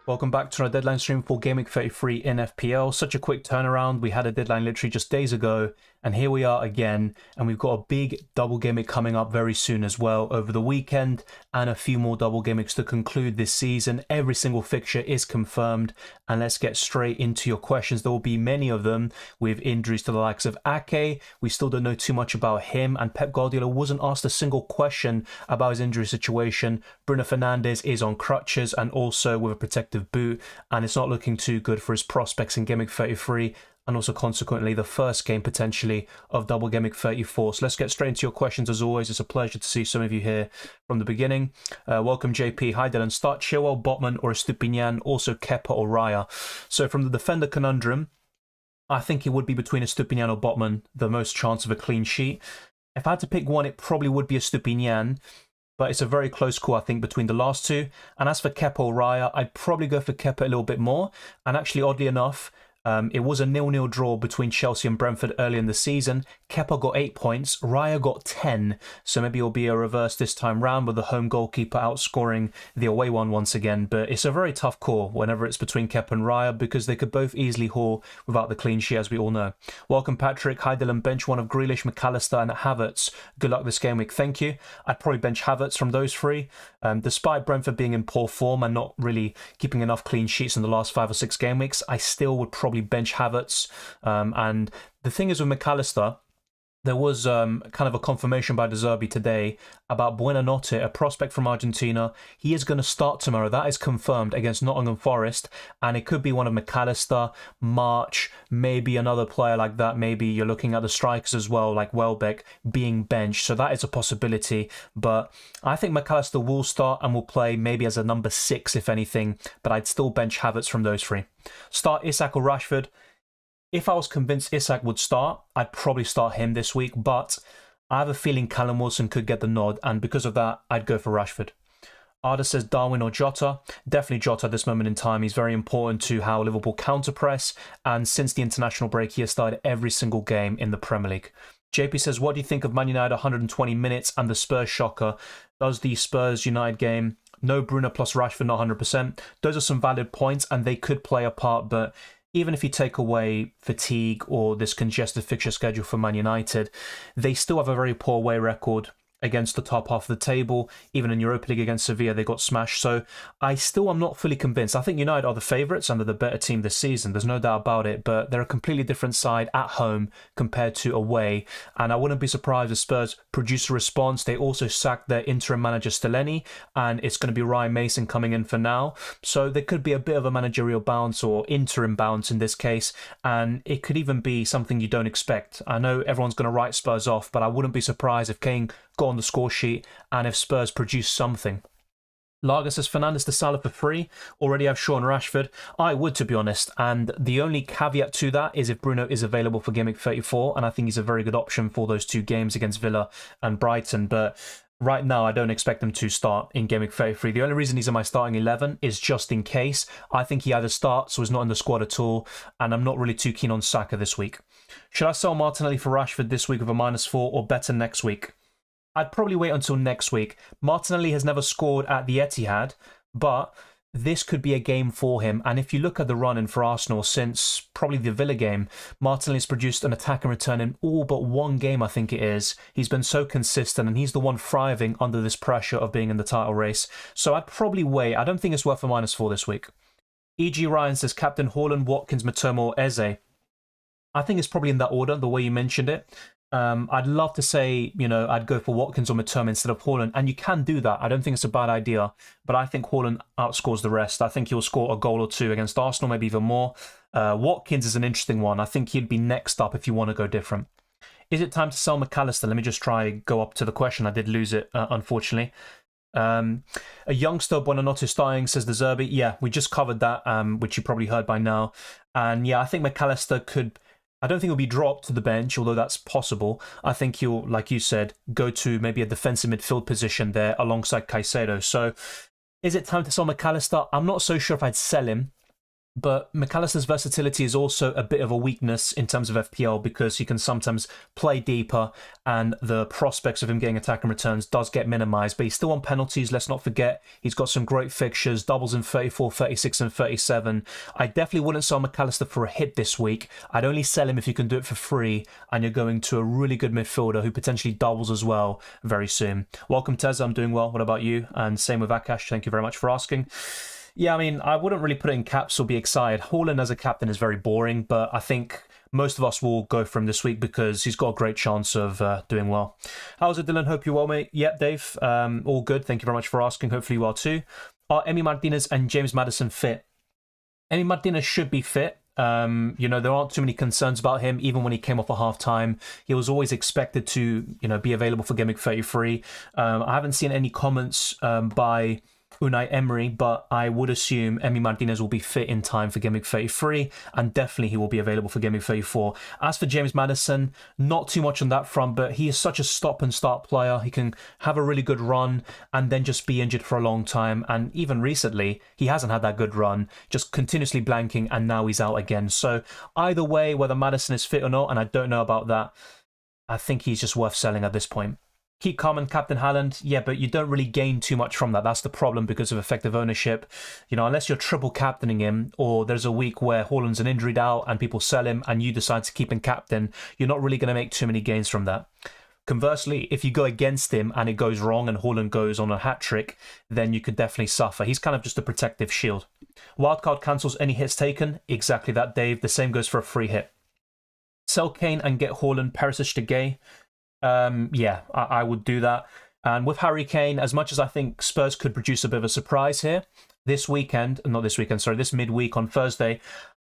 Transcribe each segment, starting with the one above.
Welcome back to our deadline stream for Gameweek 33 in FPL. Such a quick turnaround. We had a deadline literally just days ago, and here we are again. And we've got a big double game week coming up very soon as well over the weekend, and a few more double game weeks to conclude this season. Every single fixture is confirmed, and let's get straight into your questions. There will be many of them with injuries to the likes of Ake. We still don't know too much about him, and Pep Guardiola wasn't asked a single question about his injury situation. Bruno Fernandes is on crutches and also with a protective boot, and it's not looking too good for his prospects in Gameweek 33, and also consequently the first game potentially of Double Gameweek 34. So let's get straight into your questions. As always, it's a pleasure to see some of you here from the beginning. Welcome JP. Hi Dylan. Start Chilwell, Botman or Estupinian, also Kepa or Raya. So from the defender conundrum, I think it would be between Estupinian or Botman, the most chance of a clean sheet. If I had to pick one, it probably would be Estupinian, but it's a very close call, I think, between the last two. And as for Kepa or Raya, I'd probably go for Kepa a little bit more. And actually, oddly enough, it was a 0-0 draw between Chelsea and Brentford early in the season. Kepa got 8 points, Raya got 10. So maybe it'll be a reverse this time round with the home goalkeeper outscoring the away one once again. But it's a very tough call whenever it's between Kepa and Raya, because they could both easily haul without the clean sheet, as we all know. Welcome, Patrick. Hi, Dylan. Bench one of Grealish, McAllister and Havertz. Good luck this game week. Thank you. I'd probably bench Havertz from those three. Despite Brentford being in poor form and not really keeping enough clean sheets in the last 5 or 6 game weeks, I still would probably bench Havertz. And the thing is with McAllister, there was kind of a confirmation by De Zerbi today about Buonanotte, a prospect from Argentina. He is going to start tomorrow. That is confirmed against Nottingham Forest. And it could be one of McAllister, March, maybe another player like that. Maybe you're looking at the strikers as well, like Welbeck, being benched. So that is a possibility. But I think McAllister will start and will play maybe as a number 6, if anything. But I'd still bench Havertz from those three. Start Isak or Rashford. If I was convinced Isak would start, I'd probably start him this week, but I have a feeling Callum Wilson could get the nod, and because of that, I'd go for Rashford. Arda says Darwin or Jota. Definitely Jota at this moment in time. He's very important to how Liverpool counter-press, and since the international break, he has started every single game in the Premier League. JP says, what do you think of Man United 120 minutes and the Spurs shocker? Does the Spurs-United game, no Bruno plus Rashford, not 100%. Those are some valid points, and they could play a part, but even if you take away fatigue or this congested fixture schedule for Man United, they still have a very poor away record against the top half of the table. Even in Europa League against Sevilla, they got smashed. So I still am not fully convinced. I think United are the favourites and they're the better team this season. There's no doubt about it. But they're a completely different side at home compared to away. And I wouldn't be surprised if Spurs produce a response. They also sacked their interim manager Stellini, and it's going to be Ryan Mason coming in for now. So there could be a bit of a managerial bounce or interim bounce in this case. And it could even be something you don't expect. I know everyone's going to write Spurs off, but I wouldn't be surprised if Kane got on the score sheet and if Spurs produce something. Lager says Fernandes to Salah for free. Already have Shaw and Rashford. I would, to be honest. And the only caveat to that is if Bruno is available for Gameweek 34. And I think he's a very good option for those 2 games against Villa and Brighton. But right now, I don't expect him to start in Gameweek 33. The only reason he's in my starting 11 is just in case. I think he either starts or is not in the squad at all. And I'm not really too keen on Saka this week. Should I sell Martinelli for Rashford this week with a -4 or better next week? I'd probably wait until next week. Martinelli has never scored at the Etihad, but this could be a game for him. And if you look at the run-in for Arsenal since probably the Villa game, Martinelli's produced an attack and return in all but 1 game, I think it is. He's been so consistent, and he's the one thriving under this pressure of being in the title race. So I'd probably wait. I don't think it's worth a -4 this week. E.G. Ryan says Captain Haaland, Watkins, Matoma or Eze. I think it's probably in that order, the way you mentioned it. I'd love to say, I'd go for Watkins or Matoma instead of Haaland, and you can do that. I don't think it's a bad idea, but I think Haaland outscores the rest. I think he'll score a goal or 2 against Arsenal, maybe even more. Watkins is an interesting one. I think he'd be next up if you want to go different. Is it time to sell McAllister? Let me just try go up to the question. I did lose it, unfortunately. A youngster, Buonanotte starting, says De Zerbi. Yeah, we just covered that, which you probably heard by now. And yeah, I think McAllister could... I don't think he'll be dropped to the bench, although that's possible. I think he'll, like you said, go to maybe a defensive midfield position there alongside Caicedo. So is it time to sell McAllister? I'm not so sure if I'd sell him. But McAllister's versatility is also a bit of a weakness in terms of FPL because he can sometimes play deeper and the prospects of him getting attacking returns does get minimised. But he's still on penalties, let's not forget. He's got some great fixtures, doubles in 34, 36 and 37. I definitely wouldn't sell McAllister for a hit this week. I'd only sell him if you can do it for free and you're going to a really good midfielder who potentially doubles as well very soon. Welcome, Tez. I'm doing well. What about you? And same with Akash. Thank you very much for asking. Yeah, I mean, I wouldn't really put it in caps or be excited. Haaland as a captain is very boring, but I think most of us will go for him this week because he's got a great chance of doing well. How's it, Dylan? Hope you're well, mate. Yep, Dave. All good. Thank you very much for asking. Hopefully you are too. Are Emi Martinez and James Maddison fit? Emi Martinez should be fit. You know, there aren't too many concerns about him. Even when he came off a half time, he was always expected to, you know, be available for Gameweek 33. I haven't seen any comments by Unai Emery, but I would assume Emi Martinez will be fit in time for Gameweek 33, and definitely he will be available for Gameweek 34. As for James Maddison, not too much on that front, but he is such a stop and start player. He can have a really good run and then just be injured for a long time, and even recently he hasn't had that good run, just continuously blanking, and now he's out again. So either way, whether Maddison is fit or not, and I don't know about that, I think he's just worth selling at this point. Keep calm and Captain Haaland, yeah, but you don't really gain too much from that. That's the problem because of effective ownership. You know, unless you're triple captaining him or there's a week where Haaland's an injured out and people sell him and you decide to keep him captain, you're not really going to make too many gains from that. Conversely, if you go against him and it goes wrong and Haaland goes on a hat-trick, then you could definitely suffer. He's kind of just a protective shield. Wildcard cancels any hits taken. Exactly that, Dave. The same goes for a free hit. Sell Kane and get Haaland, Perisic to Gay. Yeah, I would do that. And with Harry Kane, as much as I think Spurs could produce a bit of a surprise here, this midweek on Thursday,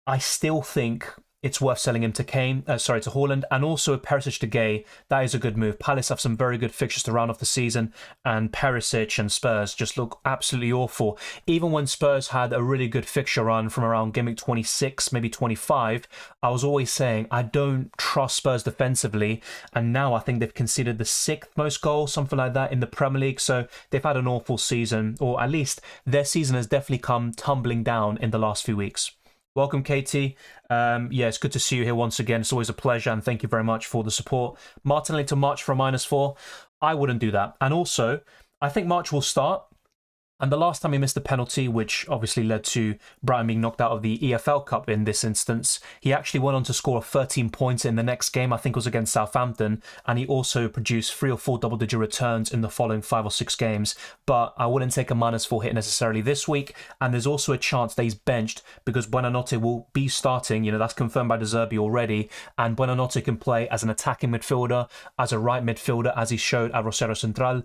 I still think it's worth selling him to Haaland, and also Perisic to Gay. That is a good move. Palace have some very good fixtures to round off the season, and Perisic and Spurs just look absolutely awful. Even when Spurs had a really good fixture run from around Gameweek 26, maybe 25, I was always saying I don't trust Spurs defensively, and now I think they've conceded the 6th most goals, something like that, in the Premier League, so they've had an awful season, or at least their season has definitely come tumbling down in the last few weeks. Welcome, Katie. Yeah, it's good to see you here once again. It's always a pleasure, and thank you very much for the support. Martinelli to March for a -4. I wouldn't do that. And also, I think March will start. And the last time he missed a penalty, which obviously led to Brighton being knocked out of the EFL Cup in this instance, he actually went on to score 13 points in the next game, I think it was against Southampton, and he also produced 3 or 4 double-digit returns in the following 5 or 6 games. But I wouldn't take a -4 hit necessarily this week, and there's also a chance that he's benched because Buonanotte will be starting, you know, that's confirmed by De Zerbi already, and Buonanotte can play as an attacking midfielder, as a right midfielder, as he showed at Rosario Central.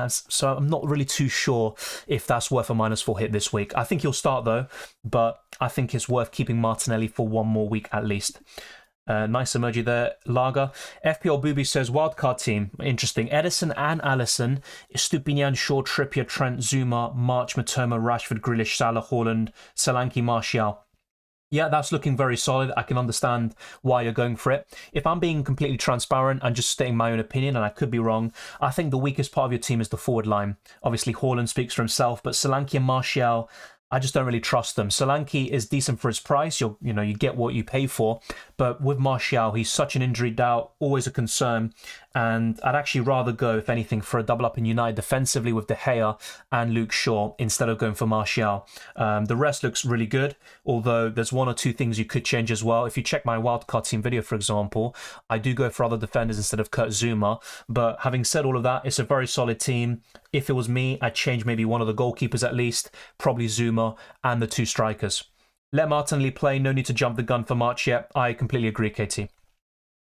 So I'm not really too sure if that's worth a -4 hit this week. I think he'll start though, but I think it's worth keeping Martinelli for 1 more week at least. Nice emoji there, Lager. FPL Booby says, wildcard team. Interesting. Edison and Alisson, Stupinian, Shaw, Trippier, Trent, Zuma, March, Matoma, Rashford, Grealish, Salah, Haaland, Solanke, Martial. Yeah, that's looking very solid. I can understand why you're going for it. If I'm being completely transparent and just stating my own opinion, and I could be wrong, I think the weakest part of your team is the forward line. Obviously, Haaland speaks for himself, but Solanke and Martial, I just don't really trust them. Solanke is decent for his price. You get what you pay for. But with Martial, he's such an injury doubt, always a concern. And I'd actually rather go, if anything, for a double up in United defensively with De Gea and Luke Shaw instead of going for Martial. The rest looks really good, although there's 1 or 2 things you could change as well. If you check my wildcard team video, for example, I do go for other defenders instead of Kurt Zuma. But having said all of that, it's a very solid team. If it was me, I'd change maybe one of the goalkeepers at least, probably Zuma, and the 2 strikers. Let Martinelli play, no need to jump the gun for March yet. I completely agree, Katie.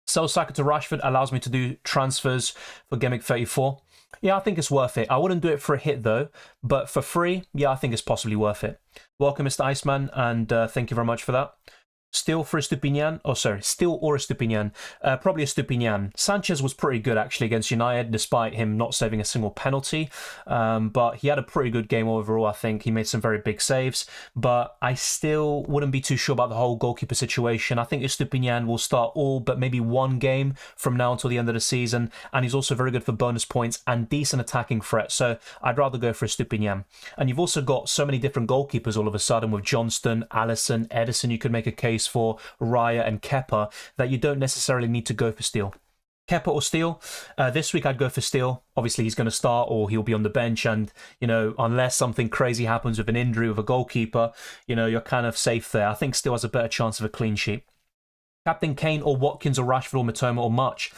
Sell Saka to Rashford allows me to do transfers for Gameweek 34. Yeah, I think it's worth it. I wouldn't do it for a hit though, but for free, yeah, I think it's possibly worth it. Welcome, Mr. Iceman, and thank you very much for that. Still for Estupinian? Oh, sorry, still or Estupinian? Probably Estupinian. Sanchez was pretty good actually against United, despite him not saving a single penalty. But he had a pretty good game overall, I think. He made some very big saves. But I still wouldn't be too sure about the whole goalkeeper situation. I think Estupinian will start all but maybe one game from now until the end of the season. And he's also very good for bonus points and decent attacking threat. So I'd rather go for Estupinian. And you've also got so many different goalkeepers all of a sudden with Johnston, Alisson, Edison. You could make a case for Raya and Kepa that you don't necessarily need to go for Steele. Kepa or Steele? This week I'd go for Steele. Obviously he's going to start or he'll be on the bench, and unless something crazy happens with an injury with a goalkeeper, you're kind of safe there. I think Steele has a better chance of a clean sheet. Captain Kane or Watkins or Rashford or Mitoma or March?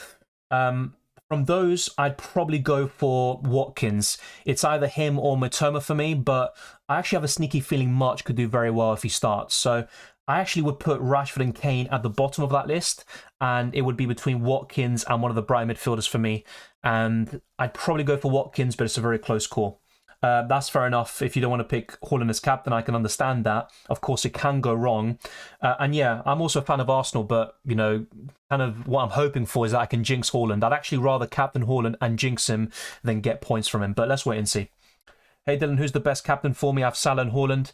From those, I'd probably go for Watkins. It's either him or Mitoma for me, but I actually have a sneaky feeling March could do very well if he starts. So I actually would put Rashford and Kane at the bottom of that list, and it would be between Watkins and one of the Brighton midfielders for me. And I'd probably go for Watkins, but it's a very close call. That's fair enough. If you don't want to pick Haaland as captain, I can understand that. Of course, it can go wrong. And yeah, I'm also a fan of Arsenal, but, kind of what I'm hoping for is that I can jinx Haaland. I'd actually rather captain Haaland and jinx him than get points from him. But let's wait and see. Hey, Dylan, who's the best captain for me? I have Salah and Haaland.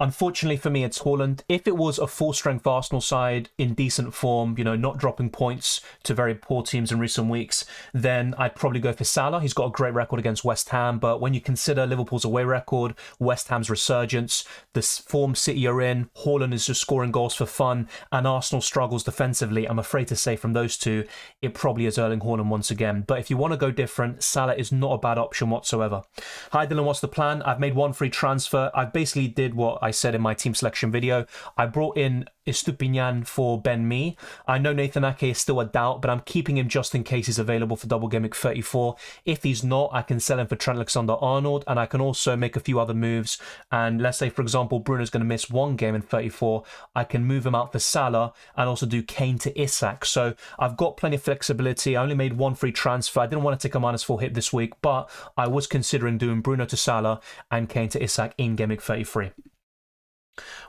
Unfortunately for me, it's Haaland. If it was a full-strength Arsenal side in decent form, not dropping points to very poor teams in recent weeks, then I'd probably go for Salah. He's got a great record against West Ham, but when you consider Liverpool's away record, West Ham's resurgence, the form City are in, Haaland is just scoring goals for fun, and Arsenal struggles defensively, I'm afraid to say from those two, it probably is Erling Haaland once again. But if you want to go different, Salah is not a bad option whatsoever. Hi Dylan, what's the plan? I've made one free transfer. I basically did what I said in my team selection video. I brought in Estupinian for Ben Mee. I know Nathan Ake is still a doubt, but I'm keeping him just in case he's available for Double Gameweek 34. If he's not, I can sell him for Trent Alexander-Arnold, and I can also make a few other moves. And let's say, for example, Bruno's going to miss one game in 34. I can move him out for Salah and also do Kane to Isak. So I've got plenty of flexibility. I only made one free transfer. I didn't want to take a -4 hit this week, but I was considering doing Bruno to Salah and Kane to Isak in Gameweek 33.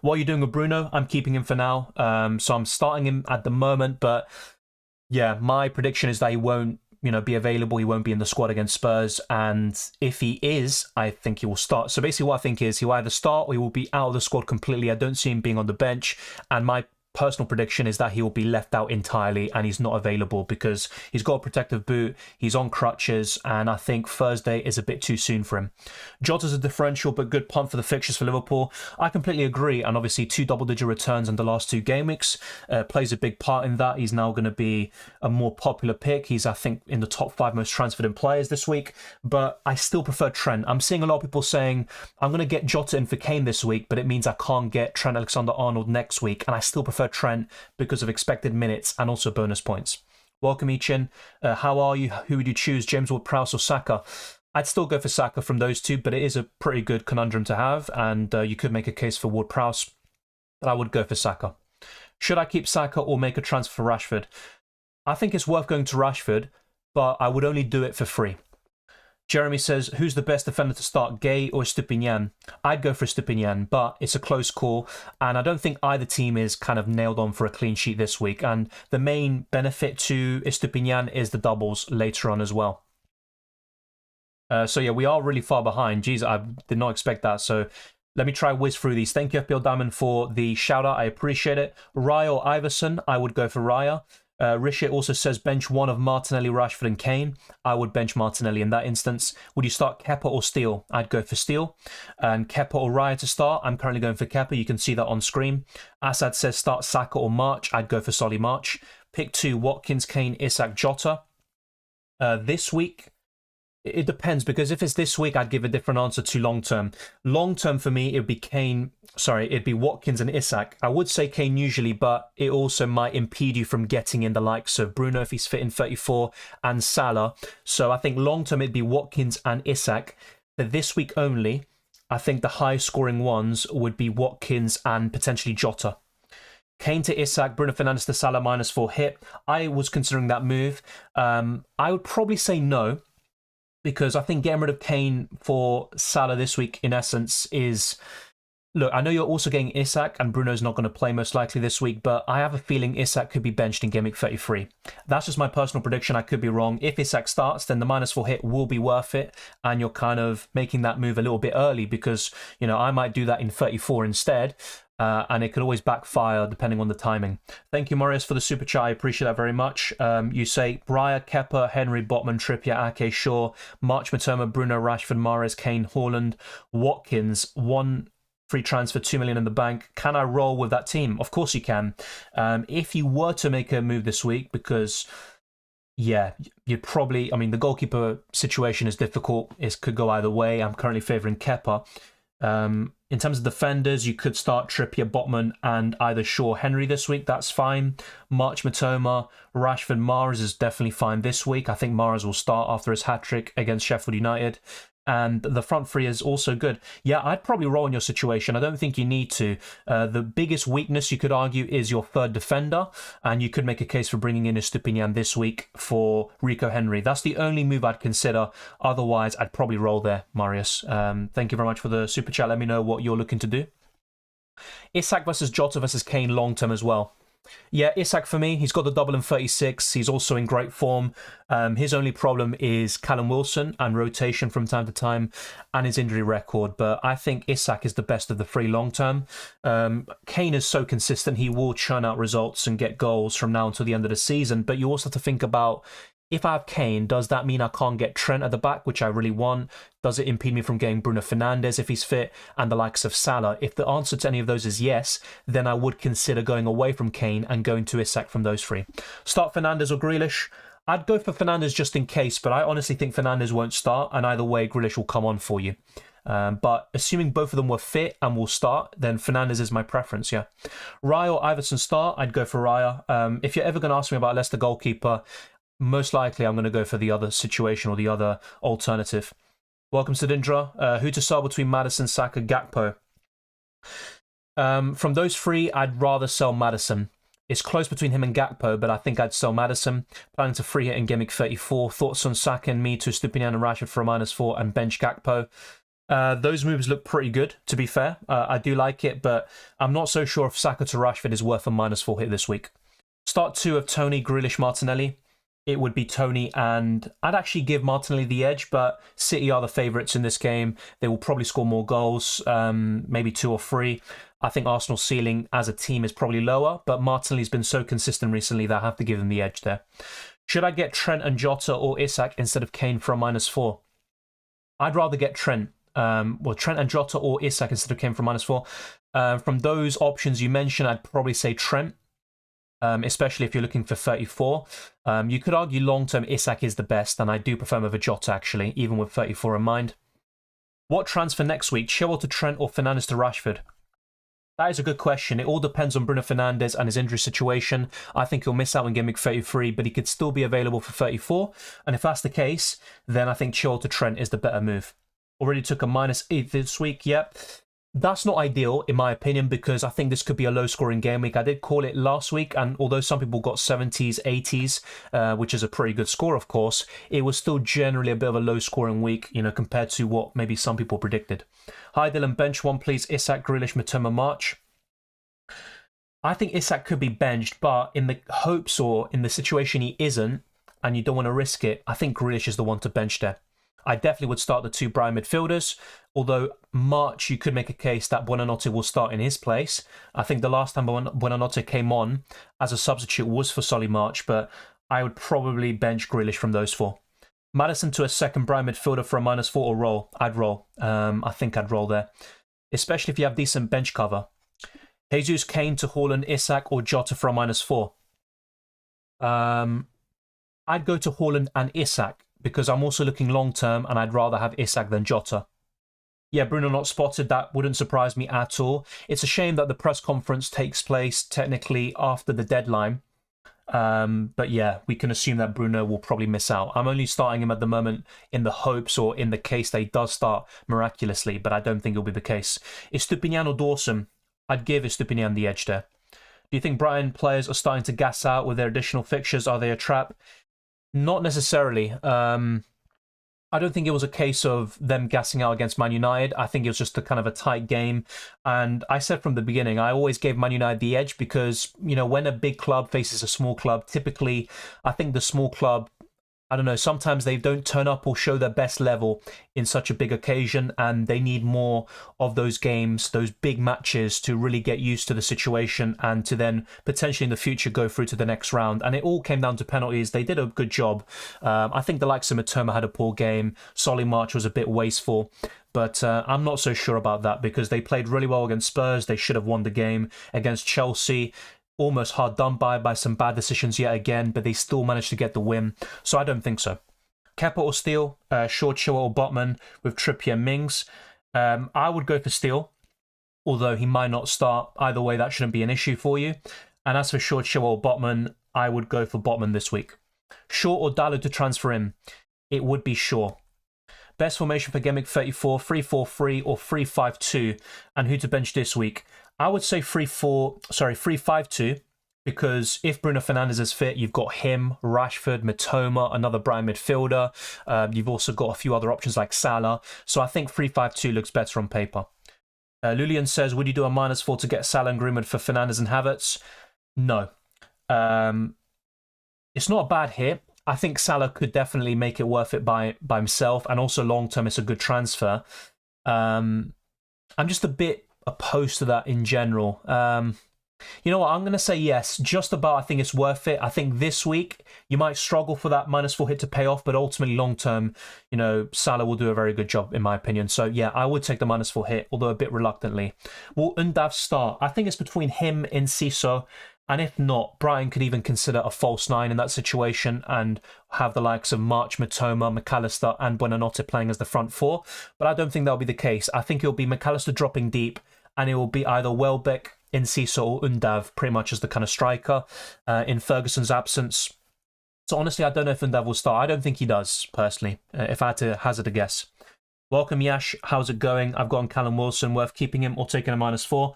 What are you doing with Bruno? I'm keeping him for now. So I'm starting him at the moment. But yeah, my prediction is that he won't be available. He won't be in the squad against Spurs. And if he is, I think he will start. So basically what I think is he'll either start or he will be out of the squad completely. I don't see him being on the bench. And my personal prediction is that he will be left out entirely and he's not available because he's got a protective boot, he's on crutches, and I think Thursday is a bit too soon for him. Jota's a differential but good punt for the fixtures for Liverpool. I completely agree, and obviously 2 double-digit returns in the last 2 game weeks plays a big part in that. He's now going to be a more popular pick. He's, I think, in the top 5 most transferred in players this week, but I still prefer Trent. I'm seeing a lot of people saying, I'm going to get Jota in for Kane this week, but it means I can't get Trent Alexander-Arnold next week, and I still prefer Trent because of expected minutes and also bonus points. Welcome, Ichin. How are you? Who would you choose, James Ward-Prowse or Saka? I'd still go for Saka from those two, but it is a pretty good conundrum to have, and you could make a case for Ward-Prowse, but I would go for Saka. Should I keep Saka or make a transfer for Rashford? I think it's worth going to Rashford, but I would only do it for free. Jeremy says, who's the best defender to start, Gay or Estupinian? I'd go for Estupinian, but it's a close call, and I don't think either team is kind of nailed on for a clean sheet this week, and the main benefit to Estupinian is the doubles later on as well. So yeah, we are really far behind. Jeez, I did not expect that, so let me try whiz through these. Thank you, FPL Diamond, for the shout-out. I appreciate it. Raya or Iverson? I would go for Raya. Rishit also says bench one of Martinelli, Rashford and Kane. I would bench Martinelli in that instance. Would you start Kepa or Steele? I'd go for Steele. And Kepa or Raya to start? I'm currently going for Kepa. You can see that on screen. Assad says start Saka or March. I'd go for Solly March. Pick 2, Watkins, Kane, Isak, Jota. This week, it depends, because if it's this week, I'd give a different answer to long term. Long term for me, it'd be Watkins and Isak. I would say Kane usually, but it also might impede you from getting in the likes of Bruno if he's fit in 34 and Salah. So I think long term, it'd be Watkins and Isak. For this week only, I think the highest scoring ones would be Watkins and potentially Jota. Kane to Isak, Bruno Fernandes to Salah -4 hit. I was considering that move. I would probably say no, because I think getting rid of Kane for Salah this week, in essence, is Look, I know you're also getting Isak, and Bruno's not going to play most likely this week, but I have a feeling Isak could be benched in Game Week 33. That's just my personal prediction. I could be wrong. If Isak starts, then the -4 hit will be worth it, and you're kind of making that move a little bit early because, you know, I might do that in 34 instead, and it could always backfire depending on the timing. Thank you, Marius, for the super chat. I appreciate that very much. You say Breyer, Kepa, Henry, Botman, Trippier, Ake, Shaw, March, Matoma, Bruno, Rashford, Mahrez, Kane, Haaland, Watkins, one free transfer, 2 million in the bank. Can I roll with that team? Of course you can. If you were to make a move this week, because yeah, you'd probably, I mean, the goalkeeper situation is difficult. It could go either way. I'm currently favouring Kepa. In terms of defenders, you could start Trippier, Botman, and either Shaw, Henry this week. That's fine. March, Matoma, Rashford, Mahrez is definitely fine this week. I think Mahrez will start after his hat-trick against Sheffield United. And the front three is also good. Yeah, I'd probably roll in your situation. I don't think you need to. The biggest weakness, you could argue, is your third defender. And you could make a case for bringing in Estupiñán this week for Rico Henry. That's the only move I'd consider. Otherwise, I'd probably roll there, Marius. Thank you very much for the super chat. Let me know what you're looking to do. Isak versus Jota versus Kane long term as well. Yeah, Isak for me, he's got the double in 36. He's also in great form. His only problem is Callum Wilson and rotation from time to time and his injury record. But I think Isak is the best of the three long term. Kane is so consistent. He will churn out results and get goals from now until the end of the season. But you also have to think about, if I have Kane, does that mean I can't get Trent at the back, which I really want? Does it impede me from getting Bruno Fernandes if he's fit and the likes of Salah? If the answer to any of those is yes, then I would consider going away from Kane and going to Isak from those three. Start Fernandes or Grealish? I'd go for Fernandes just in case, but I honestly think Fernandes won't start, and either way, Grealish will come on for you. But assuming both of them were fit and will start, then Fernandes is my preference, yeah. Raya or Iverson start? I'd go for Raya. If you're ever going to ask me about Leicester goalkeeper, most likely I'm going to go for the other situation or the other alternative. Welcome, Sudindra. Who to start between Maddison, Saka, Gakpo? From those three, I'd rather sell Maddison. It's close between him and Gakpo, but I think I'd sell Maddison. Planning to free hit in Game Week 34. Thoughts on Saka and me to Estupiñán and Rashford for a -4 and bench Gakpo? Those moves look pretty good, to be fair. I do like it, but I'm not so sure if Saka to Rashford is worth a -4 hit this week. Start 2 of Tony, Grealish, Martinelli. It would be Tony, and I'd actually give Martinelli the edge, but City are the favourites in this game. They will probably score more goals, maybe 2 or 3. I think Arsenal's ceiling as a team is probably lower, but Martinelli's been so consistent recently that I have to give him the edge there. Should I get Trent and Jota or Isak instead of Kane for a -4? I'd rather get Trent. Trent and Jota or Isak instead of Kane for a -4. From those options you mentioned, I'd probably say Trent. Especially if you're looking for 34. You could argue long-term Isak is the best, and I do prefer him over Jota, actually, even with 34 in mind. What transfer next week? Chilwell to Trent or Fernandes to Rashford? That is a good question. It all depends on Bruno Fernandes and his injury situation. I think he'll miss out on Game Week 33, but he could still be available for 34. And if that's the case, then I think Chilwell to Trent is the better move. Already took a -8 this week, yep. That's not ideal, in my opinion, because I think this could be a low-scoring game week. I did call it last week, and although some people got 70s, 80s, which is a pretty good score, of course, it was still generally a bit of a low-scoring week, you know, compared to what maybe some people predicted. Hi, Dylan. Bench one, please. Isak, Grealish, Matoma, March. I think Isak could be benched, but in the hopes or in the situation he isn't, and you don't want to risk it, I think Grealish is the one to bench there. I definitely would start the 2 Brighton midfielders, although March, you could make a case that Buonanotte will start in his place. I think the last time Buonanotte came on as a substitute was for Solly March, but I would probably bench Grealish from those 4. Maddison to a second Brighton midfielder for a -4 or roll. I'd roll. I think I'd roll there, especially if you have decent bench cover. Jesus, Kane to Haaland, Isak or Jota for a -4. I'd go to Haaland and Isak, because I'm also looking long-term and I'd rather have Isak than Jota. Yeah, Bruno not spotted. That wouldn't surprise me at all. It's a shame that the press conference takes place technically after the deadline. But yeah, we can assume that Bruno will probably miss out. I'm only starting him at the moment in the hopes or in the case that he does start miraculously, but I don't think it'll be the case. Estupiñán or Dawson? I'd give Estupiñán the edge there. Do you think Brighton players are starting to gas out with their additional fixtures? Are they a trap? Not necessarily. I don't think it was a case of them gassing out against Man United. I think it was just a kind of a tight game. And I said from the beginning, I always gave Man United the edge because, you know, when a big club faces a small club, typically, I think the small club, I don't know, sometimes they don't turn up or show their best level in such a big occasion, and they need more of those games, those big matches, to really get used to the situation and to then potentially in the future go through to the next round. And it all came down to penalties. They did a good job. I think the likes of Matoma had a poor game. Solly March was a bit wasteful. But I'm not so sure about that because they played really well against Spurs. They should have won the game. Against Chelsea, almost hard done by some bad decisions yet again, but they still managed to get the win. So I don't think so. Kepa or Steele, Shaw, Chilwell or Botman with Trippier and Mings. I would go for Steele, although he might not start. Either way, that shouldn't be an issue for you. And as for Shaw, Chilwell or Botman, I would go for Botman this week. Shaw or Dalot to transfer in? It would be Shaw. Best formation for Gameweek 34, 3-4-3 or 3-5-2, and who to bench this week? I would say 3-5-2, because if Bruno Fernandes is fit, you've got him, Rashford, Matoma, another Brighton midfielder. You've also got a few other options like Salah. So I think 3-5-2 looks better on paper. Lulian says, would you do a -4 to get Salah and Greenwood for Fernandes and Havertz? No. It's not a bad hit. I think Salah could definitely make it worth it by himself, and also long term it's a good transfer. I'm just a bit opposed to that in general. You know what, I'm going to say yes, just about. I think it's worth it. I think this week you might struggle for that -4 hit to pay off, but ultimately long term, you know, Salah will do a very good job in my opinion. So yeah, I would take the -4 hit, although a bit reluctantly. Will Undav start? I think it's between him and Ciso. And if not, Brighton could even consider a false 9 in that situation and have the likes of March, Matoma, McAllister and Buonanotte playing as the front four. But I don't think that'll be the case. I think it'll be McAllister dropping deep, and it will be either Welbeck, Enciso or Undav pretty much as the kind of striker in Ferguson's absence. So honestly, I don't know if Undav will start. I don't think he does, personally, if I had to hazard a guess. Welcome, Yash. How's it going? I've got on Callum Wilson. Worth keeping him or taking a -4?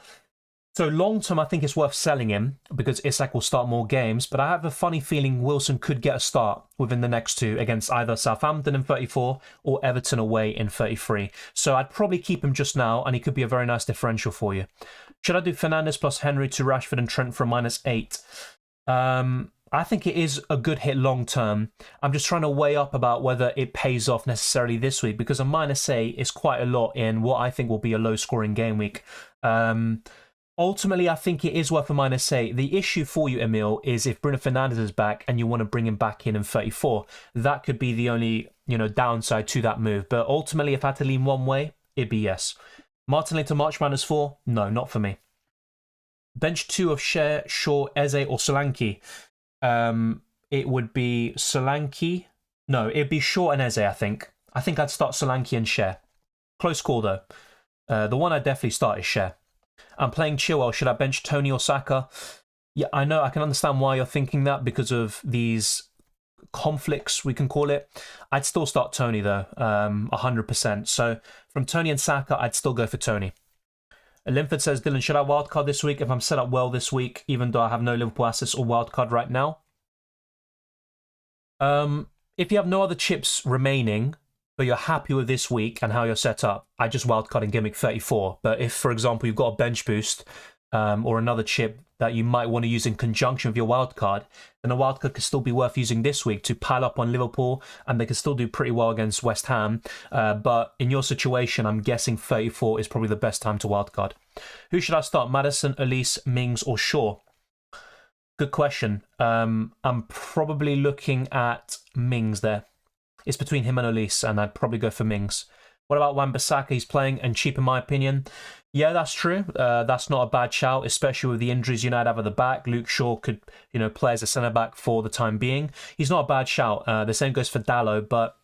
So long term, I think it's worth selling him because Isak will start more games, but I have a funny feeling Wilson could get a start within the next two against either Southampton in 34 or Everton away in 33. So I'd probably keep him just now, and he could be a very nice differential for you. Should I do Fernandes plus Henry to Rashford and Trent for a -8? I think it is a good hit long term. I'm just trying to weigh up about whether it pays off necessarily this week, because a -8 is quite a lot in what I think will be a low scoring game week. Ultimately, I think it is worth a -8. The issue for you, Emil, is if Bruno Fernandes is back and you want to bring him back in 34, that could be the only, you know, downside to that move. But ultimately, if I had to lean one way, it'd be yes. Martinelli to March -4? No, not for me. Bench 2 of Shaw, Eze or Solanke? It would be Solanke. No, it'd be Shaw and Eze, I think. I think I'd start Solanke and Shaw. Close call, though. The one I'd definitely start is Shaw. I'm playing Chilwell. Should I bench Tony or Saka? Yeah, I know. I can understand why you're thinking that because of these conflicts, we can call it. I'd still start Tony, though, 100%. So from Tony and Saka, I'd still go for Tony. Linford says, Dylan, should I wildcard this week if I'm set up well this week, even though I have no Liverpool assets or wildcard right now? If you have no other chips remaining, but you're happy with this week and how you're set up, I just wildcard in Gameweek 34. But if, for example, you've got a bench boost or another chip that you might want to use in conjunction with your wildcard, then a wildcard could still be worth using this week to pile up on Liverpool, and they can still do pretty well against West Ham. But in your situation, I'm guessing 34 is probably the best time to wildcard. Who should I start? Maddison, Elise, Mings or Shaw? Good question. I'm probably looking at Mings there. It's between him and Elise, and I'd probably go for Mings. What about Wan-Bissaka? He's playing and cheap in my opinion. Yeah, that's true. That's not a bad shout, especially with the injuries United have at the back. Luke Shaw could, you know, play as a centre-back for the time being. He's not a bad shout. The same goes for Dalot, but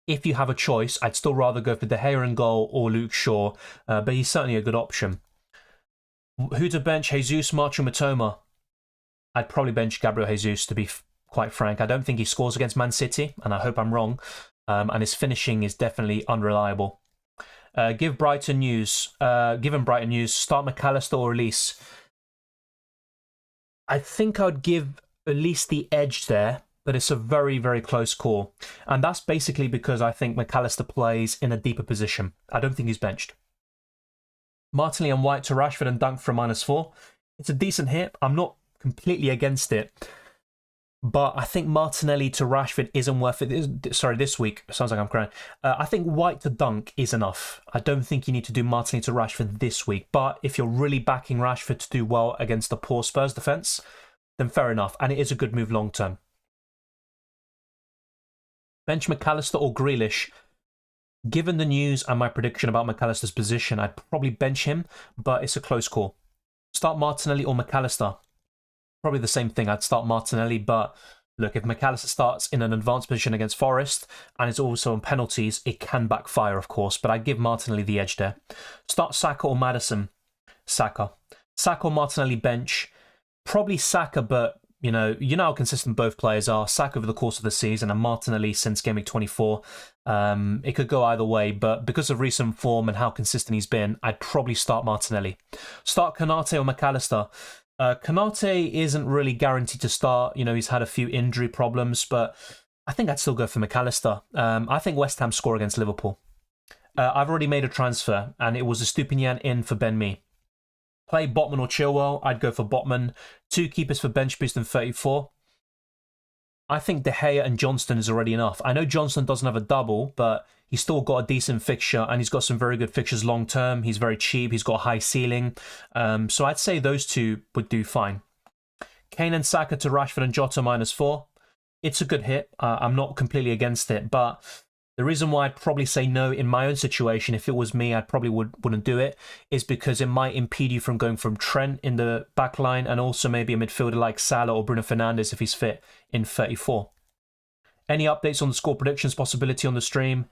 if you have a choice, I'd still rather go for De Gea in goal or Luke Shaw, but he's certainly a good option. Who to bench? Jesus, March or Matoma? I'd probably bench Gabriel Jesus, to be quite frank. I don't think he scores against Man City, and I hope I'm wrong. And his finishing is definitely unreliable. Give him Brighton news. Start McAllister or Elise. I think I'd give Elise the edge there, but it's a very, very close call. And that's basically because I think McAllister plays in a deeper position. I don't think he's benched. Martinelli and White to Rashford and Dunk for -4. It's a decent hit. I'm not completely against it. But I think Martinelli to Rashford isn't worth it. Sorry, this week. Sounds like I'm crying. I think White to Dunk is enough. I don't think you need to do Martinelli to Rashford this week. But if you're really backing Rashford to do well against the poor Spurs defence, then fair enough. And it is a good move long term. Bench McAllister or Grealish? Given the news and my prediction about McAllister's position, I'd probably bench him, but it's a close call. Start Martinelli or McAllister? Probably the same thing. I'd start Martinelli, but look, if McAllister starts in an advanced position against Forest and it's also on penalties, it can backfire, of course, but I'd give Martinelli the edge there. Start Saka or Maddison? Saka. Saka or Martinelli bench? Probably Saka, but you know how consistent both players are. Saka over the course of the season and Martinelli since Gameweek 24. It could go either way, but because of recent form and how consistent he's been, I'd probably start Martinelli. Start Konate or McAllister? Konate isn't really guaranteed to start. You know, he's had a few injury problems, but I think I'd still go for McAllister. I think West Ham score against Liverpool. I've already made a transfer, and it was a Stupinian in for Ben Mee. Play Botman or Chilwell? I'd go for Botman. 2 keepers for bench boost and 34. I think De Gea and Johnston is already enough. I know Johnston doesn't have a double, but he's still got a decent fixture and he's got some very good fixtures long term. He's very cheap. He's got a high ceiling. So I'd say those 2 would do fine. Kane and Saka to Rashford and Jota -4. It's a good hit. I'm not completely against it, but the reason why I'd probably say no in my own situation, if it was me, I probably wouldn't do it, is because it might impede you from going from Trent in the back line and also maybe a midfielder like Salah or Bruno Fernandes if he's fit in 34. Any updates on the score predictions possibility on the stream?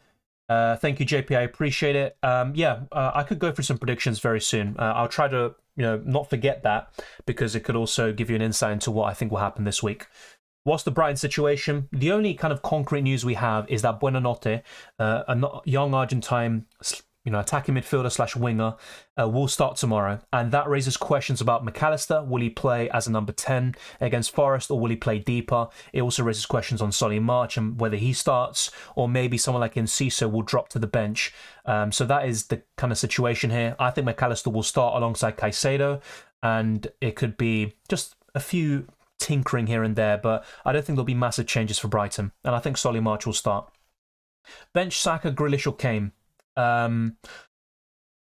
Thank you, JP. I appreciate it. I could go through some predictions very soon. I'll try to not forget that because it could also give you an insight into what I think will happen this week. What's the Brighton situation? The only kind of concrete news we have is that Buonanotte, a young Argentine, attacking midfielder / winger, will start tomorrow, and that raises questions about McAllister. Will he play as a number 10 against Forest, or will he play deeper? It also raises questions on Solly March and whether he starts, or maybe someone like Enciso will drop to the bench. So that is the kind of situation here. I think McAllister will start alongside Caicedo, and it could be just a few tinkering here and there, but I don't think there'll be massive changes for Brighton, and I think Solly March will start. Bench Saka, Grealish or Kane?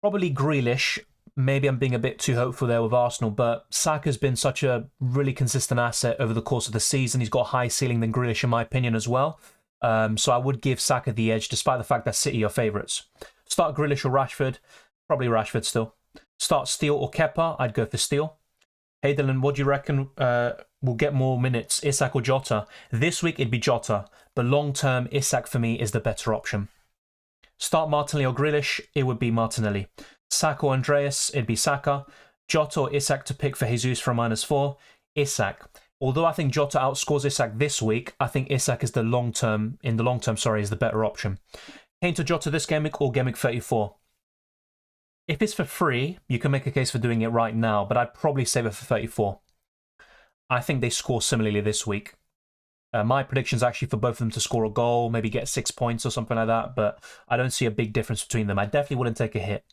Probably Grealish. Maybe I'm being a bit too hopeful there with Arsenal, but Saka's been such a really consistent asset over the course of the season. He's got a higher ceiling than Grealish in my opinion as well, so I would give Saka the edge despite the fact that City are favourites. Start Grealish or Rashford? Probably Rashford still. Start Steele or Kepa? I'd go for Steele. Hey Dylan, what do you reckon will get more minutes, Isak or Jota? This week it'd be Jota, but long term Isak for me is the better option. Start Martinelli or Grealish? It would be Martinelli. Saka or Andreas? It'd be Saka. Jota or Isak to pick for Jesus for -4? Isak. Although I think Jota outscores Isak this week, I think Isak is the long term is the better option. Kane to Jota this Gameweek or Gameweek 34? If it's for free, you can make a case for doing it right now, but I'd probably save it for 34. I think they score similarly this week. My prediction is actually for both of them to score a goal, maybe get 6 points or something like that, but I don't see a big difference between them. I definitely wouldn't take a hit.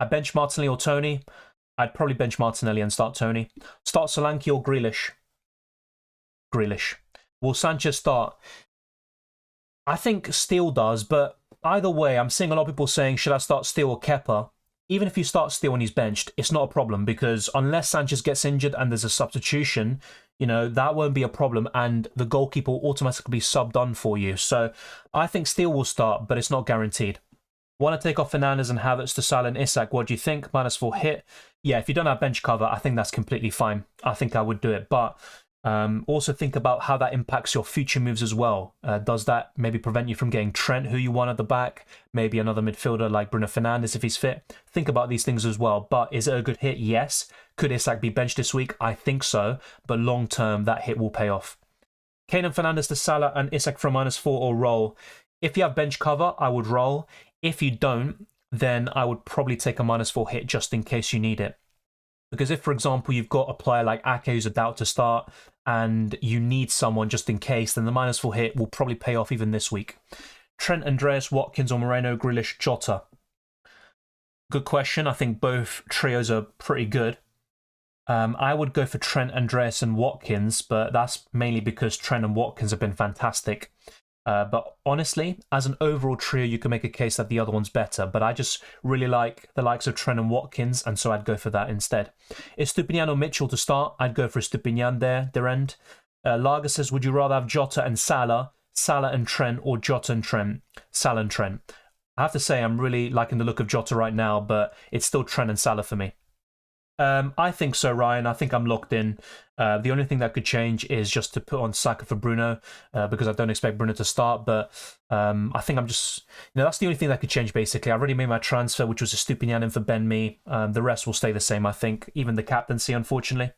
I bench Martinelli or Tony? I'd probably bench Martinelli and start Tony. Start Solanke or Grealish? Grealish. Will Sanchez start? I think Steele does, but either way, I'm seeing a lot of people saying, should I start Steele or Kepa? Even if you start Steele when he's benched, it's not a problem because unless Sanchez gets injured and there's a substitution, that won't be a problem and the goalkeeper will automatically be subbed on for you. So I think Steele will start, but it's not guaranteed. Want to take off Fernandes and Havertz to Salah and Isak? What do you think? -4 hit. Yeah, if you don't have bench cover, I think that's completely fine. I think I would do it, but also think about how that impacts your future moves as well. Does that maybe prevent you from getting Trent, who you want at the back? Maybe another midfielder like Bruno Fernandes if he's fit. Think about these things as well. But is it a good hit? Yes. Could Isak be benched this week? I think so. But long term, that hit will pay off. Kane and Fernandes to Salah and Isak from -4 or roll. If you have bench cover, I would roll. If you don't, then I would probably take a -4 hit just in case you need it. Because if, for example, you've got a player like Ake who's a doubt to start and you need someone just in case, then the -4 hit will probably pay off even this week. Trent, Andreas, Watkins, or Moreno, Grealish, Jota. Good question. I think both trios are pretty good. I would go for Trent, Andreas, and Watkins, but that's mainly because Trent and Watkins have been fantastic. But honestly, as an overall trio, you can make a case that the other one's better. But I just really like the likes of Trent and Watkins, and so I'd go for that instead. Is Stupinian or Mitchell to start? I'd go for Stupinian their end. Lager says, would you rather have Jota and Salah, Salah and Trent, or Jota and Trent, Salah and Trent? I have to say I'm really liking the look of Jota right now, but it's still Trent and Salah for me. I think so, Ryan. I think I'm locked in. The only thing that could change is just to put on Saka for Bruno, because I don't expect Bruno to start. But I think I'm just, that's the only thing that could change, basically. I already made my transfer, which was a Stupinian in for Ben Mee. The rest will stay the same, I think. Even the captaincy, unfortunately.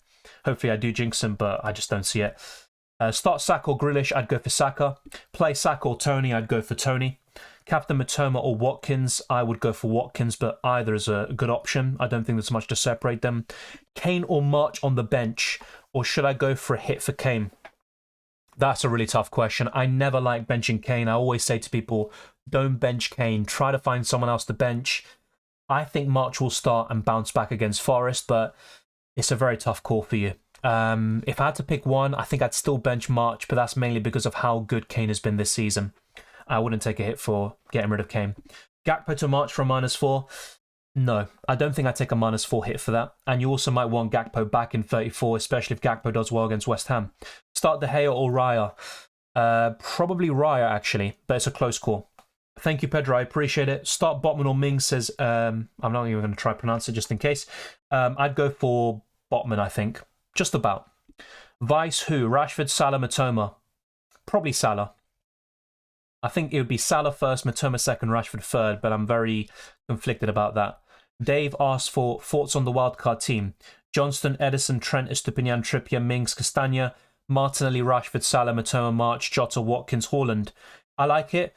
Hopefully I do jinx him, but I just don't see it. Start Saka or Grealish, I'd go for Saka. Play Saka or Tony, I'd go for Tony. Captain Matoma or Watkins, I would go for Watkins, but either is a good option. I don't think there's much to separate them. Kane or March on the bench, or should I go for a hit for Kane? That's a really tough question. I never like benching Kane. I always say to people, don't bench Kane. Try to find someone else to bench. I think March will start and bounce back against Forest, but it's a very tough call for you. If I had to pick one, I think I'd still bench March, but that's mainly because of how good Kane has been this season. I wouldn't take a hit for getting rid of Kane. Gakpo to March for a -4. No, I don't think I'd take a -4 hit for that. And you also might want Gakpo back in 34, especially if Gakpo does well against West Ham. Start De Gea or Raya? Probably Raya, actually, but it's a close call. Thank you, Pedro. I appreciate it. Start Botman or Ming says, I'm not even going to try to pronounce it just in case. I'd go for Botman, I think. Just about. Vice who? Rashford, Salah, Matoma? Probably Salah. I think it would be Salah first, Matoma second, Rashford third, but I'm very conflicted about that. Dave asked for thoughts on the wildcard team. Johnston, Edison, Trent, Estupinian, Trippier, Mings, Castagna, Martinelli, Rashford, Salah, Matoma, March, Jota, Watkins, Haaland. I like it.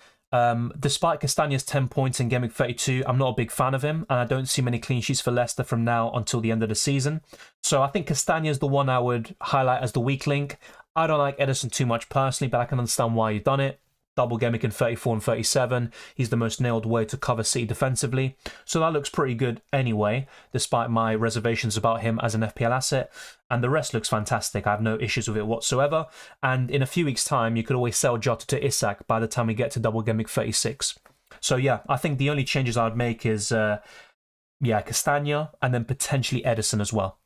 Despite Castagna's 10 points in Gameweek 32, I'm not a big fan of him, and I don't see many clean sheets for Leicester from now until the end of the season. So I think Castagna is the one I would highlight as the weak link. I don't like Edison too much personally, but I can understand why you've done it. Double Gameweek in 34 and 37. He's the most nailed way to cover City defensively. So that looks pretty good anyway, despite my reservations about him as an FPL asset. And the rest looks fantastic. I have no issues with it whatsoever. And in a few weeks' time, you could always sell Jota to Isak by the time we get to Double Gameweek 36. So yeah, I think the only changes I would make is, Castagna and then potentially Edison as well.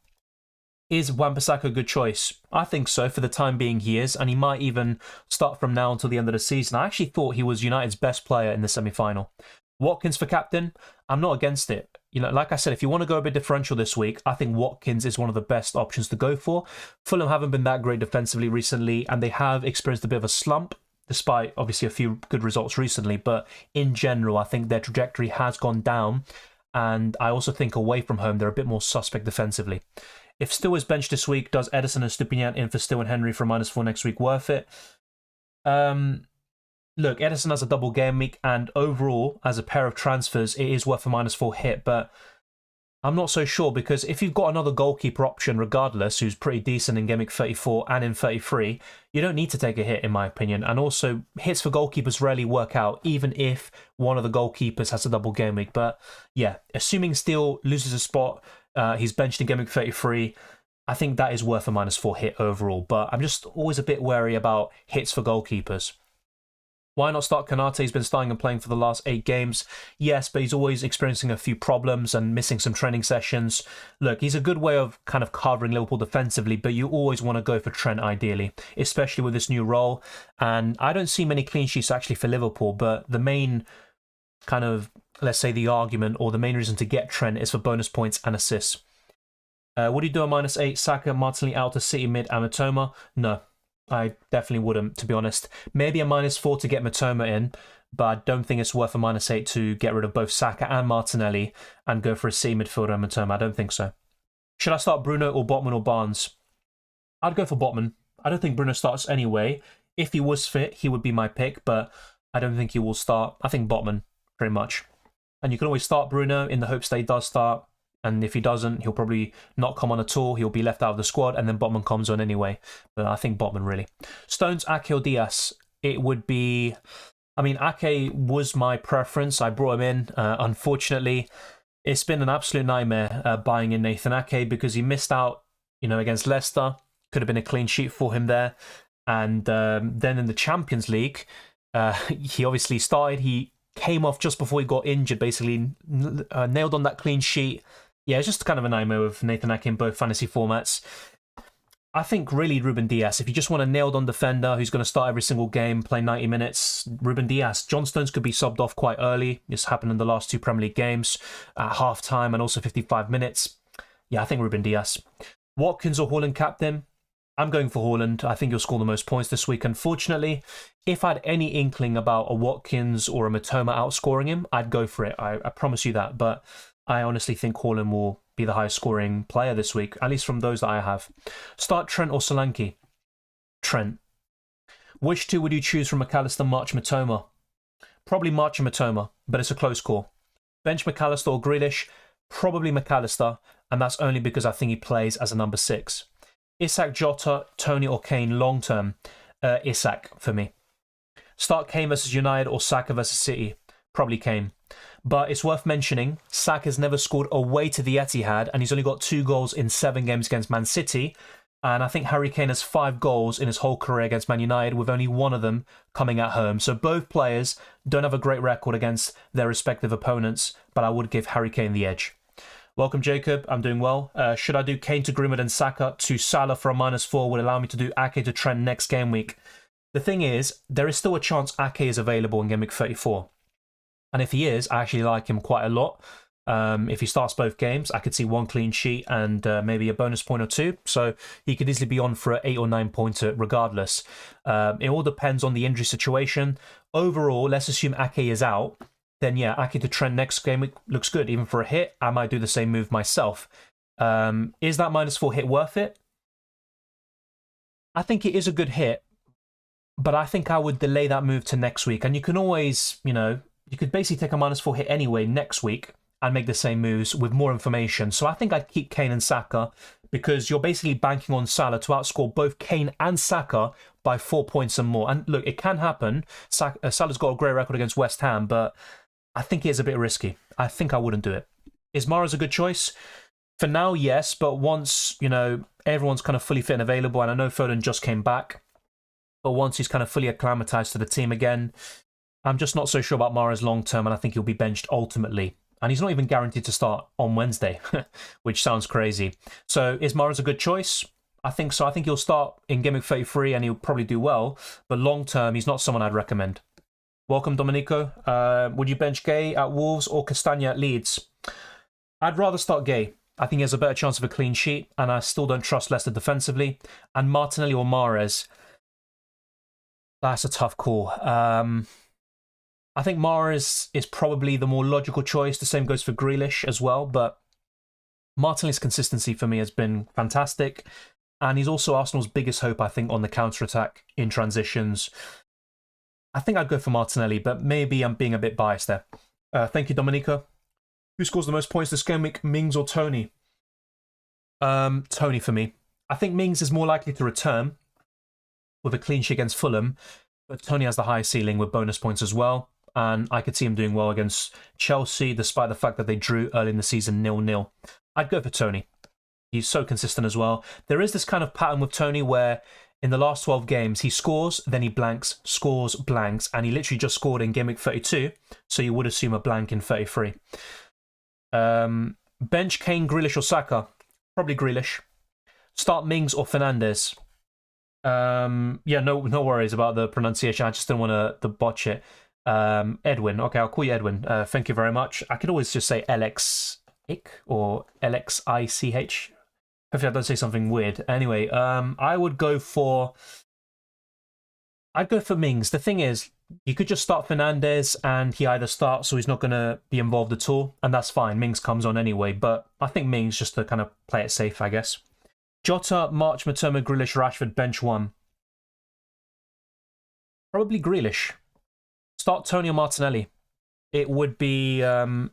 Is Wan-Bissaka a good choice? I think so. For the time being, he is, and he might even start from now until the end of the season. I actually thought he was United's best player in the semi-final. Watkins for captain? I'm not against it. Like I said, if you want to go a bit differential this week, I think Watkins is one of the best options to go for. Fulham haven't been that great defensively recently, and they have experienced a bit of a slump, despite obviously a few good results recently. But in general, I think their trajectory has gone down, and I also think away from home, they're a bit more suspect defensively. If Still is benched this week, does Edison and Stupinian in for Still and Henry for a -4 next week worth it? Look, Edison has a double game week, and overall, as a pair of transfers, it is worth a -4 hit, but I'm not so sure, because if you've got another goalkeeper option regardless, who's pretty decent in Game Week 34 and in 33, you don't need to take a hit, in my opinion. And also, hits for goalkeepers rarely work out, even if one of the goalkeepers has a double game week. But yeah, assuming Steele loses a spot, he's benched in Game Week 33, I think that is worth a -4 hit overall. But I'm just always a bit wary about hits for goalkeepers. Why not start Konate? He's been starting and playing for the last 8 games. Yes, but he's always experiencing a few problems and missing some training sessions. Look, he's a good way of kind of covering Liverpool defensively, but you always want to go for Trent ideally, especially with this new role. And I don't see many clean sheets actually for Liverpool, but the main kind of, let's say, the argument or the main reason to get Trent is for bonus points and assists. Would you do a -8 Saka, Martinelli out to City mid and Matoma? No. I definitely wouldn't, to be honest. Maybe a -4 to get Matoma in, but I don't think it's worth a -8 to get rid of both Saka and Martinelli and go for a C midfielder and Matoma. I don't think so. Should I start Bruno or Botman or Barnes? I'd go for Botman. I don't think Bruno starts anyway. If he was fit, he would be my pick, but I don't think he will start. I think Botman, pretty much. And you can always start Bruno in the hopes that he does start, And if he doesn't, he'll probably not come on at all. He'll be left out of the squad, and then Botman comes on anyway. But I think Botman, really. Stones, Ake or Diaz? It would be... I mean, Ake was my preference. I brought him in. Unfortunately, it's been an absolute nightmare buying in Nathan Ake because he missed out, against Leicester. Could have been a clean sheet for him there. And then in the Champions League, he obviously started. He came off just before he got injured, basically nailed on that clean sheet. Yeah, it's just kind of a nightmare with Nathan Ake in both fantasy formats. I think really Ruben Diaz. If you just want a nailed-on defender who's going to start every single game, play 90 minutes, Ruben Diaz. John Stones could be subbed off quite early. This happened in the last 2 Premier League games at half-time and also 55 minutes. Yeah, I think Ruben Diaz. Watkins or Haaland captain? I'm going for Haaland. I think he'll score the most points this week. Unfortunately, if I had any inkling about a Watkins or a Matoma outscoring him, I'd go for it. I promise you that. But I honestly think Haaland will be the highest scoring player this week, at least from those that I have. Start Trent or Solanke? Trent. Which two would you choose from McAllister, March, Matoma? Probably March and Matoma, but it's a close call. Bench McAllister or Grealish? Probably McAllister, and that's only because I think he plays as a number 6. Isak, Jota, Tony or Kane long term? Isak for me. Start Kane versus United or Saka versus City? Probably Kane. But it's worth mentioning, Saka has never scored away to the Etihad, and he's only got 2 goals in 7 games against Man City. And I think Harry Kane has 5 goals in his whole career against Man United, with only 1 of them coming at home. So both players don't have a great record against their respective opponents, but I would give Harry Kane the edge. Welcome, Jacob. I'm doing well. Should I do Kane to Greenwood and Saka to Salah for a -4 would allow me to do Ake to Trent next game week? The thing is, there is still a chance Ake is available in Game Week 34. And if he is, I actually like him quite a lot. If he starts both games, I could see 1 clean sheet and maybe a bonus point or 2. So he could easily be on for an 8 or 9 pointer regardless. It all depends on the injury situation. Overall, let's assume Ake is out. Then yeah, Ake to Trent next game week looks good. Even for a hit, I might do the same move myself. Is that -4 hit worth it? I think it is a good hit, but I think I would delay that move to next week. And you can always, you could basically take a -4 hit anyway next week and make the same moves with more information. So I think I'd keep Kane and Saka because you're basically banking on Salah to outscore both Kane and Saka by 4 points and more. And look, it can happen. Salah's got a great record against West Ham, but I think it is a bit risky. I think I wouldn't do it. Is Mahrez a good choice? For now, yes, but once, everyone's kind of fully fit and available, and I know Foden just came back, but once he's kind of fully acclimatized to the team again, I'm just not so sure about Mahrez long term, and I think he'll be benched ultimately. And he's not even guaranteed to start on Wednesday, which sounds crazy. So is Mahrez a good choice? I think so. I think he'll start in Game Week 33 and he'll probably do well, but long term, he's not someone I'd recommend. Welcome, Domenico. Would you bench Gay at Wolves or Castagna at Leeds? I'd rather start Gay. I think he has a better chance of a clean sheet, and I still don't trust Leicester defensively. And Martinelli or Mahrez, that's a tough call. I think Mahrez is probably the more logical choice. The same goes for Grealish as well, but Martinelli's consistency for me has been fantastic. And he's also Arsenal's biggest hope, I think, on the counter-attack in transitions. I think I'd go for Martinelli, but maybe I'm being a bit biased there. Thank you, Domenico. Who scores the most points this game week, Mings or Tony? Tony for me. I think Mings is more likely to return with a clean sheet against Fulham, but Tony has the highest ceiling with bonus points as well. And I could see him doing well against Chelsea, despite the fact that they drew early in the season 0-0. I'd go for Tony. He's so consistent as well. There is this kind of pattern with Tony where in the last 12 games, he scores, then he blanks, scores, blanks, and he literally just scored in Game Week 32, so you would assume a blank in 33. Bench Kane, Grealish or Saka? Probably Grealish. Start Mings or Fernandes? Yeah, no worries about the pronunciation. I just don't want to botch it. Edwin. Okay, I'll call you Edwin. Thank you very much. I could always just say LX-IC or LXICH. Hopefully I don't say something weird. Anyway, I'd go for Mings. The thing is, you could just start Fernandes and he either starts or he's not going to be involved at all, and that's fine. Mings comes on anyway, but I think Mings just to kind of play it safe, I guess. Jota, March, Matoma, Grealish, Rashford, bench 1. Probably Grealish. Start Tony or Martinelli. It would be Tony.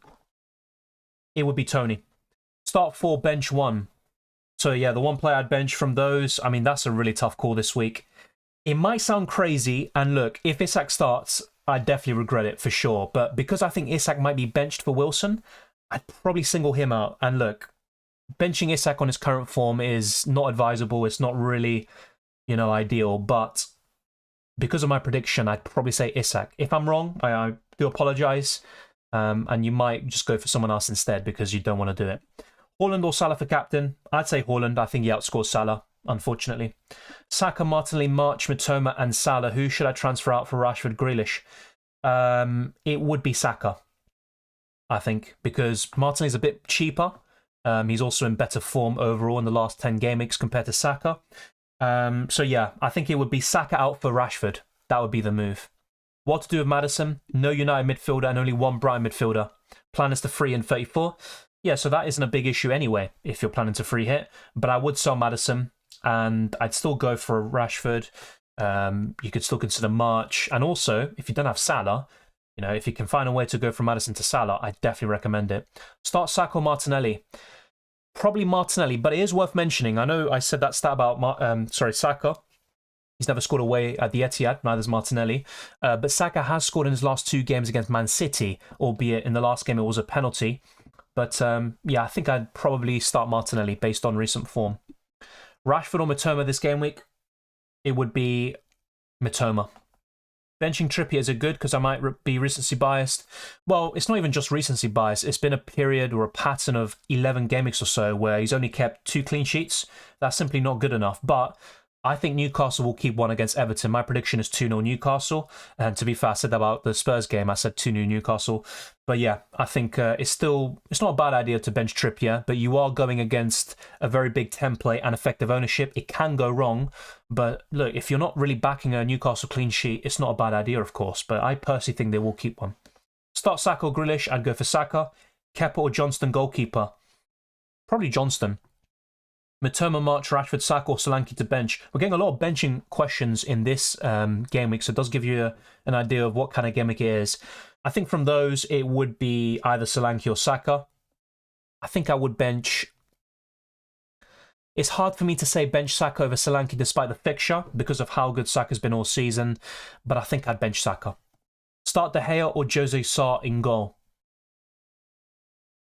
Start 4, bench 1. So yeah, the one player I'd bench from those, I mean, that's a really tough call this week. It might sound crazy, and look, if Isak starts, I'd definitely regret it for sure. But because I think Isak might be benched for Wilson, I'd probably single him out. And look, benching Isak on his current form is not advisable. It's not really, ideal. But because of my prediction, I'd probably say Isak. If I'm wrong, I do apologise. And you might just go for someone else instead because you don't want to do it. Haaland or Salah for captain? I'd say Haaland. I think he outscores Salah, unfortunately. Saka, Martinelli, March, Mitoma and Salah. Who should I transfer out for Rashford, Grealish? It would be Saka, I think, because Martinelli's a bit cheaper. He's also in better form overall in the last 10 game weeks compared to Saka. So yeah, I think it would be Saka out for Rashford. That would be the move. What to do with Maddison? No United midfielder and only one Brighton midfielder. Plan is to free in 34. Yeah, so that isn't a big issue anyway if you're planning to free hit. But I would sell Maddison and I'd still go for Rashford. You could still consider March. And also, if you don't have Salah, if you can find a way to go from Maddison to Salah, I definitely recommend it. Start Saka or Martinelli? Probably Martinelli, but it is worth mentioning. I know I said that stat about Saka. He's never scored away at the Etihad, neither's Martinelli. But Saka has scored in his last 2 games against Man City, albeit in the last game it was a penalty. But yeah, I think I'd probably start Martinelli based on recent form. Rashford or Mitoma this game week? It would be Mitoma. Benching Trippier is it good because I might be recency biased? Well, it's not even just recency bias. It's been a period or a pattern of 11 game weeks or so where he's only kept 2 clean sheets. That's simply not good enough. But I think Newcastle will keep one against Everton. My prediction is 2-0 Newcastle. And to be fair, I said that about the Spurs game. I said 2-0 Newcastle. But yeah, I think it's not a bad idea to bench Trippier, but you are going against a very big template and effective ownership. It can go wrong. But look, if you're not really backing a Newcastle clean sheet, it's not a bad idea, of course. But I personally think they will keep one. Start Saka or Grealish? I'd go for Saka. Kepa or Johnston goalkeeper? Probably Johnston. Mitoma, March, Rashford, Saka or Solanke to bench. We're getting a lot of benching questions in this game week, so it does give you an idea of what kind of game week it is. I think from those, it would be either Solanke or Saka. I think I would bench... It's hard for me to say bench Saka over Solanke despite the fixture because of how good Saka's been all season, but I think I'd bench Saka. Start De Gea or Jose Sarr in goal?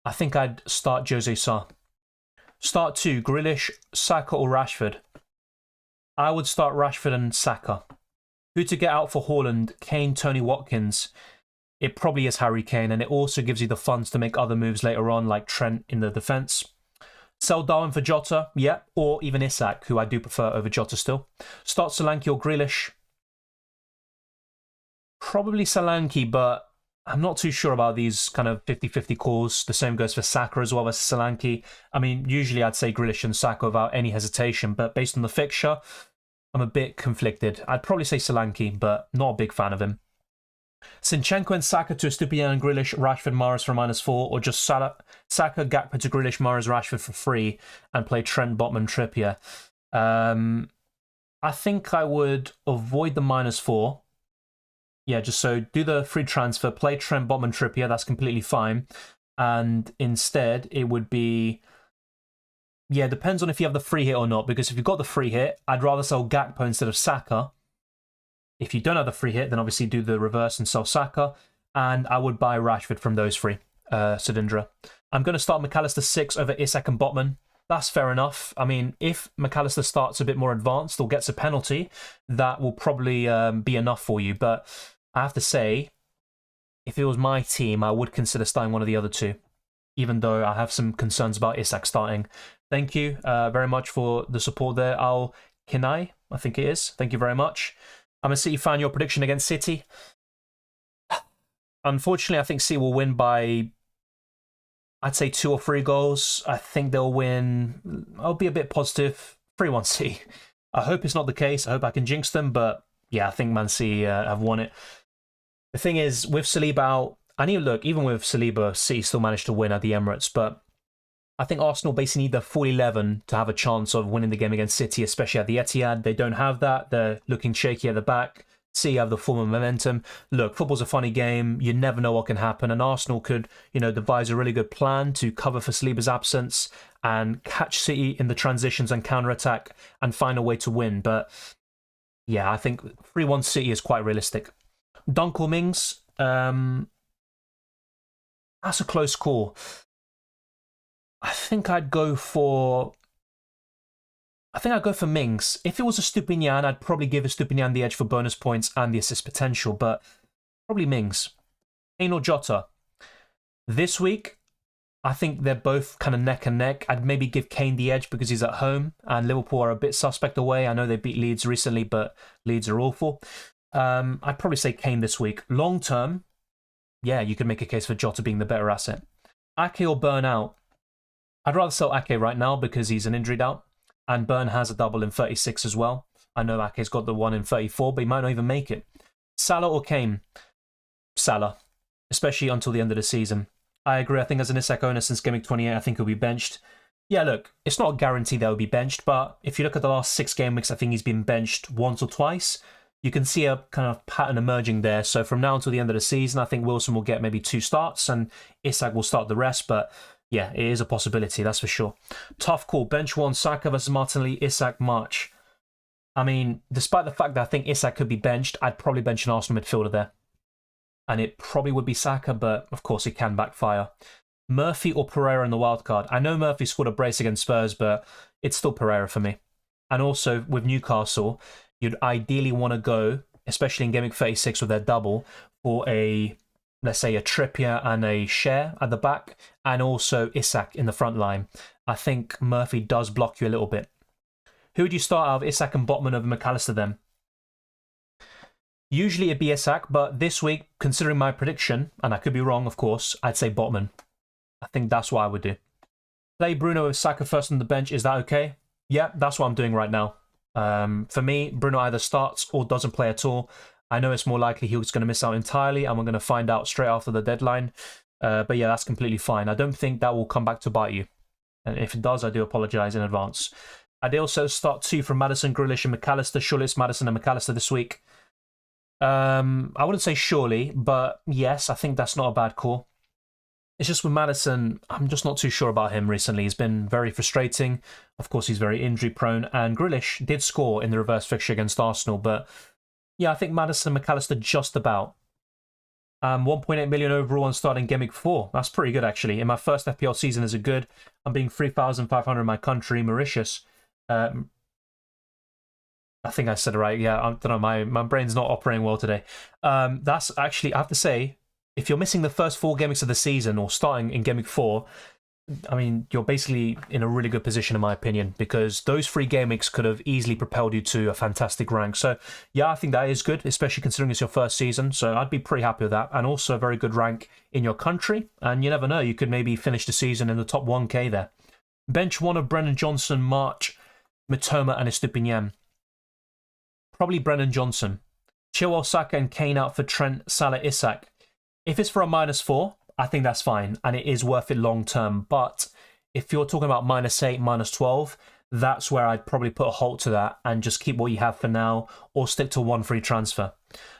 I think I'd start Jose Sarr. Start 2, Grealish, Saka or Rashford? I would start Rashford and Saka. Who to get out for Haaland? Kane, Tony, Watkins? It probably is Harry Kane, and it also gives you the funds to make other moves later on, like Trent in the defence. Sell Darwin for Jota, yeah, or even Isak, who I do prefer over Jota still. Start Solanke or Grealish? Probably Solanke, but I'm not too sure about these kind of 50-50 calls. The same goes for Saka as well as Solanke. I mean, usually I'd say Grealish and Saka without any hesitation, but based on the fixture, I'm a bit conflicted. I'd probably say Solanke, but not a big fan of him. Zinchenko and Saka to Estupiñán and Grealish, Rashford, Mahrez for -4, or just Saka, Gakpo to Grealish, Mahrez, Rashford for free, and play Trent, Botman, Trippier. I think I would avoid the -4. Yeah, just so do the free transfer, play Trent, Botman, Trippier, that's completely fine. And instead, it would be... Yeah, depends on if you have the free hit or not, because if you've got the free hit, I'd rather sell Gakpo instead of Saka. If you don't have the free hit, then obviously do the reverse and sell Saka. And I would buy Rashford from those three, Sudindra. I'm going to start McAllister 6 over Isak and Botman. That's fair enough. I mean, if McAllister starts a bit more advanced or gets a penalty, that will probably be enough for you. But I have to say, if it was my team, I would consider starting one of the other two, even though I have some concerns about Isak starting. Thank you very much for the support there. Al Kinai, I think it is. Thank you very much. I'm a City fan. Your prediction against City? Unfortunately, I think City will win by, I'd say 2 or 3 goals. I think they'll win. I'll be a bit positive. 3-1 City. I hope it's not the case. I hope I can jinx them. But yeah, I think Man City have won it. The thing is, with Saliba out, I need to look, even with Saliba, City still managed to win at the Emirates. But I think Arsenal basically need the full 11 to have a chance of winning the game against City, especially at the Etihad. They don't have that. They're looking shaky at the back. City have the form of momentum. Look, football's a funny game. You never know what can happen. And Arsenal could, devise a really good plan to cover for Saliba's absence and catch City in the transitions and counter-attack and find a way to win. But yeah, I think 3-1 City is quite realistic. Dunk or Mings? That's a close call. I think I'd go for Mings. If it was a Stupinian, I'd probably give a Stupinian the edge for bonus points and the assist potential, but probably Mings. Kane or Jota? This week, I think they're both kind of neck and neck. I'd maybe give Kane the edge because he's at home, and Liverpool are a bit suspect away. I know they beat Leeds recently, but Leeds are awful. I'd probably say Kane this week. Long term, yeah, you could make a case for Jota being the better asset. Ake or Burn out? I'd rather sell Ake right now because he's an injured out. And Burn has a double in 36 as well. I know Ake's got the one in 34, but he might not even make it. Salah or Kane? Salah, especially until the end of the season. I agree. I think as an Isak owner since Gameweek 28, I think he'll be benched. Yeah, look, it's not a guarantee that he'll be benched, but if you look at the last 6 game weeks, I think he's been benched once or twice. You can see a kind of pattern emerging there. So from now until the end of the season, I think Wilson will get maybe 2 starts and Isak will start the rest, but yeah, it is a possibility, that's for sure. Tough call. Bench 1, Saka versus Martinelli, Isak, March. I mean, despite the fact that I think Isak could be benched, I'd probably bench an Arsenal midfielder there. And it probably would be Saka, but of course it can backfire. Murphy or Pereira in the wildcard? I know Murphy scored a brace against Spurs, but it's still Pereira for me. And also, with Newcastle, you'd ideally want to go, especially in Gameweek 36 with their double, for let's say a Trippier and a Share at the back, and also Isak in the front line. I think Murphy does block you a little bit. Who would you start out of Isak and Botman over McAllister then? Usually it'd be Isak, but this week, considering my prediction, and I could be wrong, of course, I'd say Botman. I think that's what I would do. Play Bruno with Saka first on the bench, is that okay? Yeah, that's what I'm doing right now. For me, Bruno either starts or doesn't play at all. I know it's more likely he was going to miss out entirely, and we're going to find out straight after the deadline. But yeah, that's completely fine. I don't think that will come back to bite you. And if it does, I do apologise in advance. I'd also start 2 from Maddison, Grealish and McAllister. Surely it's Maddison and McAllister this week. I wouldn't say surely, but yes, I think that's not a bad call. It's just with Maddison, I'm just not too sure about him recently. He's been very frustrating. Of course, he's very injury prone. And Grealish did score in the reverse fixture against Arsenal, but yeah, I think Maddison and McAllister just about. 1.8 million overall on starting Gameweek 4. That's pretty good, actually. In my first FPL season, is it good? I'm being 3,500 in my country, Mauritius. I think I said it right. Yeah, I don't know. My brain's not operating well today. That's actually, I have to say, if you're missing the first 4 Gameweeks of the season or starting in Gameweek 4, I mean, you're basically in a really good position, in my opinion, because those 3 Gameweeks could have easily propelled you to a fantastic rank. So, yeah, I think that is good, especially considering it's your first season. So I'd be pretty happy with that. And also a very good rank in your country. And you never know, you could maybe finish the season in the top 1k there. Bench 1 of Brennan Johnson, March, Mitoma and Estupinian. Probably Brennan Johnson. Chilwell, Saka and Kane out for Trent, Salah, Isak. If it's for a -4, I think that's fine, and it is worth it long term. But if you're talking about -8, -12, that's where I'd probably put a halt to that and just keep what you have for now, or stick to 1 free transfer.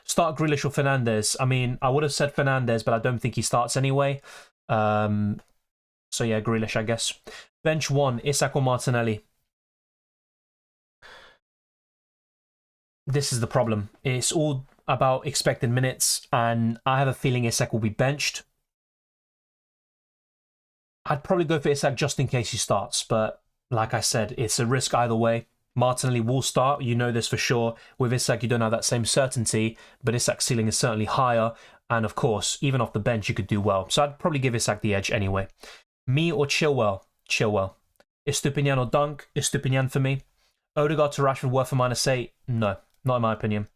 Start Grealish or Fernandes. I mean, I would have said Fernandes, but I don't think he starts anyway. So yeah, Grealish, I guess. Bench 1, Isak or Martinelli. This is the problem. It's all about expected minutes, and I have a feeling Isak will be benched. I'd probably go for Isak just in case he starts, but like I said, it's a risk either way. Martinelli will start, you know this for sure. With Isak, you don't have that same certainty, but Isak's ceiling is certainly higher, and of course, even off the bench, you could do well. So I'd probably give Isak the edge anyway. Me or Chilwell? Chilwell. Estupinian or Dunk? Estupinian for me. Odegaard to Rashford worth a -8? No, not in my opinion.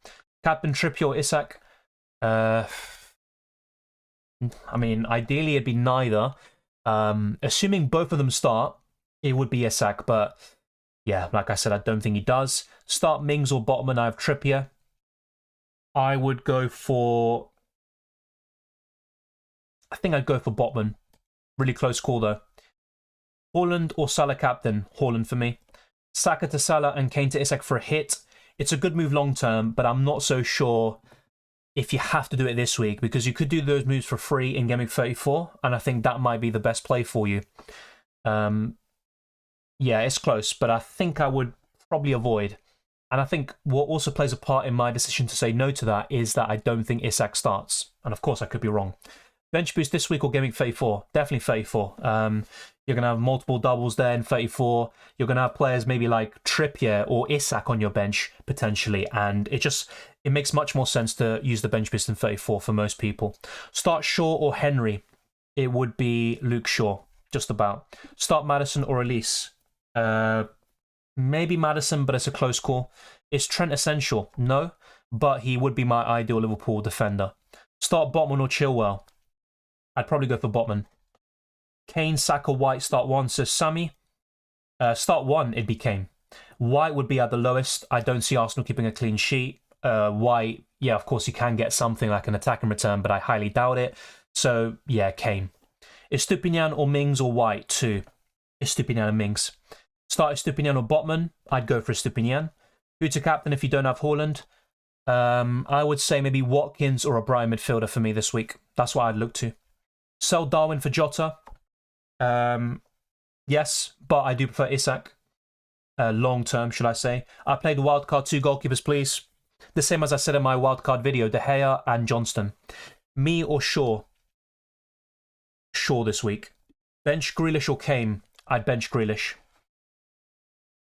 Captain, Trippier or Isak? I mean, ideally it'd be neither. Assuming both of them start, it would be Isak, but yeah, like I said, I don't think he does. Start Mings or Botman, I have Trippier. I would go for... I think I'd go for Botman. Really close call though. Haaland or Salah captain? Haaland for me. Saka to Salah and Kane to Isak for a hit. It's a good move long term, but I'm not so sure if you have to do it this week, because you could do those moves for free in Gameweek 34, and I think that might be the best play for you. Yeah, it's close, but I think I would probably avoid. And I think what also plays a part in my decision to say no to that is that I don't think Isak starts. And of course, I could be wrong. Bench boost this week or Gameweek 34? Definitely 34. You're going to have multiple doubles there in 34. You're going to have players maybe like Trippier or Isak on your bench, potentially. And it makes much more sense to use the bench boost in 34 for most people. Start Shaw or Henry? It would be Luke Shaw, just about. Start Maddison or Elise? Maybe Maddison, but it's a close call. Is Trent essential? No, but he would be my ideal Liverpool defender. Start Botman or Chilwell? I'd probably go for Botman. Kane, Saka, White, start one. So Sammy, start one, it'd be Kane. White would be at the lowest. I don't see Arsenal keeping a clean sheet. White, yeah, of course, you can get something like an attack and return, but I highly doubt it. So, yeah, Kane. Estupinian or Mings or White? Two. Estupinian and Mings. Start Estupinian or Botman? I'd go for Estupinian. Who to captain if you don't have Haaland? I would say maybe Watkins or a Brighton midfielder for me this week. That's what I'd look to. Sell Darwin for Jota? Yes, but I do prefer Isak. Long term, should I say. I played the wildcard, 2 goalkeepers, please. The same as I said in my wildcard video, De Gea and Johnston. Me or Shaw? Shaw this week. Bench Grealish or Kane? I'd bench Grealish.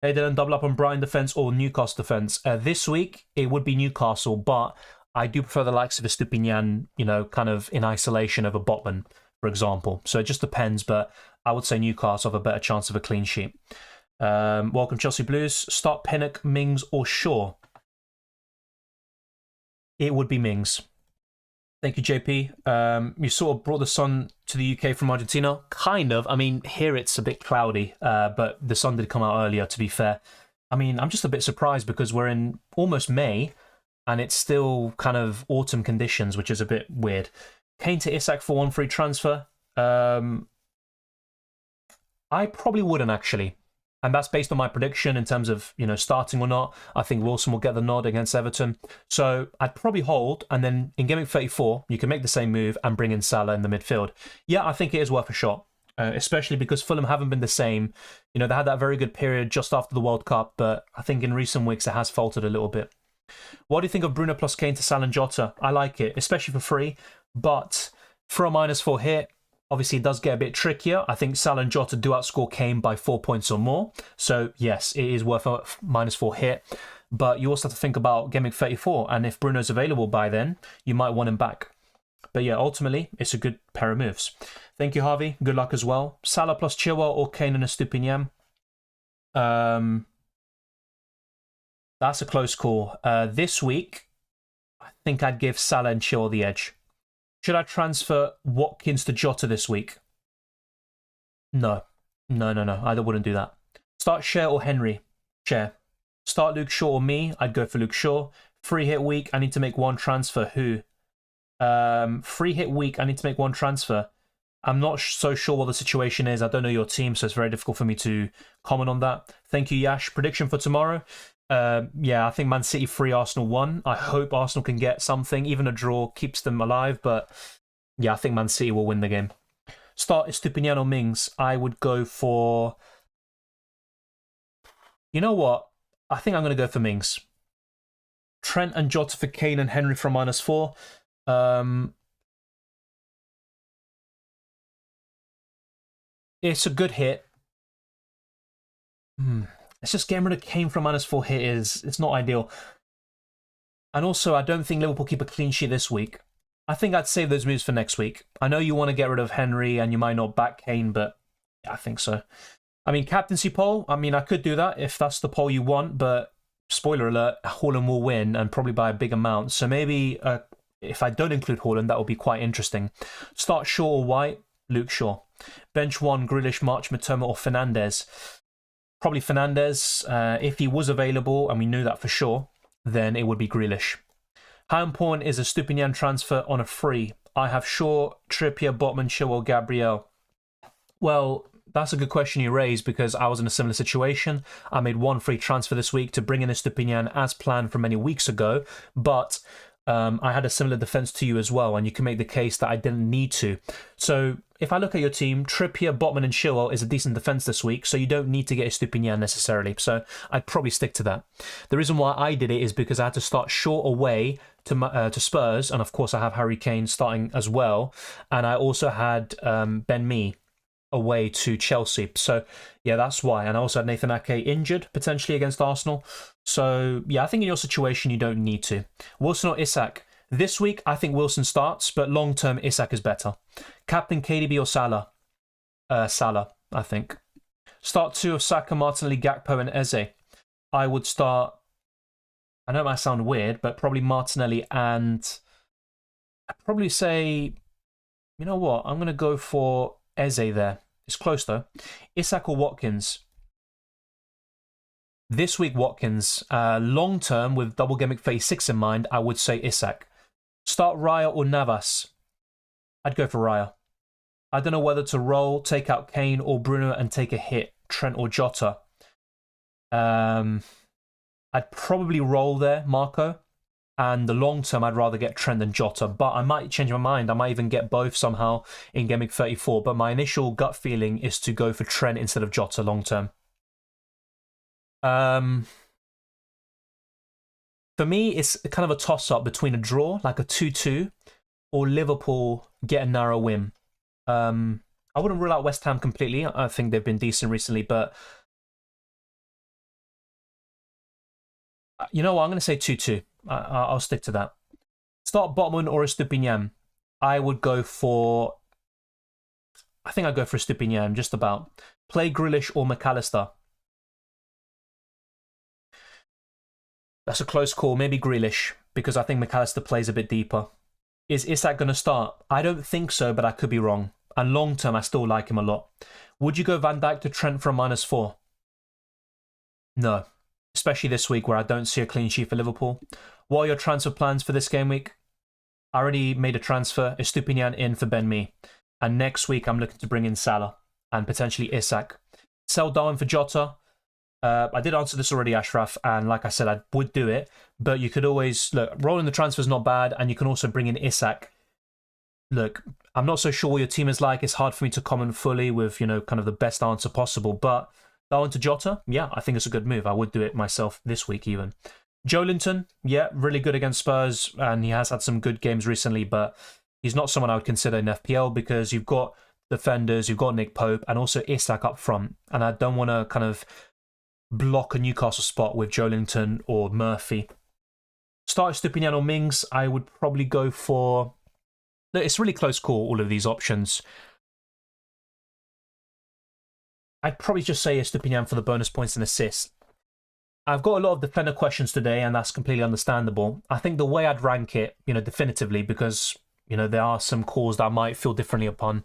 Hey Dylan, double up on Brighton defence or Newcastle defence. This week, it would be Newcastle, but I do prefer the likes of Estupinian, you know, kind of in isolation over Botman, for example. So it just depends, but I would say Newcastle have a better chance of a clean sheet. Welcome Chelsea Blues. Start Pinnock, Mings or Shaw? It would be Mings. Thank you, JP. You sort of brought the sun to the UK from Argentina. Kind of. I mean, here it's a bit cloudy, but the sun did come out earlier, to be fair. I mean, I'm just a bit surprised because we're in almost May, and it's still kind of autumn conditions, which is a bit weird. Kane to Isak for 1 free transfer. I probably wouldn't, actually. And that's based on my prediction in terms of, you know, starting or not. I think Wilson will get the nod against Everton. So I'd probably hold, and then in Gameweek 34, you can make the same move and bring in Salah in the midfield. Yeah, I think it is worth a shot, especially because Fulham haven't been the same. You know, they had that very good period just after the World Cup, but I think in recent weeks it has faltered a little bit. What do you think of Bruno plus Kane to Salah and Jota? I like it, especially for free, but for a -4 hit, obviously, it does get a bit trickier. I think Salah and Jota do outscore Kane by 4 points or more. So, yes, it is worth a -4 hit. But you also have to think about Gameweek 34. And if Bruno's available by then, you might want him back. But yeah, ultimately, it's a good pair of moves. Thank you, Harvey. Good luck as well. Salah plus Chilwell or Kane and Estupinian? That's a close call. This week, I think I'd give Salah and Chilwell the edge. Should I transfer Watkins to Jota this week? No. I wouldn't do that. Start Cher or Henry? Cher. Start Luke Shaw or me? I'd go for Luke Shaw. Free hit week, I need to make 1 transfer. Who? Free hit week, I need to make 1 transfer. I'm not so sure what the situation is. I don't know your team, so it's very difficult for me to comment on that. Thank you, Yash. Prediction for tomorrow? Yeah, I think Man City 3, Arsenal 1. I hope Arsenal can get something. Even a draw keeps them alive, but yeah, I think Man City will win the game. Start Estupinian or Mings. I would go for... You know what? I think I'm going to go for Mings. Trent and Jota for Kane and Henry from -4. It's a good hit. It's just getting rid of Kane from -4 hit it's not ideal. And also, I don't think Liverpool keep a clean sheet this week. I think I'd save those moves for next week. I know you want to get rid of Henry and you might not back Kane, but yeah, I think so. I mean, captaincy poll, I mean, I could do that if that's the poll you want, but spoiler alert, Haaland will win and probably by a big amount. So maybe if I don't include Haaland, that will be quite interesting. Start Shaw or White? Luke Shaw. Bench 1, Grealish, March, Matoma or Fernandes? Probably Fernandes. If he was available, and we knew that for sure, then it would be Grealish. How important is a Stupinian transfer on a free? I have Shaw, Trippier, Botman, Chilwell, Gabriel. Well, that's a good question you raised because I was in a similar situation. I made one free transfer this week to bring in Estupinian as planned from many weeks ago, but I had a similar defense to you as well, and you can make the case that I didn't need to. So if I look at your team, Trippier, Botman and Chilwell is a decent defense this week, so you don't need to get Estupinian necessarily. So I'd probably stick to that. The reason why I did it is because I had to start short away to Spurs, and of course I have Harry Kane starting as well, and I also had Ben Mee away to Chelsea. So yeah, that's why. And I also had Nathan Ake injured potentially against Arsenal. So yeah, I think in your situation you don't need to. Wilson or Isak? This week I think Wilson starts, but long term Isak is better. Captain KDB or Salah? Salah, I think. Start 2 of Saka, Martinelli, Gakpo and Eze. I would start, I know it might sound weird, but probably Martinelli, and I'd probably say, you know what, I'm going to go for Eze there. It's close though. Isak or Watkins? This week Watkins. Long term, with Double Gameweek 36 in mind, I would say Isak. Start Raya or Navas? I'd go for Raya. I don't know whether to roll, take out Kane or Bruno and take a hit, Trent or Jota. I'd probably roll there, Marco. And the long term, I'd rather get Trent than Jota, but I might change my mind. I might even get both somehow in Gameweek 34. But my initial gut feeling is to go for Trent instead of Jota long term. For me, it's kind of a toss-up between a draw, like a 2-2, or Liverpool get a narrow win. I wouldn't rule out West Ham completely. I think they've been decent recently, but you know what? I'm going to say 2-2. I'll stick to that. Start Botman or Estupinian? I would go for... I think I'd go for Estupinian, just about. Play Grealish or McAllister? That's a close call. Maybe Grealish, because I think McAllister plays a bit deeper. Is Isak going to start? I don't think so, but I could be wrong. And long term, I still like him a lot. Would you go Van Dijk to Trent for a -4? No. Especially this week where I don't see a clean sheet for Liverpool. What are your transfer plans for this game week? I already made a transfer, Estupinian in for Ben Mee. And next week I'm looking to bring in Salah and potentially Isak. Sell Darwin for Jota. I did answer this already, Ashraf, and like I said, I would do it. But you could always, look, rolling the transfer is not bad, and you can also bring in Isak. Look, I'm not so sure what your team is like. It's hard for me to comment fully with, you know, kind of the best answer possible. But Darwin to Jota, yeah, I think it's a good move. I would do it myself this week even. Joelinton, yeah, really good against Spurs, and he has had some good games recently, but he's not someone I would consider in FPL because you've got defenders, you've got Nick Pope, and also Isak up front. And I don't want to kind of block a Newcastle spot with Joelinton or Murphy. Start Estupinian or Mings, I would probably go for... It's a really close call, all of these options. I'd probably just say Estupinian for the bonus points and assists. I've got a lot of defender questions today, and that's completely understandable. I think the way I'd rank it, you know, definitively, because, you know, there are some calls that I might feel differently upon.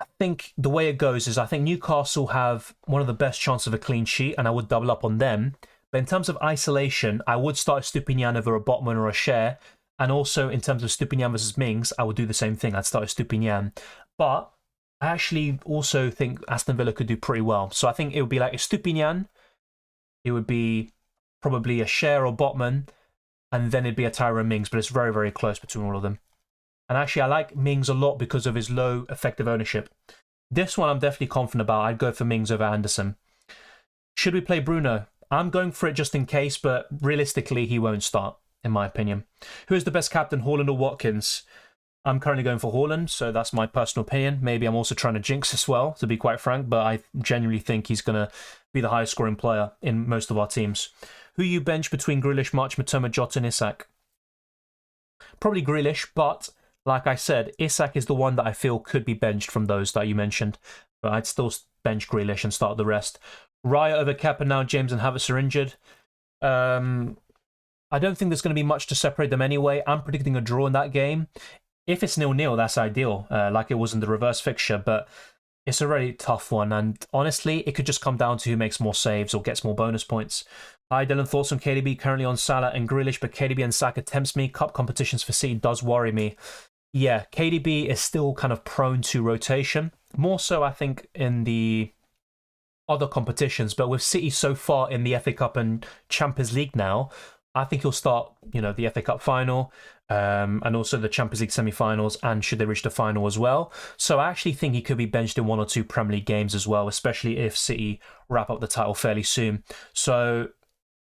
I think the way it goes is I think Newcastle have one of the best chances of a clean sheet, and I would double up on them. But in terms of isolation, I would start Estupinian over a Botman or a Share. And also in terms of Estupinian versus Mings, I would do the same thing. I'd start Estupinian. But I actually also think Aston Villa could do pretty well. So I think it would be like Estupinian. It would be probably a Share or Botman. And then it'd be a Tyrone Mings. But it's very, very close between all of them. And actually, I like Mings a lot because of his low effective ownership. This one I'm definitely confident about. I'd go for Mings over Anderson. Should we play Bruno? I'm going for it just in case, but realistically, he won't start, in my opinion. Who is the best captain, Haaland or Watkins? I'm currently going for Haaland, so that's my personal opinion. Maybe I'm also trying to jinx as well, to be quite frank, but I genuinely think he's going to be the highest scoring player in most of our teams. Who you bench between Grealish, March, Matoma, Jota and Isak? Probably Grealish, but... like I said, Isak is the one that I feel could be benched from those that you mentioned. But I'd still bench Grealish and start the rest. Raya over Kepa now, James and Havertz are injured. I don't think there's going to be much to separate them anyway. I'm predicting a draw in that game. If it's 0-0, that's ideal, like it was in the reverse fixture. But it's a really tough one. And honestly, it could just come down to who makes more saves or gets more bonus points. Hi Dylan, thoughts on KDB? Currently on Salah and Grealish, but KDB and Saka tempts me. Cup competitions for City does worry me. Yeah, KDB is still kind of prone to rotation. More so, I think, in the other competitions, but with City so far in the FA Cup and Champions League now, I think he'll start, the FA Cup final, and also the Champions League semi-finals, and should they reach the final as well. So I actually think he could be benched in 1 or 2 Premier League games as well, especially if City wrap up the title fairly soon. So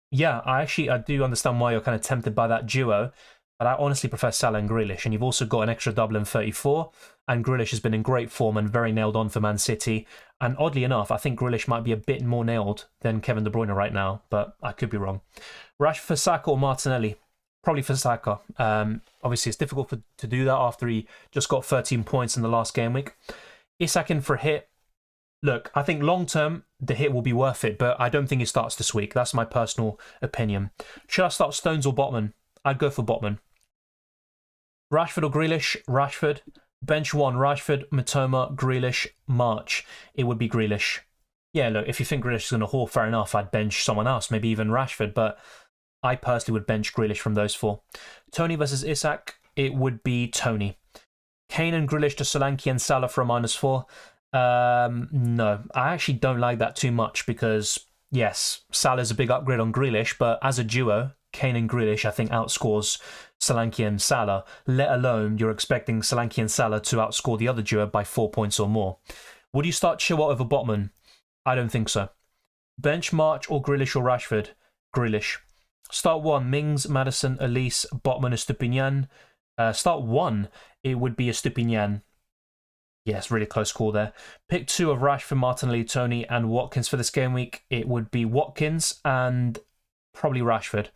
yeah, I do understand why you're kind of tempted by that duo, but I honestly prefer Salah and Grealish, and you've also got an extra double in 34, and Grealish has been in great form and very nailed on for Man City. And oddly enough, I think Grealish might be a bit more nailed than Kevin De Bruyne right now, but I could be wrong. Rashford for Saka or Martinelli? Probably for Saka. Obviously, it's difficult to do that after he just got 13 points in the last game week. Isak in for a hit. Look, I think long term, the hit will be worth it, but I don't think he starts this week. That's my personal opinion. Should I start Stones or Botman? I'd go for Botman. Rashford or Grealish? Rashford. Bench 1, Rashford, Matoma, Grealish, March. It would be Grealish. Yeah, look, if you think Grealish is going to haul, fair enough, I'd bench someone else, maybe even Rashford, but I personally would bench Grealish from those 4. Tony versus Isak, it would be Tony. Kane and Grealish to Solanke and Salah for a -4. No, I actually don't like that too much because, yes, Salah's a big upgrade on Grealish, but as a duo, Kane and Grealish, I think, outscores Solanke and Salah, let alone you're expecting Solanke and Salah to outscore the other duo by 4 points or more. Would you start Chilwell over Botman? I don't think so. Bench March or Grealish or Rashford? Grealish. Start 1, Mings, Maddison, Elise, Botman, Estupinian. Start 1, it would be Estupinian. Yes, really close call there. Pick 2 of Rashford, Martinelli, Tony, and Watkins for this game week. It would be Watkins and probably Rashford.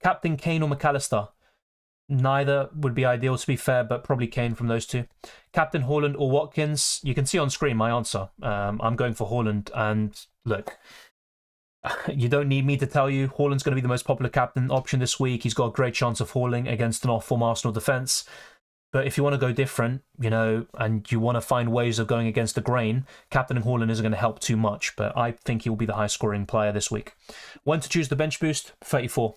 Captain Kane or McAllister? Neither would be ideal, to be fair, but probably Kane from those 2. Captain Haaland or Watkins? You can see on screen my answer. I'm going for Haaland, and look, you don't need me to tell you Haaland's going to be the most popular captain option this week. He's got a great chance of hauling against an off-form Arsenal defence. But if you want to go different, and you want to find ways of going against the grain, captaining Haaland isn't going to help too much, but I think he will be the high-scoring player this week. When to choose the bench boost? 34.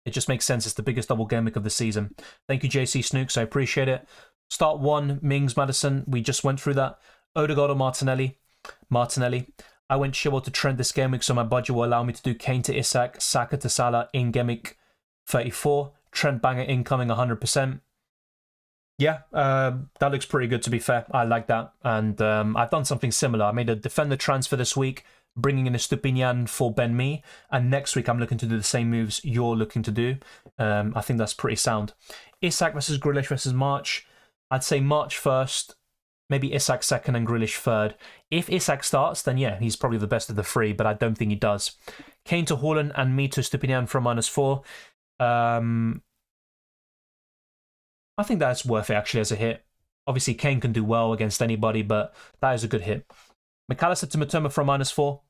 It just makes sense. It's the biggest double game week of the season. Thank you, JC Snooks. I appreciate it. Start 1, Mings, Maddison. We just went through that. Odegaard or Martinelli? Martinelli. I went Chilwell to Trent this game week, so my budget will allow me to do Kane to Isak, Saka to Salah in game week 34. Trent banger incoming 100%. Yeah, that looks pretty good, to be fair. I like that. And I've done something similar. I made a defender transfer this week, bringing in a Stupinian for Ben Mee. And next week, I'm looking to do the same moves you're looking to do. I think that's pretty sound. Isak versus Grealish versus March. I'd say March first, maybe Isak second and Grealish third. If Isak starts, then yeah, he's probably the best of the 3, but I don't think he does. Kane to Haaland and me to Stupinian for a -4. I think that's worth it, actually, as a hit. Obviously, Kane can do well against anybody, but that is a good hit. McAllister to Matoma for a -4.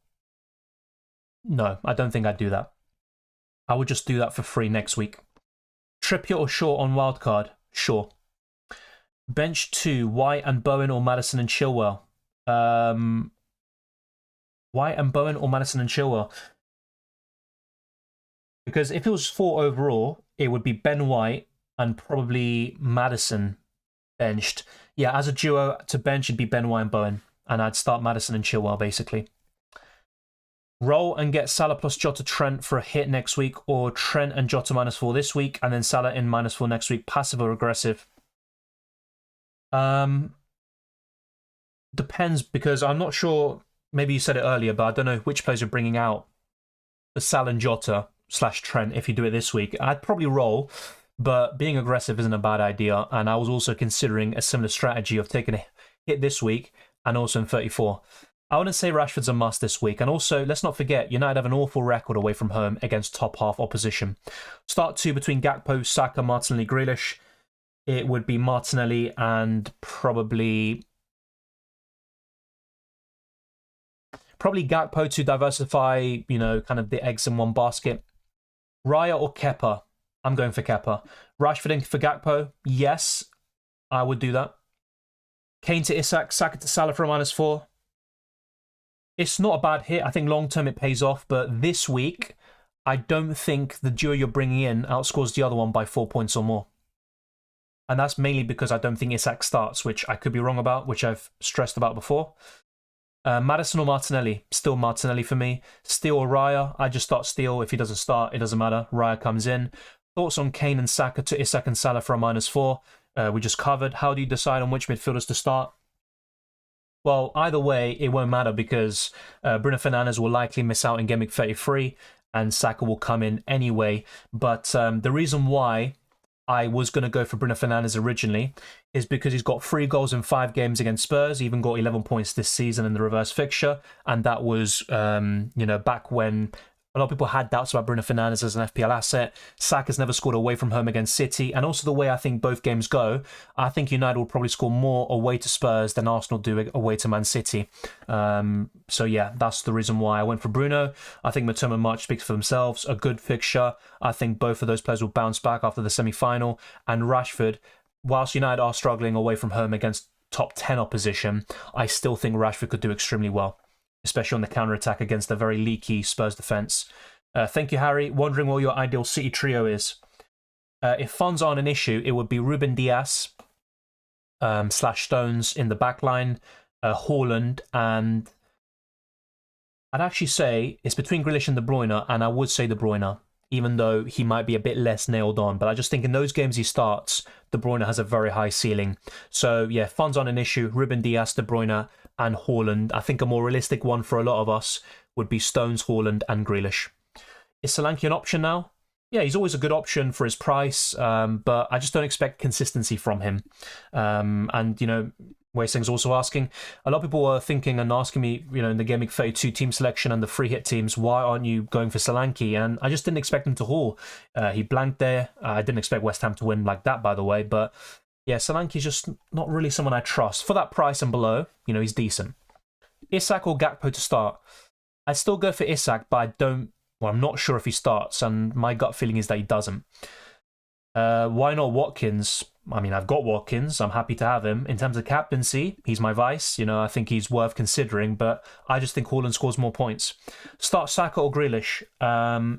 No, I don't think I'd do that. I would just do that for free next week. Trippier or Shaw on wildcard? Shaw. Bench 2, White and Bowen or Maddison and Chilwell? White and Bowen or Maddison and Chilwell? Because if it was 4 overall, it would be Ben White and probably Maddison benched. Yeah, as a duo to bench, it'd be Ben White and Bowen. And I'd start Maddison and Chilwell, basically. Roll and get Salah plus Jota Trent for a hit next week, or Trent and Jota -4 this week, and then Salah in -4 next week. Passive or aggressive? Depends, because I'm not sure, maybe you said it earlier, but I don't know which players you're bringing out for Salah and Jota / Trent if you do it this week. I'd probably roll, but being aggressive isn't a bad idea, and I was also considering a similar strategy of taking a hit this week and also in 34. I wouldn't say Rashford's a must this week, and also, let's not forget, United have an awful record away from home against top half opposition. Start 2 between Gakpo, Saka, Martinelli, Grealish. It would be Martinelli and probably Gakpo to diversify, kind of the eggs in one basket. Raya or Kepa? I'm going for Kepa. Rashford in for Gakpo? Yes, I would do that. Kane to Isak, Saka to Salah for a -4. It's not a bad hit. I think long-term it pays off, but this week, I don't think the duo you're bringing in outscores the other one by 4 points or more. and that's mainly because I don't think Isak starts, which I could be wrong about, which I've stressed about before. Maddison or Martinelli? Still Martinelli for me. Steele or Raya? I just start Steele. If he doesn't start, it doesn't matter. Raya comes in. Thoughts on Kane and Saka to Isak and Salah for a -4? We just covered. How do you decide on which midfielders to start? Well, either way, it won't matter because Bruno Fernandes will likely miss out in Game Week 33 and Saka will come in anyway. But the reason why I was going to go for Bruno Fernandes originally is because he's got 3 goals in 5 games against Spurs. He even got 11 points this season in the reverse fixture. And that was, back when a lot of people had doubts about Bruno Fernandes as an FPL asset. Saka's never scored away from home against City. And also the way I think both games go, I think United will probably score more away to Spurs than Arsenal do away to Man City. So yeah, that's the reason why I went for Bruno. I think Mitoma and March speak for themselves. A good fixture. I think both of those players will bounce back after the semi-final. And Rashford, whilst United are struggling away from home against top 10 opposition, I still think Rashford could do extremely well, especially on the counter-attack against a very leaky Spurs defence. Thank you, Harry. Wondering what your ideal City trio is. If funds aren't an issue, it would be Ruben Dias / Stones in the backline, Haaland, and I'd actually say it's between Grealish and De Bruyne, and I would say De Bruyne, even though he might be a bit less nailed on. But I just think in those games he starts, De Bruyne has a very high ceiling. So yeah, funds aren't an issue. Ruben Dias, De Bruyne, and Haaland. I think a more realistic one for a lot of us would be Stones, Haaland, and Grealish. Is Solanke an option now? Yeah, he's always a good option for his price, but I just don't expect consistency from him. And, Weising's also asking, a lot of people were thinking and asking me, in the Game Week 32 team selection and the free hit teams, why aren't you going for Solanke? And I just didn't expect him to haul. He blanked there. I didn't expect West Ham to win like that, by the way, but yeah, Solanke's just not really someone I trust. For that price and below, he's decent. Isak or Gakpo to start? I'd still go for Isak, but I'm not sure if he starts, and my gut feeling is that he doesn't. Why not Watkins? I mean, I've got Watkins. I'm happy to have him. In terms of captaincy, he's my vice. I think he's worth considering, but I just think Haaland scores more points. Start Saka or Grealish?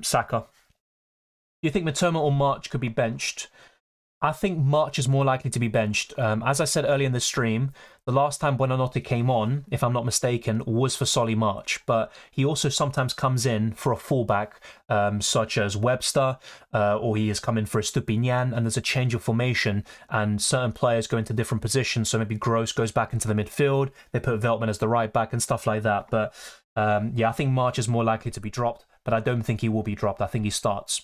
Saka. Do you think Mitoma or March could be benched? I think March is more likely to be benched. As I said earlier in the stream, the last time Buonanotte came on, if I'm not mistaken, was for Solly March. But he also sometimes comes in for a fullback, such as Webster, or he has come in for a Stupinian, and there's a change of formation, and certain players go into different positions. So maybe Gross goes back into the midfield, they put Veltman as the right back and stuff like that. But yeah, I think March is more likely to be dropped, but I don't think he will be dropped. I think he starts.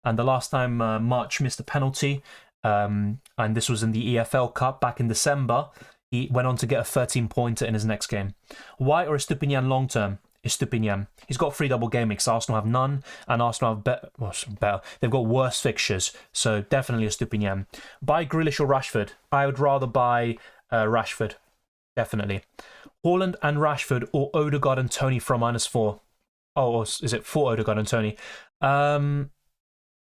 And the last time March missed a penalty, and this was in the EFL Cup back in December, he went on to get a 13-pointer in his next game. White or Estupinian long term? Estupinian. He's got 3 double game weeks. Arsenal have none, and Arsenal have better. They've got worse fixtures, so definitely Estupinian. Buy Grealish or Rashford? I would rather buy Rashford, definitely. Haaland and Rashford or Odegaard and Tony for a -4? Oh, or is it for Odegaard and Tony?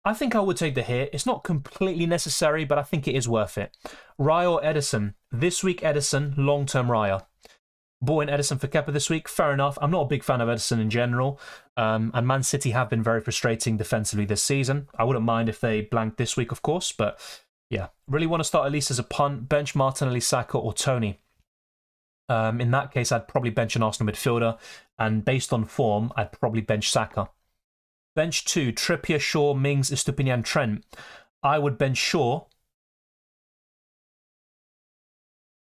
I think I would take the hit. It's not completely necessary, but I think it is worth it. Raya or Edison? This week, Edison. Long-term Raya. Bought in Edison for Kepa this week. Fair enough. I'm not a big fan of Edison in general. And Man City have been very frustrating defensively this season. I wouldn't mind if they blanked this week, of course. But yeah, really want to start at least as a punt. Bench Martinelli, Saka or Tony. In that case, I'd probably bench an Arsenal midfielder. And based on form, I'd probably bench Saka. Bench 2, Trippier, Shaw, Mings, Estupinian, Trent. I would bench Shaw.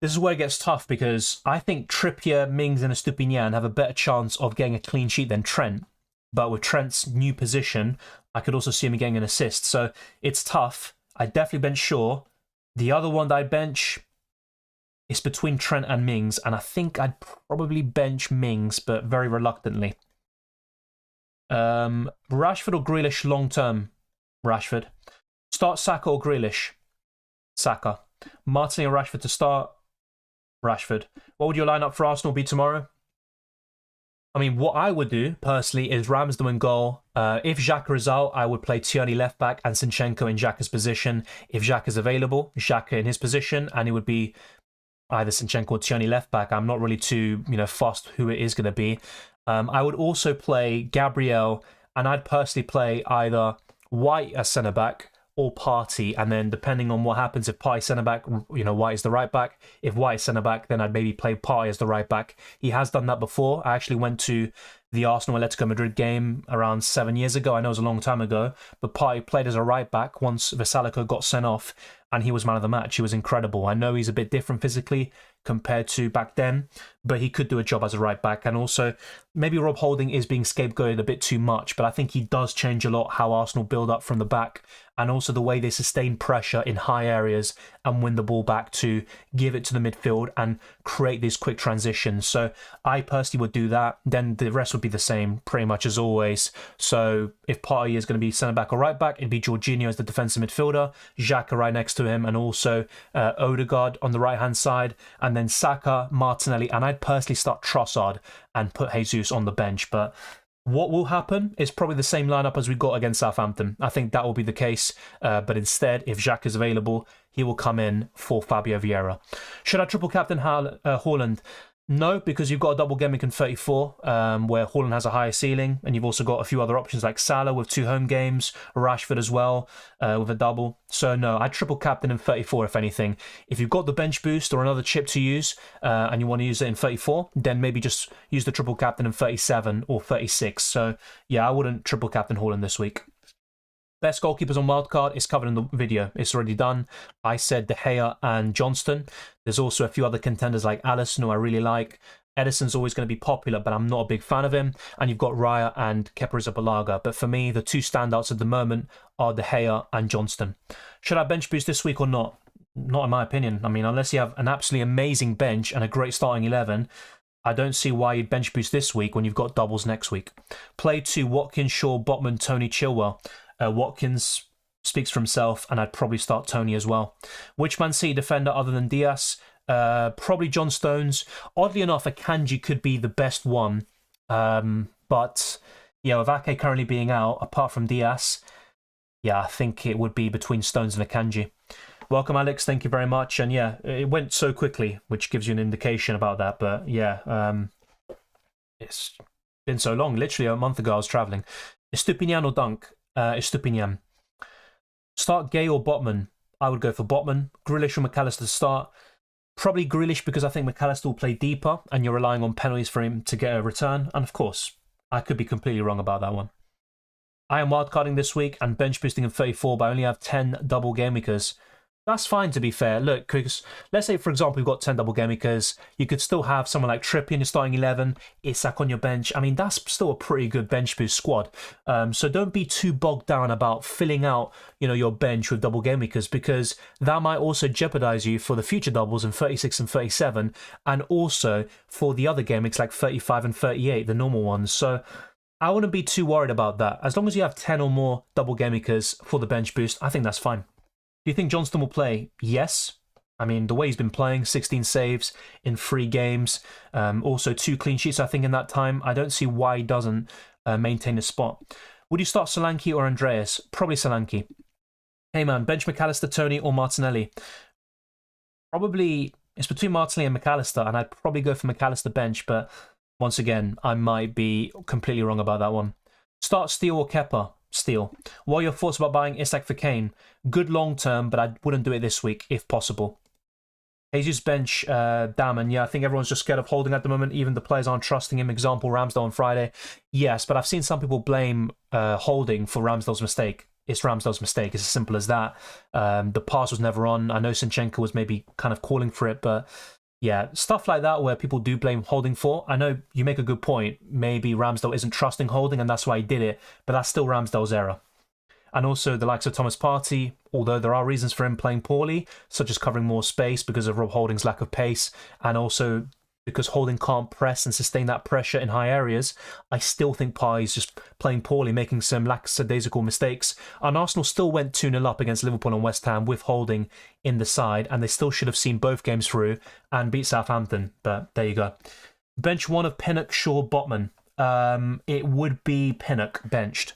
This is where it gets tough because I think Trippier, Mings and Estupinian have a better chance of getting a clean sheet than Trent. But with Trent's new position, I could also see him getting an assist. So it's tough. I'd definitely bench Shaw. The other one that I'd bench is between Trent and Mings. And I think I'd probably bench Mings, but very reluctantly. Rashford or Grealish long term? Rashford. Start Saka or Grealish? Saka. Martinelli or Rashford to start? Rashford. What would your lineup for Arsenal be tomorrow? I mean, what I would do personally is Ramsdale in goal. If Xhaka is out, I would play Tierney left back and Zinchenko in Xhaka's position. If Xhaka is available, Xhaka in his position, and it would be either Zinchenko or Tierney left back. I'm not really too fussed who it is going to be. I would also play Gabriel, and I'd personally play either White as centre-back or Partey, and then depending on what happens, if Partey's centre back, White is the right back. If White is centre back, then I'd maybe play Partey as the right back. He has done that before. I actually went to the Arsenal Atletico Madrid game around 7 years ago. I know it was a long time ago, but Partey played as a right back once Versalico got sent off, and he was man of the match. He was incredible. I know he's a bit different physically compared to back then, but he could do a job as a right back. And also, maybe Rob Holding is being scapegoated a bit too much, but I think he does change a lot how Arsenal build up from the back, and also the way they sustain pressure in high areas and win the ball back to give it to the midfield and create these quick transitions. So I personally would do that. Then the rest would be the same pretty much as always. So if Partey is going to be centre back or right back, it'd be Jorginho as the defensive midfielder, Xhaka right next to him, and also Odegaard on the right hand side, and then Saka, Martinelli, and I'd personally start Trossard and put Jesus on the bench. But what will happen is probably the same lineup as we got against Southampton. I think that will be the case. But instead, if Xhaka is available, he will come in for Fabio Vieira. Should I triple captain Haaland? No, because you've got a double game week in 34, where Haaland has a higher ceiling, and you've also got a few other options like Salah with 2 home games, Rashford as well with a double. So no, I'd triple captain in 34 if anything. If you've got the bench boost or another chip to use, and you want to use it in 34, then maybe just use the triple captain in 37 or 36. So yeah, I wouldn't triple captain Haaland this week. Best goalkeepers on wildcard is covered in the video. It's already done. I said De Gea and Johnston. There's also a few other contenders like Alisson, who I really like. Edison's always going to be popular, but I'm not a big fan of him. And you've got Raya and Kepa Arrizabalaga. But for me, the 2 standouts at the moment are De Gea and Johnston. Should I bench boost this week or not? Not in my opinion. I mean, unless you have an absolutely amazing bench and a great starting 11, I don't see why you'd bench boost this week when you've got doubles next week. Play 2 Watkins, Shaw, Botman, Tony, Chilwell. Watkins speaks for himself, and I'd probably start Tony as well. Which Man City defender other than Diaz? Probably John Stones. Oddly enough, Akanji could be the best one. But yeah, with Ake currently being out, apart from Diaz, yeah, I think it would be between Stones and Akanji. Welcome, Alex. Thank you very much. And yeah, it went so quickly, which gives you an indication about that. But yeah, it's been so long. Literally a month ago, I was travelling. Estupinian or Dunk? Estupinian. Start Gay or Botman? I would go for Botman. Grealish or McAllister to start? Probably Grealish, because I think McAllister will play deeper and you're relying on penalties for him to get a return. And of course, I could be completely wrong about that one. I am wildcarding this week and bench boosting in 34, but I only have 10 double game weekers. That's fine, to be fair. Look, because let's say, for example, you've got 10 double game weekers. You could still have someone like Trippier in your starting 11, Isak on your bench. I mean, that's still a pretty good bench boost squad. So don't be too bogged down about filling out, your bench with double game weekers, because that might also jeopardize you for the future doubles in 36 and 37, and also for the other game weeks like 35 and 38, the normal ones. So I wouldn't be too worried about that. As long as you have 10 or more double game weekers for the bench boost, I think that's fine. Do you think Johnston will play? Yes. I mean, the way he's been playing, 16 saves in 3 games, also 2 clean sheets, I think, in that time. I don't see why he doesn't maintain a spot. Would you start Solanke or Andreas? Probably Solanke. Hey man, bench McAllister, Tony, or Martinelli? Probably, it's between Martinelli and McAllister, and I'd probably go for McAllister bench, but once again, I might be completely wrong about that one. Start Steele or Kepa? Steele. What are your thoughts about buying Isak for Kane? Good long term, but I wouldn't do it this week if possible. Jesus bench, Damon. Yeah, I think everyone's just scared of Holding at the moment. Even the players aren't trusting him. Example, Ramsdale on Friday. Yes, but I've seen some people blame Holding for Ramsdale's mistake. It's Ramsdale's mistake. It's as simple as that. The pass was never on. I know Zinchenko was maybe kind of calling for it, but yeah, stuff like that where people do blame Holding for. I know you make a good point. Maybe Ramsdale isn't trusting Holding and that's why he did it, but that's still Ramsdale's error. And also the likes of Thomas Partey, although there are reasons for him playing poorly, such as covering more space because of Rob Holding's lack of pace, and also because Holding can't press and sustain that pressure in high areas, I still think Partey's just playing poorly, making some lackadaisical mistakes. And Arsenal still went 2-0 up against Liverpool and West Ham with Holding in the side, and they still should have seen both games through and beat Southampton. But there you go. Bench 1 of Pinnock, Shaw, Botman. It would be Pinnock benched.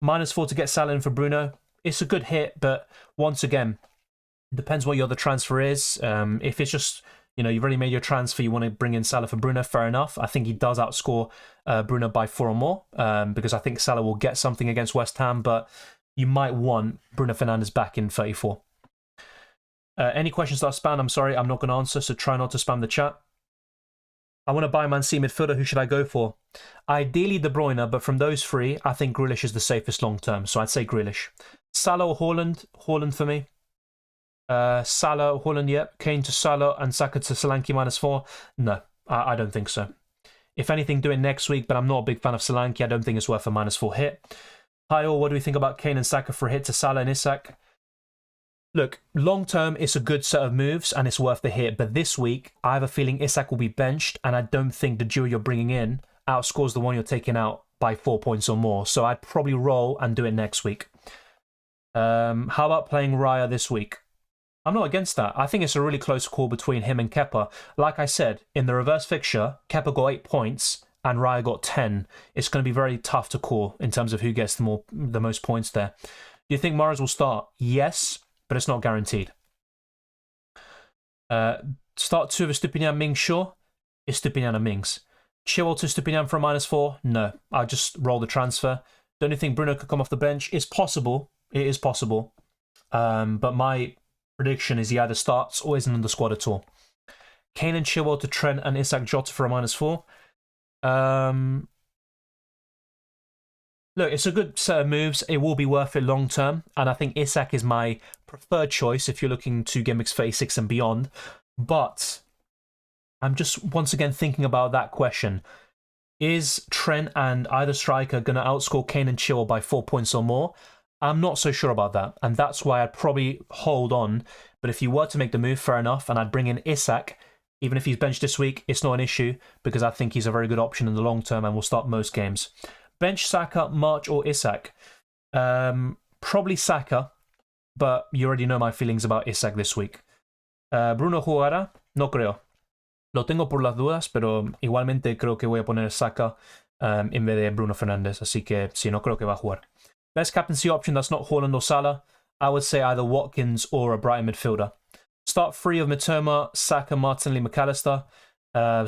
-4 to get Salah in for Bruno. It's a good hit, but once again, it depends what your other transfer is. If it's just, you've already made your transfer, you want to bring in Salah for Bruno, fair enough. I think he does outscore Bruno by 4 or more, because I think Salah will get something against West Ham, but you might want Bruno Fernandes back in 34. Any questions that are spammed, I'm sorry, I'm not going to answer, so try not to spam the chat. I want to buy Man City midfielder. Who should I go for? Ideally De Bruyne, but from those three, I think Grealish is the safest long term, so I'd say Grealish. Salah or Haaland? Haaland for me. Salah or Haaland, yep. Kane to Salah and Saka to Solanke -4. No, I don't think so. If anything, do it next week, but I'm not a big fan of Solanke. I don't think it's worth a -4 hit. Hi all, what do we think about Kane and Saka for a hit to Salah and Isak? Look, long term, it's a good set of moves and it's worth the hit. But this week, I have a feeling Isak will be benched, and I don't think the duo you're bringing in outscores the one you're taking out by 4 points or more. So I'd probably roll and do it next week. How about playing Raya this week? I'm not against that. I think it's a really close call between him and Kepa. Like I said, in the reverse fixture, Kepa got 8 points and Raya got 10. It's going to be very tough to call in terms of who gets the most points there. Do you think Mahrez will start? Yes, but it's not guaranteed. Start 2 of Estupinian Mings, sure. Estupinian and Mings. Chilwell to Estupinian for a -4? No. I'll just roll the transfer. Don't you think Bruno could come off the bench? It's possible. It is possible. But my prediction is he either starts or isn't in the squad at all. Kane and Chilwell to Trent and Isak Jota for a -4. Look, it's a good set of moves. It will be worth it long term. And I think Isak is my preferred choice if you're looking to Gameweeks 36 and beyond. But I'm just once again thinking about that question. Is Trent and either striker going to outscore Kane and Chilwell by 4 points or more? I'm not so sure about that. And that's why I'd probably hold on. But if you were to make the move, fair enough. And I'd bring in Isak. Even if he's benched this week, it's not an issue because I think he's a very good option in the long term and will start most games. Bench Saka, March or Isak? Probably Saka, but you already know my feelings about Isak this week. Bruno jugará? No creo. Lo tengo por las dudas, pero igualmente creo que voy a poner Saka en vez de Bruno Fernandes, así que sí, no creo que va a jugar. Best captaincy option that's not Haaland or Salah? I would say either Watkins or a Brighton midfielder. Start 3 of Mitoma, Saka, Martinelli, McAllister.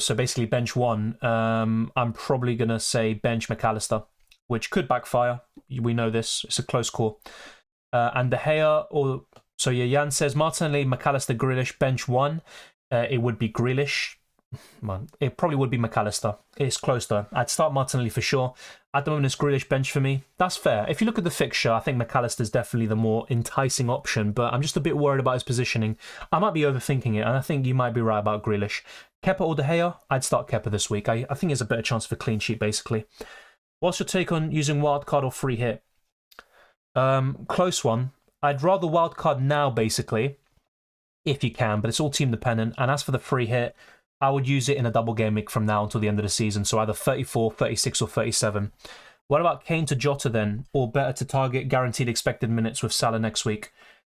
So basically bench 1. I'm probably going to say bench McAllister, which could backfire. We know this. It's a close call. And De Gea, or so yeah, Jan says Martinelli, McAllister, Grealish, bench 1. It would be Grealish. Man, it probably would be McAllister. It's close though. I'd start Martinelli for sure. At the moment, it's Grealish bench for me. That's fair. If you look at the fixture, I think McAllister's definitely the more enticing option, but I'm just a bit worried about his positioning. I might be overthinking it, and I think you might be right about Grealish. Kepa or De Gea? I'd start Kepa this week. I think there's a better chance of a clean sheet, basically. What's your take on using wildcard or free hit? Close one. I'd rather wildcard now, basically, if you can, but it's all team dependent. And as for the free hit, I would use it in a double game week from now until the end of the season, so either 34, 36 or 37. What about Kane to Jota then? Or better to target guaranteed expected minutes with Salah next week?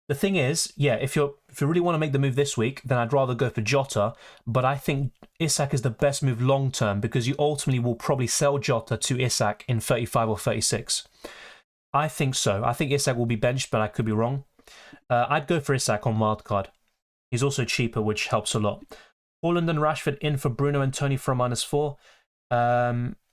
The thing is, yeah, if you really want to make the move this week, then I'd rather go for Jota, but I think Isak is the best move long term because you ultimately will probably sell Jota to Isak in 35 or 36. I think so. I think Isak will be benched, but I could be wrong. I'd go for Isak on wildcard. He's also cheaper, which helps a lot. Haaland and Rashford in for Bruno and Tony for a -4.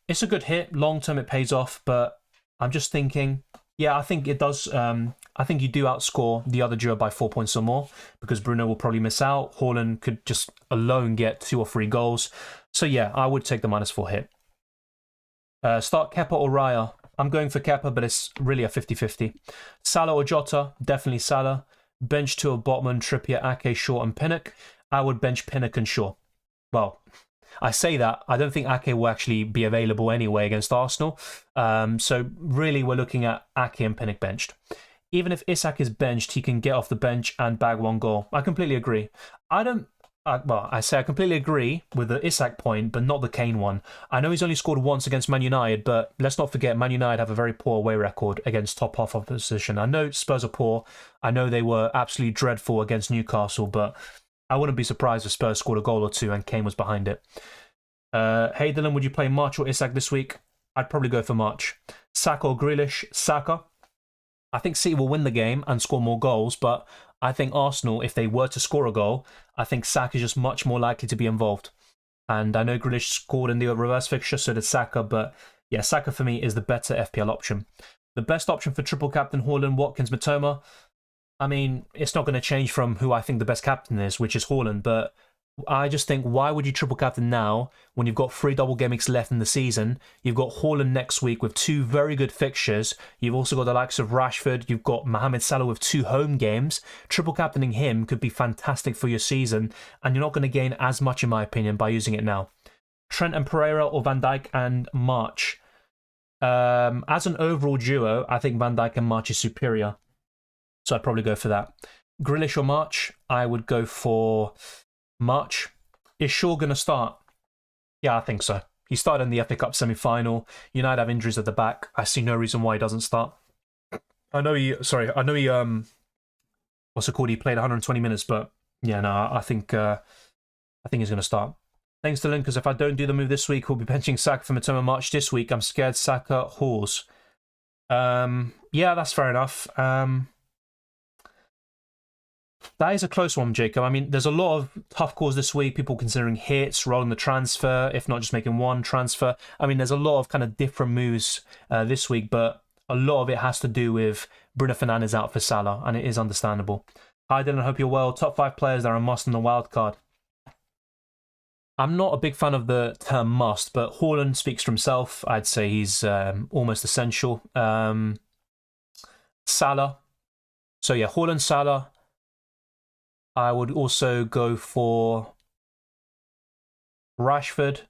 It's a good hit. Long term, it pays off, but I'm just thinking, yeah, I think it does. I think you do outscore the other duo by 4 points or more because Bruno will probably miss out. Haaland could just alone get 2 or 3 goals. So yeah, I would take the -4 hit. Start Kepa or Raya? I'm going for Kepa, but it's really a 50-50. Salah or Jota? Definitely Salah. Bench 2 of Botman, Trippier, Ake, Shaw and Pinnock. I would bench Pinnock and Shaw. Well, I say that. I don't think Ake will actually be available anyway against Arsenal. So really we're looking at Ake and Pinnock benched. Even if Isak is benched, he can get off the bench and bag 1 goal. I completely agree. I completely agree with the Isak point, but not the Kane one. I know he's only scored once against Man United, but let's not forget Man United have a very poor away record against top half opposition. I know Spurs are poor. I know they were absolutely dreadful against Newcastle, but I wouldn't be surprised if Spurs scored a goal or 2 and Kane was behind it. Hey Dylan, would you play March or Isak this week? I'd probably go for March. Saka or Grealish? Saka. I think City will win the game and score more goals, but I think Arsenal, if they were to score a goal, I think Saka is just much more likely to be involved. And I know Grealish scored in the reverse fixture, so did Saka, but Yeah, Saka for me is the better FPL option. The best option for triple captain Haaland, Watkins, Matoma. I mean, it's not going to change from who I think the best captain is, which is Haaland, but I just think, why would you triple captain now when you've got 3 double gameweeks left in the season? You've got Haaland next week with 2 very good fixtures. You've also got the likes of Rashford. You've got Mohamed Salah with 2 home games. Triple captaining him could be fantastic for your season, and you're not going to gain as much, in my opinion, by using it now. Trent and Pereira or Van Dijk and March. As an overall duo, I think Van Dijk and March is superior. So I'd probably go for that. Grealish or March? I would go for March. Is Shaw going to start? Yeah, I think so. He started in the FA Cup semi-final. United have injuries at the back. I see no reason why he doesn't start. I know he what's it called? He played 120 minutes, but yeah, no, I think he's going to start. Thanks to Lynn, because if I don't do the move this week, we'll be benching Saka for Matoma March this week. I'm scared Saka hauls. Yeah, that's fair enough. That is a close one, Jacob. I mean, there's a lot of tough calls this week. People considering hits, rolling the transfer, if not just making one transfer. I mean, there's a lot of kind of different moves this week, but a lot of it has to do with Bruno Fernandes out for Salah, and it is understandable. Hi, Dylan. Hope you're well. Top 5 players that are a must on the wildcard. I'm not a big fan of the term must, but Haaland speaks for himself. I'd say he's almost essential. Salah. So yeah, Haaland, Salah. I would also go for Rashford,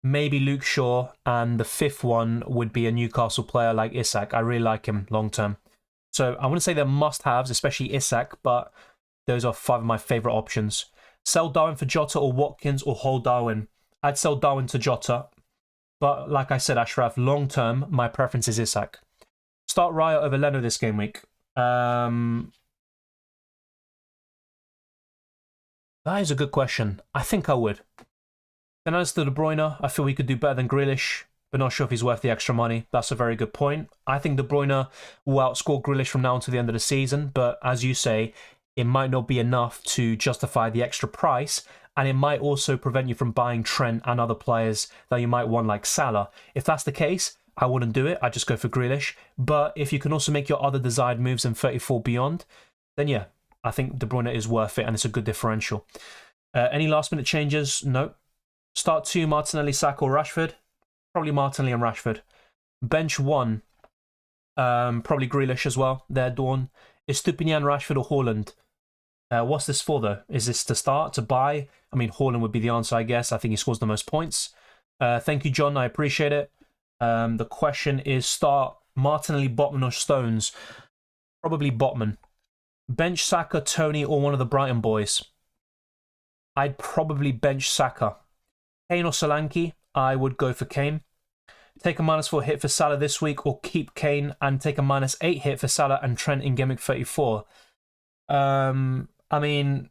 maybe Luke Shaw, and the 5th one would be a Newcastle player like Isak. I really like him long term. So I wouldn't say they're must-haves, especially Isak, but those are 5 of my favourite options. Sell Darwin for Jota or Watkins, or hold Darwin. I'd sell Darwin to Jota, but like I said, Ashraf, long term, my preference is Isak. Start Raya over Leno this game week. That is a good question. I think I would. Then as to De Bruyne, I feel we could do better than Grealish, but not sure if he's worth the extra money. That's a very good point. I think De Bruyne will outscore Grealish from now until the end of the season, but as you say, it might not be enough to justify the extra price, and it might also prevent you from buying Trent and other players that you might want, like Salah. If that's the case, I wouldn't do it. I'd just go for Grealish. But if you can also make your other desired moves in 34 beyond, then yeah, I think De Bruyne is worth it, and it's a good differential. Any last-minute changes? No. Start 2, Martinelli, Saka or Rashford? Probably Martinelli and Rashford. Bench 1, probably Grealish as well. There, Dawn. Is Stupinian, Rashford or Haaland? What's this for, though? Is this to start, to buy? I mean, Haaland would be the answer, I guess. I think he scores the most points. Thank you, John. I appreciate it. The question is start Martinelli, Botman or Stones? Probably Botman. Bench Saka, Tony or one of the Brighton boys? I'd probably bench Saka. Kane or Solanke? I would go for Kane. Take a -4 hit for Salah this week, or keep Kane and take a -8 hit for Salah and Trent in Gameweek 34. I mean,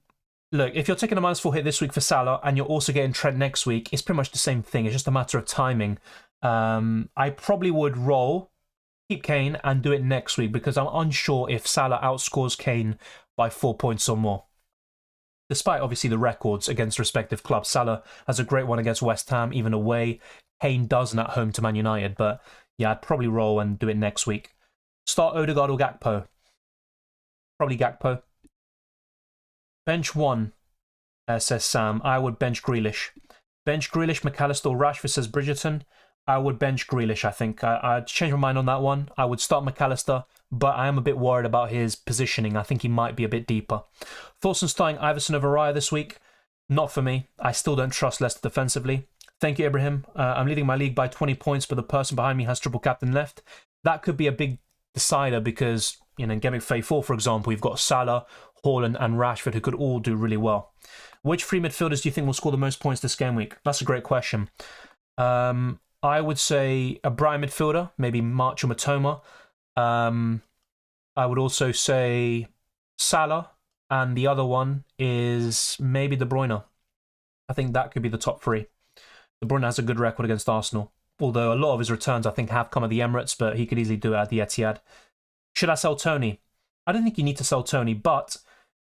look, if you're taking a -4 hit this week for Salah and you're also getting Trent next week, it's pretty much the same thing. It's just a matter of timing. I probably would roll, keep Kane, and do it next week because I'm unsure if Salah outscores Kane by 4 points or more. Despite, obviously, the records against respective clubs. Salah has a great one against West Ham, even away. Kane doesn't at home to Man United. But, yeah, I'd probably roll and do it next week. Start Odegaard or Gakpo? Probably Gakpo. Bench 1, says Sam. I would bench Grealish. Bench Grealish, McAllister or Rashford, says Bridgerton. I would bench Grealish, I think. I'd change my mind on that one. I would start McAllister, but I am a bit worried about his positioning. I think he might be a bit deeper. Thoughts on starting Iverson over Raya this week? Not for me. I still don't trust Leicester defensively. Thank you, Ibrahim. I'm leading my league by 20 points, but the person behind me has triple captain left. That could be a big decider because, you know, in Gameweek 34, for example, we've got Salah, Haaland and Rashford who could all do really well. Which 3 midfielders do you think will score the most points this game week? That's a great question. I would say a Brighton midfielder, maybe March or Matoma. I would also say Salah, and the other one is maybe De Bruyne. I think that could be the top 3. De Bruyne has a good record against Arsenal, although a lot of his returns I think have come at the Emirates, but he could easily do it at the Etihad. Should I sell Tony? I don't think you need to sell Tony, but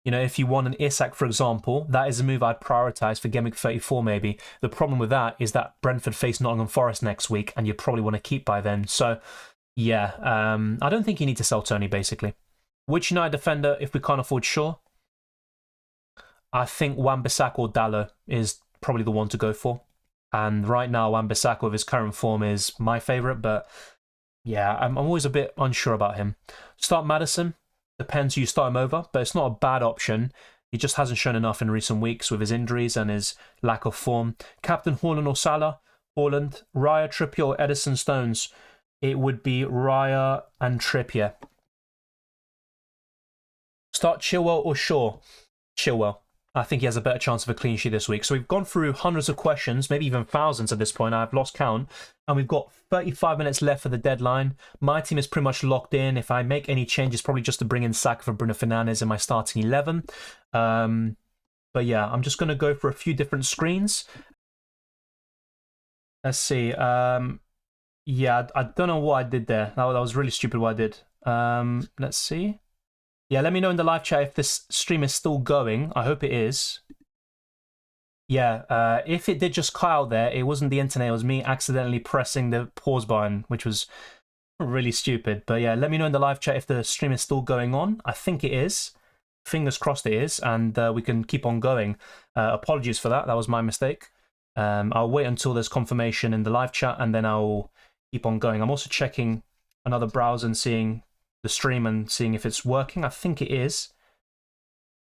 You know, if you want an Isak, for example, that is a move I'd prioritise for Game Week 34 maybe. The problem with that is that Brentford face Nottingham Forest next week, and you probably want to keep by then. So, yeah, I don't think you need to sell Tony, basically. Which United defender, if we can't afford Shaw? I think Wan-Bissaka or Dalot is probably the one to go for. And right now, Wan-Bissaka with his current form is my favourite, but yeah, I'm always a bit unsure about him. Start Maddison. Depends who you start him over, but it's not a bad option. He just hasn't shown enough in recent weeks with his injuries and his lack of form. Captain Haaland or Salah? Haaland. Raya, Trippier or Edison Stones? It would be Raya and Trippier. Start Chilwell or Shaw? Chilwell. I think he has a better chance of a clean sheet this week. So we've gone through hundreds of questions, maybe even thousands at this point. I've lost count. And we've got 35 minutes left for the deadline. My team is pretty much locked in. If I make any changes, probably just to bring in Saka for Bruno Fernandes in my starting 11. But yeah, I'm just going to go for a few different screens. Let's see. Yeah, I don't know what I did there. That was really stupid what I did. Let's see. Yeah, let me know in the live chat if this stream is still going. I hope it is. Yeah, if it did just cut out there, it wasn't the internet. It was me accidentally pressing the pause button, which was really stupid. But yeah, let me know in the live chat if the stream is still going on. I think it is. Fingers crossed it is, and we can keep on going. Apologies for that. That was my mistake. I'll wait until there's confirmation in the live chat, and then I'll keep on going. I'm also checking another browser and seeing the stream and seeing if it's working. I think it is.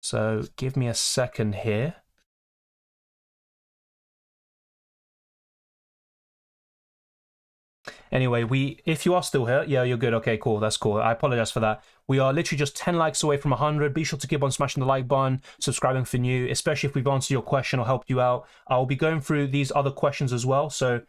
So give me a second here. Anyway, if you are still here, yeah, you're good. Okay, cool. That's cool. I apologize for that. We are literally just 10 likes away from 100. Be sure to keep on smashing the like button, subscribing for new, especially if we've answered your question or helped you out. I'll be going through these other questions as well. So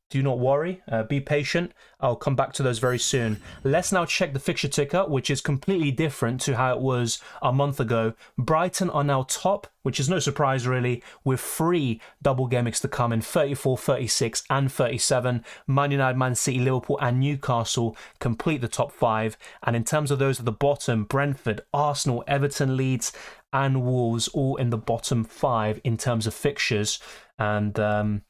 do not worry, be patient. I'll come back to those very soon. Let's now check the fixture ticker, which is completely different to how it was a month ago. Brighton are now top, which is no surprise really, with 3 double gameweeks to come in 34, 36 and 37. Man United, Man City, Liverpool and Newcastle complete the top 5. And in terms of those at the bottom, Brentford, Arsenal, Everton, Leeds and Wolves all in the bottom 5 in terms of fixtures. And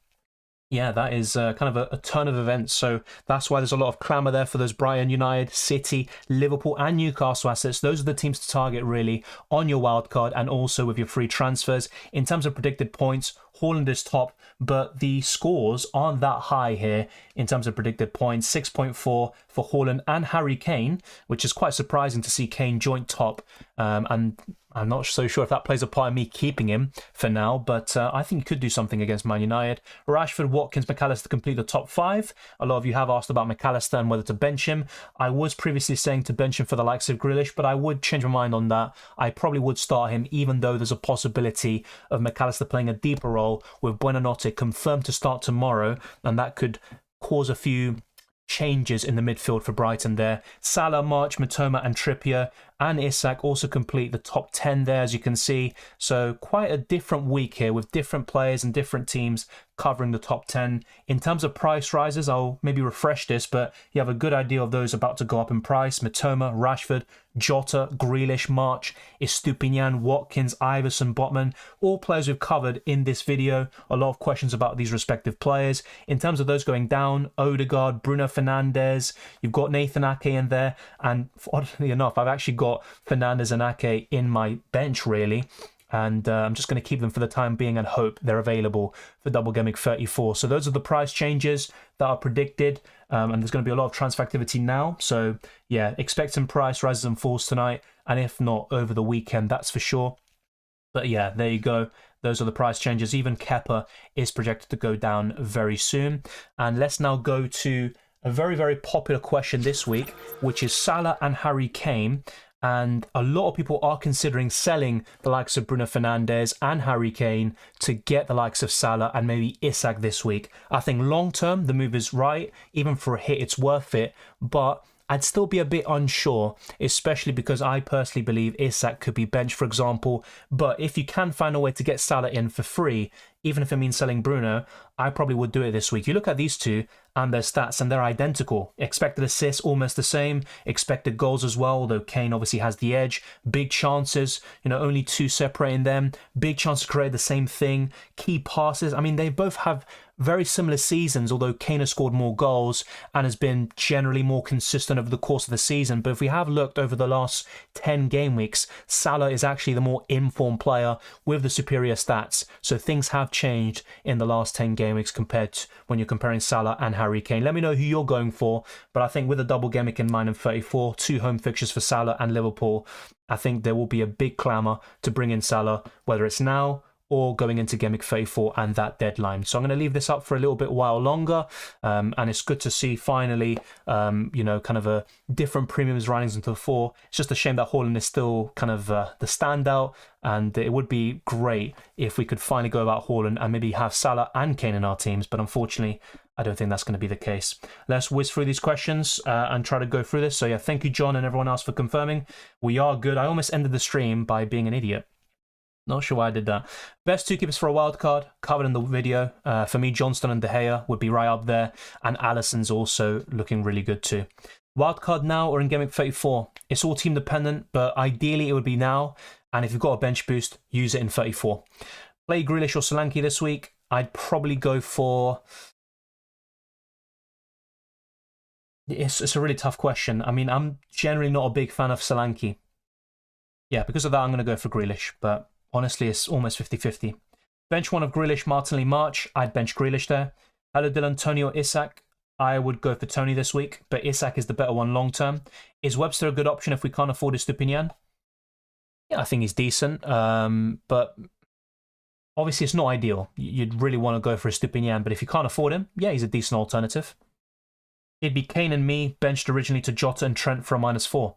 yeah, that is kind of a turn of events. So that's why there's a lot of clamour there for those Brighton, United, City, Liverpool and Newcastle assets. Those are the teams to target really on your wildcard and also with your free transfers. In terms of predicted points, Haaland is top, but the scores aren't that high here in terms of predicted points. 6.4 for Haaland and Harry Kane, which is quite surprising to see Kane joint top. And I'm not so sure if that plays a part in me keeping him for now, but I think he could do something against Man United. Rashford, Watkins, McAllister complete the top 5. A lot of you have asked about McAllister and whether to bench him. I was previously saying to bench him for the likes of Grealish, but I would change my mind on that. I probably would start him, even though there's a possibility of McAllister playing a deeper role with Buonanotte confirmed to start tomorrow, and that could cause a few changes in the midfield for Brighton there. Salah, March, Matoma and Trippier and Isak also complete the top 10 there, as you can see. So quite a different week here with different players and different teams covering the top 10. In terms of price rises, I'll maybe refresh this, but you have a good idea of those about to go up in price. Matoma, Rashford, Jota, Grealish, March, Estupinian, Watkins, Iverson, Botman, all players we've covered in this video. A lot of questions about these respective players. In terms of those going down, Odegaard, Bruno Fernandes, you've got Nathan Ake in there, and oddly enough, I've actually got Fernandes and Ake in my bench really. And I'm just going to keep them for the time being and hope they're available for Double Gameweek 34. So those are the price changes that are predicted. And there's going to be a lot of transfer activity now. So yeah, expect some price rises and falls tonight. And if not, over the weekend, that's for sure. But yeah, there you go. Those are the price changes. Even Kepa is projected to go down very soon. And let's now go to a very, very popular question this week, which is Salah and Harry Kane. And a lot of people are considering selling the likes of Bruno Fernandes and Harry Kane to get the likes of Salah and maybe Isak this week. I think long term, the move is right. Even for a hit, it's worth it. But I'd still be a bit unsure, especially because I personally believe Isak could be benched, for example. But if you can find a way to get Salah in for free, even if it means selling Bruno, I probably would do it this week. You look at these two, and their stats, and they're identical. Expected assists, almost the same. Expected goals as well, although Kane obviously has the edge. Big chances, only 2 separating them. Big chance to create the same thing. Key passes. I mean, they both have very similar seasons, although Kane has scored more goals and has been generally more consistent over the course of the season. But if we have looked over the last 10 game weeks, Salah is actually the more informed player with the superior stats. So things have changed in the last 10 game weeks compared to when you're comparing Salah and Harry Kane. Let me know who you're going for, but I think with a double game week in mind in 34, 2 home fixtures for Salah and Liverpool, I think there will be a big clamour to bring in Salah, whether it's now or going into Game Week 34 and that deadline. So I'm going to leave this up for a little bit while longer, and it's good to see finally, kind of a different premiums rising into the 4. It's just a shame that Haaland is still kind of the standout, and it would be great if we could finally go about Haaland and maybe have Salah and Kane in our teams, but unfortunately, I don't think that's going to be the case. Let's whiz through these questions and try to go through this. So yeah, thank you, John, and everyone else for confirming. We are good. I almost ended the stream by being an idiot. Not sure why I did that. Best 2 keepers for a wild card, covered in the video. For me, Johnston and De Gea would be right up there, and Alisson's also looking really good too. Wild card now or in Game Week 34? It's all team dependent, but ideally it would be now, and if you've got a bench boost, use it in 34. Play Grealish or Solanke this week? I'd probably go for... It's a really tough question. I mean, I'm generally not a big fan of Solanke. Yeah, because of that, I'm going to go for Grealish, but honestly, it's almost 50-50. Bench 1 of Grealish, Martinelli, March. I'd bench Grealish there. Hello, Dylan, Tony or Isak? I would go for Tony this week, but Isak is the better one long term. Is Webster a good option if we can't afford Estupiñán? Yeah, I think he's decent, but obviously it's not ideal. You'd really want to go for Estupiñán, but if you can't afford him, yeah, he's a decent alternative. It'd be Kane and me, benched originally to Jota and Trent for a -4.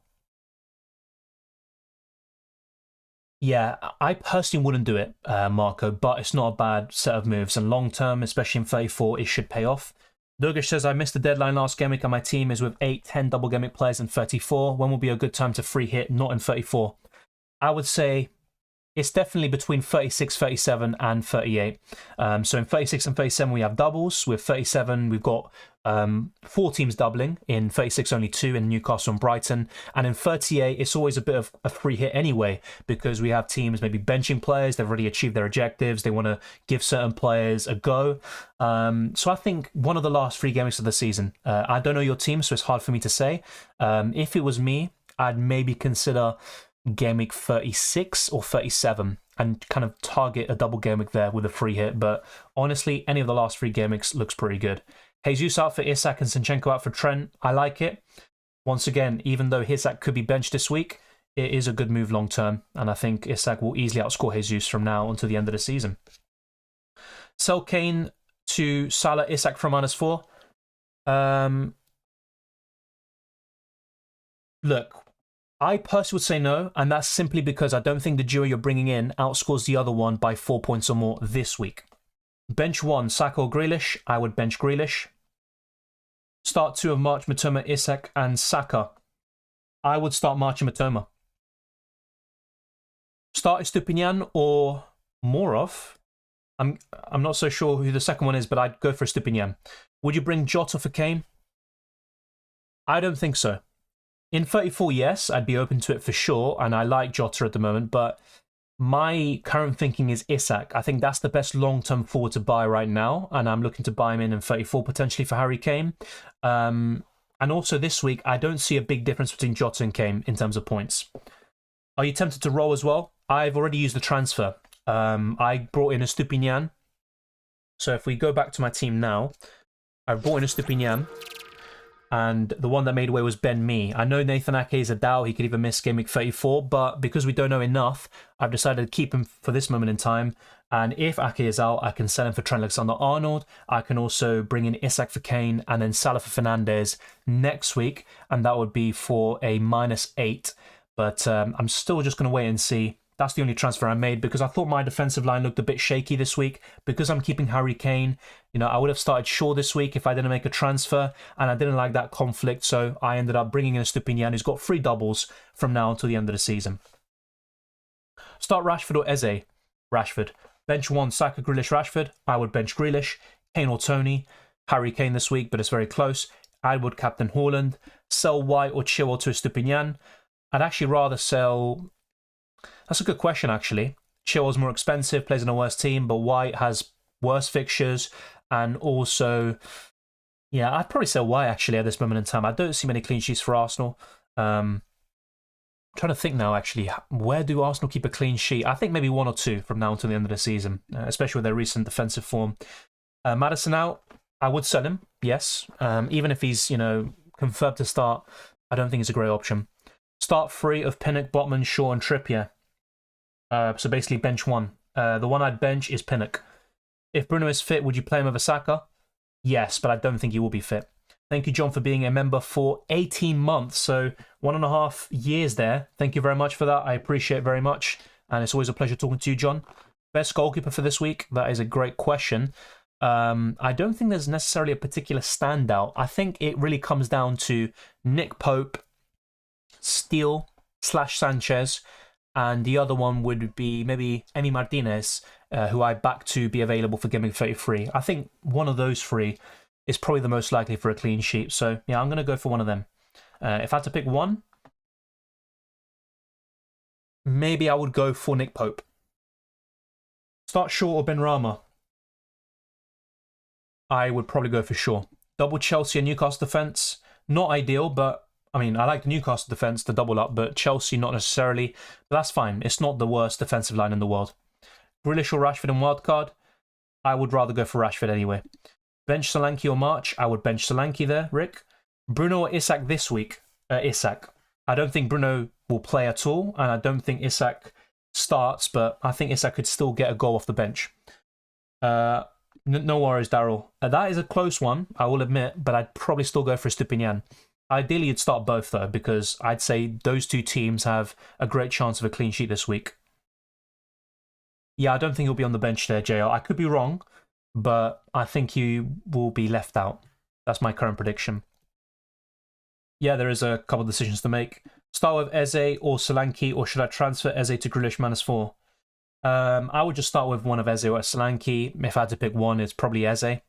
Yeah, I personally wouldn't do it, Marco, but it's not a bad set of moves. And long term, especially in 34, it should pay off. Dogish says, I missed the deadline last game week and my team is with 8, 10 double game week players in 34. When will be a good time to free hit? Not in 34. I would say it's definitely between 36, 37 and 38. So in 36 and 37, we have doubles. With 37, we've got 4 teams doubling. In 36, only 2 in Newcastle and Brighton. And in 38, it's always a bit of a free hit anyway, because we have teams maybe benching players. They've already achieved their objectives. They want to give certain players a go. So I think one of the last 3 games of the season. I don't know your team, so it's hard for me to say. If it was me, I'd maybe consider Game Week 36 or 37 and kind of target a double game week there with a free hit. But honestly, any of the last 3 game weeks looks pretty good. Jesus out for Isak and Zinchenko out for Trent. I like it. Once again, even though Isak could be benched this week, it is a good move long term. And I think Isak will easily outscore Jesus from now until the end of the season. Sell Kane to Salah, Isak for -4. Look, I personally would say no, and that's simply because I don't think the duo you're bringing in outscores the other one by 4 points or more this week. Bench 1, Saka or Grealish? I would bench Grealish. Start 2 of March, Matoma, Isak, and Saka. I would start March and Matoma. Start Estupiñán or Morov? I'm not so sure who the second one is, but I'd go for Estupiñán. Would you bring Jota for Kane? I don't think so. In 34, yes, I'd be open to it for sure, and I like Jota at the moment, but my current thinking is Isak. I think that's the best long-term forward to buy right now, and I'm looking to buy him in 34 potentially for Harry Kane. And also this week, I don't see a big difference between Jota and Kane in terms of points. Are you tempted to roll as well? I've already used the transfer. I brought in Estupiñán. So if we go back to my team now, I brought in Estupiñán. And the one that made away was Ben Mee. I know Nathan Ake is a DAO. He could even miss Game Week 34. But because we don't know enough, I've decided to keep him for this moment in time. And if Ake is out, I can sell him for Trent Alexander-Arnold. I can also bring in Isak for Kane and then Salah for Fernandes next week. And that would be for a -8. But I'm still just going to wait and see. That's the only transfer I made because I thought my defensive line looked a bit shaky this week. Because I'm keeping Harry Kane, I would have started Shaw this week if I didn't make a transfer, and I didn't like that conflict, so I ended up bringing in Estupiñán, who's got 3 doubles from now until the end of the season. Start Rashford or Eze? Rashford. Bench 1, Saka, Grealish, Rashford. I would bench Grealish. Kane or Tony. Harry Kane this week, but it's very close. I would captain Haaland, sell White or Chilwell to Estupinian. I'd actually rather sell... That's a good question, actually. Chilwell's more expensive, plays in a worse team, but White has worse fixtures, and also... Yeah, I'd probably sell White, actually, at this moment in time. I don't see many clean sheets for Arsenal. I'm trying to think now, actually, where do Arsenal keep a clean sheet? I think maybe 1 or 2 from now until the end of the season, especially with their recent defensive form. Maddison out, I would sell him, yes. Even if he's, confirmed to start, I don't think it's a great option. Start 3 of Pinnock, Botman, Shaw, and Trippier. So basically bench 1. The one I'd bench is Pinnock. If Bruno is fit, would you play him over Saka? Yes, but I don't think he will be fit. Thank you, John, for being a member for 18 months. So 1.5 years there. Thank you very much for that. I appreciate it very much. And it's always a pleasure talking to you, John. Best goalkeeper for this week? That is a great question. I don't think there's necessarily a particular standout. I think it really comes down to Nick Pope, Steele / Sanchez, and the other one would be maybe Emi Martinez, who I back to be available for Gameweek 33. I think one of those 3 is probably the most likely for a clean sheet. So, yeah, I'm going to go for one of them. If I had to pick one, maybe I would go for Nick Pope. Start Shaw or Benrahma? I would probably go for Shaw. Double Chelsea and Newcastle defence. Not ideal, but I mean, I like the Newcastle defence to double up, but Chelsea not necessarily. But that's fine. It's not the worst defensive line in the world. Grealish or Rashford in wildcard? I would rather go for Rashford anyway. Bench Solanke or March? I would bench Solanke there, Rick. Bruno or Isak this week? Isak. I don't think Bruno will play at all, and I don't think Isak starts, but I think Isak could still get a goal off the bench. No worries, Daryl. That is a close one, I will admit, but I'd probably still go for Estupinian. Ideally, you'd start both, though, because I'd say those 2 teams have a great chance of a clean sheet this week. Yeah, I don't think he'll be on the bench there, JL. I could be wrong, but I think he will be left out. That's my current prediction. Yeah, there is a couple of decisions to make. Start with Eze or Solanke, or should I transfer Eze to Grealish -4? I would just start with one of Eze or Solanke. If I had to pick one, it's probably Eze.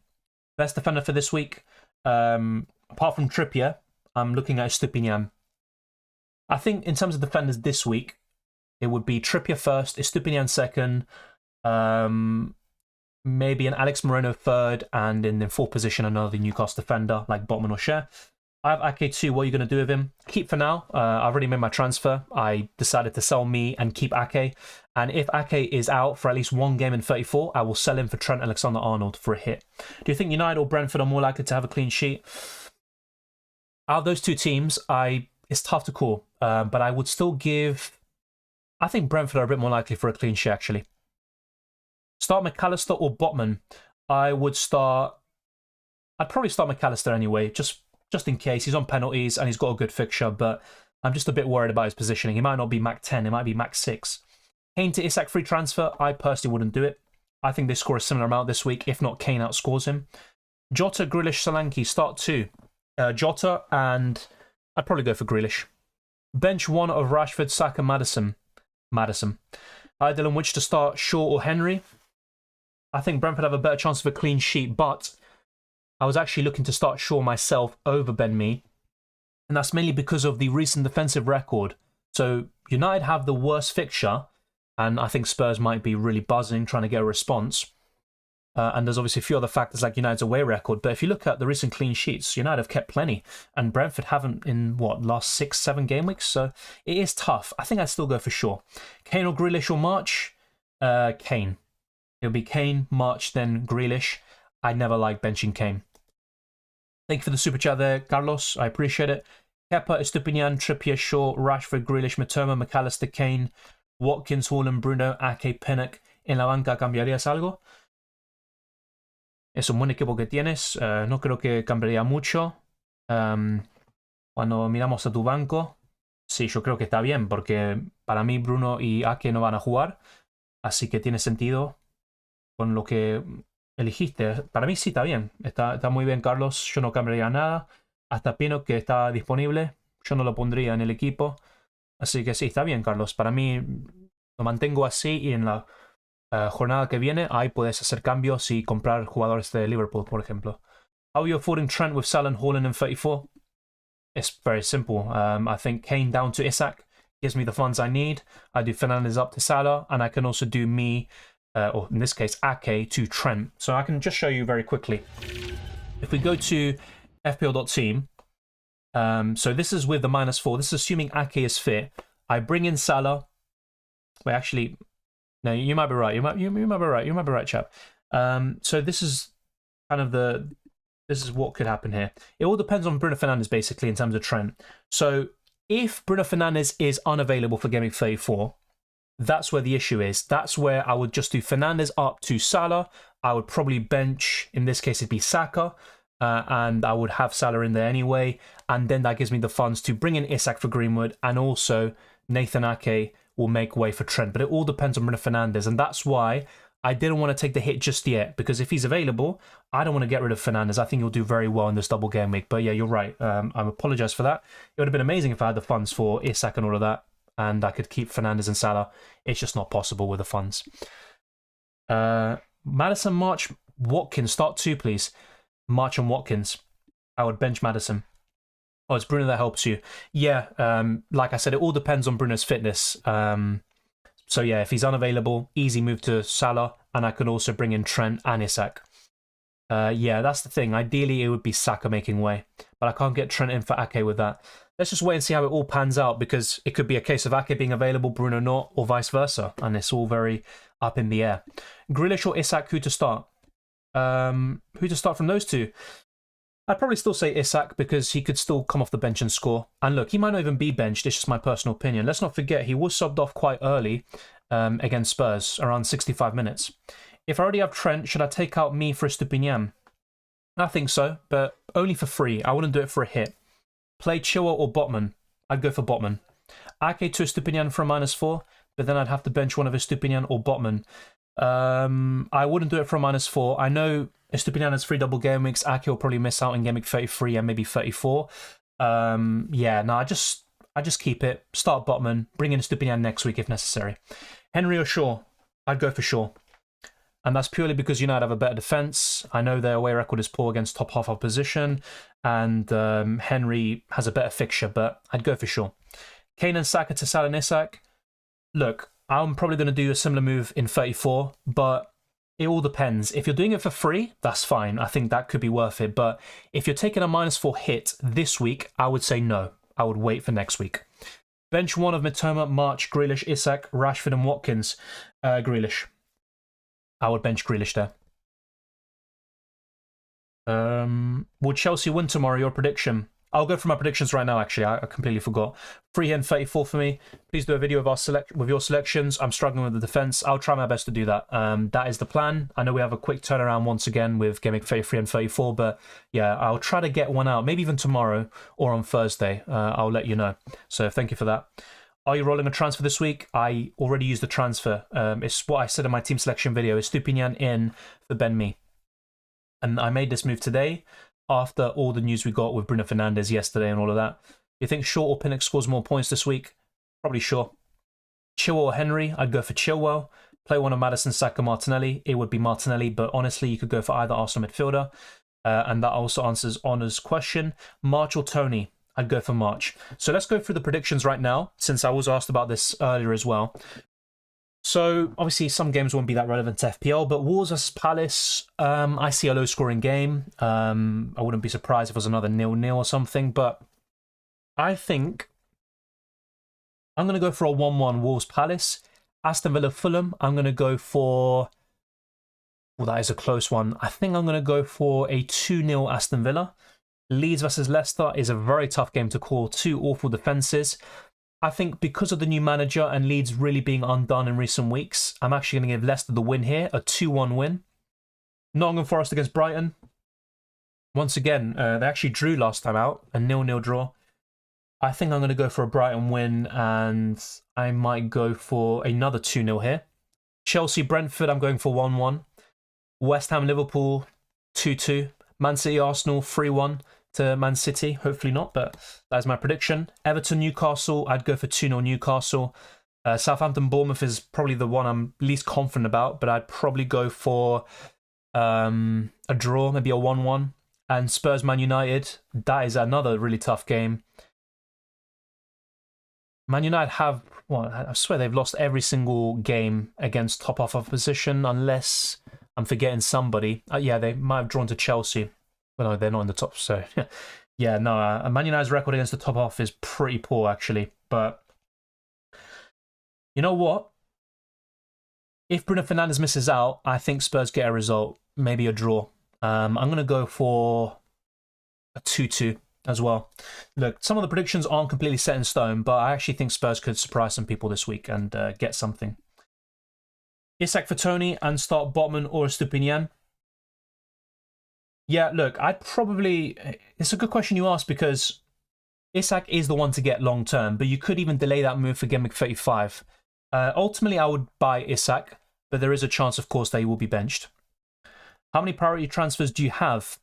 Best defender for this week? Apart from Trippier, I'm looking at Estupinian. I think in terms of defenders this week, it would be Trippier first, Estupinian second, maybe an Alex Moreno third, and in the 4th position, another Newcastle defender like Botman or Cher. I have Ake too. What are you going to do with him? Keep for now. I've already made my transfer. I decided to sell me and keep Ake. And if Ake is out for at least 1 game in 34, I will sell him for Trent Alexander-Arnold for a hit. Do you think United or Brentford are more likely to have a clean sheet? Out of those 2 teams, it's tough to call. But I would still give... I think Brentford are a bit more likely for a clean sheet, actually. Start McAllister or Botman? I'd probably start McAllister anyway, just in case. He's on penalties and he's got a good fixture, but I'm just a bit worried about his positioning. He might not be Mac 10, it might be Mac 6. Kane to Isak free transfer? I personally wouldn't do it. I think they score a similar amount this week, if not Kane outscores him. Jota, Grealish, Solanke, start 2. Jota, and I'd probably go for Grealish. Bench 1 of Rashford, Saka, Maddison. Hi Dylan, which to start, Shaw or Henry? I think Brentford have a better chance of a clean sheet, but I was actually looking to start Shaw myself over Ben Mee, and that's mainly because of the recent defensive record. So United have the worst fixture, and I think Spurs might be really buzzing trying to get a response. And there's obviously a few other factors like United's away record, but if you look at the recent clean sheets, United have kept plenty, and Brentford haven't in, last 6-7 game weeks, so it is tough. I think I'd still go for Shaw. Kane or Grealish or March? Kane. It'll be Kane, March, then Grealish. I never like benching Kane. Thank you for the super chat there, Carlos. I appreciate it. Kepa, Estupinian, Trippier, Shaw, Rashford, Grealish, Matoma, McAllister, Kane, Watkins, Haaland, Bruno, Ake, Pinnock. En la banca, ¿cambiarías algo? Es un buen equipo que tienes. No creo que cambiaría mucho. Cuando miramos a tu banco, sí, yo creo que está bien, porque para mí Bruno y Ake no van a jugar. Así que tiene sentido con lo que elegiste. Para mí sí está bien. Está muy bien, Carlos. Yo no cambiaría nada. Hasta Pino, que está disponible, yo no lo pondría en el equipo. Así que sí, está bien, Carlos. Para mí lo mantengo así y en la jornada que viene ahí puedes hacer cambios y comprar jugadores de Liverpool, por ejemplo. How are you affording Trent with Salah and Haaland in 34? It's very simple. I think Kane down to Isak gives me the funds I need. I do Fernandes up to Salah, and I can also do me, or in this case, Ake to Trent. So I can just show you very quickly. If we go to FPL.team, so this is with the -4. This is assuming Ake is fit. I bring in Salah. Wait, actually, no, you might be right. You might be right. You might be right, chap. So this is kind of this is what could happen here. It all depends on Bruno Fernandes, basically, in terms of Trent. So if Bruno Fernandes is unavailable for Gameweek 34, that's where the issue is. That's where I would just do Fernandes up to Salah. I would probably bench, in this case, it'd be Saka, and I would have Salah in there anyway. And then that gives me the funds to bring in Isak for Greenwood, and also Nathan Ake will make way for Trent. But it all depends on Bruno Fernandes, and that's why I didn't want to take the hit just yet, because if he's available, I don't want to get rid of Fernandes. I think he'll do very well in this double game week. But yeah, you're right. I apologise for that. It would have been amazing if I had the funds for Isak and all of that, and I could keep Fernandes and Salah. It's just not possible with the funds. Maddison, March, Watkins. Start 2, please. March and Watkins. I would bench Maddison. Oh, it's Bruno that helps you. Yeah, like I said, it all depends on Bruno's fitness. So yeah, if he's unavailable, easy move to Salah, and I can also bring in Trent and Isak. Yeah, that's the thing. Ideally, it would be Saka making way, but I can't get Trent in for Ake with that. Let's just wait and see how it all pans out, because it could be a case of Ake being available, Bruno not, or vice versa, and it's all very up in the air. Grealish or Isak, who to start? Who to start from those two? I'd probably still say Isak, because he could still come off the bench and score. And look, he might not even be benched. It's just my personal opinion. Let's not forget, he was subbed off quite early against Spurs, around 65 minutes. If I already have Trent, should I take out me for Estupinian? I think so, but only for free. I wouldn't do it for a hit. Play Chilwell or Botman? I'd go for Botman. Ake to Estupinian for a -4, but then I'd have to bench one of Estupinian or Botman. I wouldn't do it for a -4. I know Estupinian has 3 double game weeks. Ake will probably miss out in game week 33 and maybe 34. Yeah, no, I just keep it. Start Botman. Bring in Estupinian next week if necessary. Henry or Shaw? I'd go for Shaw. And that's purely because United have a better defence. I know their away record is poor against top half opposition, and Henry has a better fixture, but I'd go for Shaw. Kane and Saka to Salah and Isak. Look, I'm probably going to do a similar move in 34, but it all depends. If you're doing it for free, that's fine. I think that could be worth it. But if you're taking a -4 hit this week, I would say no. I would wait for next week. Bench 1 of Mitoma, March, Grealish, Isak, Rashford and Watkins. Grealish. I would bench Grealish there. Will Chelsea win tomorrow? Your prediction? I'll go for my predictions right now, actually. I completely forgot. Free hit 34 for me. Please do a video of with your selections. I'm struggling with the defence. I'll try my best to do that. That is the plan. I know we have a quick turnaround once again with Gameweek 33 and 34, but yeah, I'll try to get one out, maybe even tomorrow or on Thursday. I'll let you know. So thank you for that. Are you rolling a transfer this week? I already used the transfer. It's what I said in my team selection video. It's Stupinian in for Ben Mee. And I made this move today after all the news we got with Bruno Fernandes yesterday and all of that. You think Shaw or Pinnock scores more points this week? Probably Shaw. Chilwell or Henry? I'd go for Chilwell. Play one of Maddison, Saka, Martinelli. It would be Martinelli, but honestly, you could go for either Arsenal midfielder. And that also answers Honor's question. March or Tony? I'd go for March. So let's go through the predictions right now, since I was asked about this earlier as well. So obviously some games won't be that relevant to FPL, but Wolves vs Palace, I see a low-scoring game. I wouldn't be surprised if it was another 0-0 or something, but I think I'm going to go for a 1-1 Wolves-Palace. Aston Villa-Fulham, I'm going to go for... Well, that is a close one. I think I'm going to go for a 2-0 Aston Villa. Leeds versus Leicester is a very tough game to call. 2 awful defences. I think because of the new manager and Leeds really being undone in recent weeks, I'm actually going to give Leicester the win here, a 2-1 win. Nottingham Forest against Brighton. Once again, they actually drew last time out, a 0-0 draw. I think I'm going to go for a Brighton win, and I might go for another 2-0 here. Chelsea-Brentford, I'm going for 1-1. West Ham-Liverpool, 2-2. Man City-Arsenal, 3-1. To Man City, hopefully not, but that is my prediction. Everton, Newcastle, I'd go for 2-0 Newcastle. Southampton, Bournemouth is probably the one I'm least confident about, but I'd probably go for a draw, maybe a 1-1. And Spurs Man United, that is another really tough game. Man United have, well, I swear they've lost every single game against top half opposition, unless I'm forgetting somebody. Yeah, they might have drawn to Chelsea. Well, no, they're not in the top, so yeah, no, Man United's record against the top half is pretty poor, actually. But you know what? If Bruno Fernandes misses out, I think Spurs get a result, maybe a draw. I'm going to go for a 2-2 as well. Look, some of the predictions aren't completely set in stone, but I actually think Spurs could surprise some people this week and get something. Isak for Tony and start Botman or Estupinian. Yeah, look, I'd probably... It's a good question you ask because Isak is the one to get long term, but you could even delay that move for Gameweek 35. Ultimately, I would buy Isak, but there is a chance, of course, that he will be benched. How many priority transfers do you have?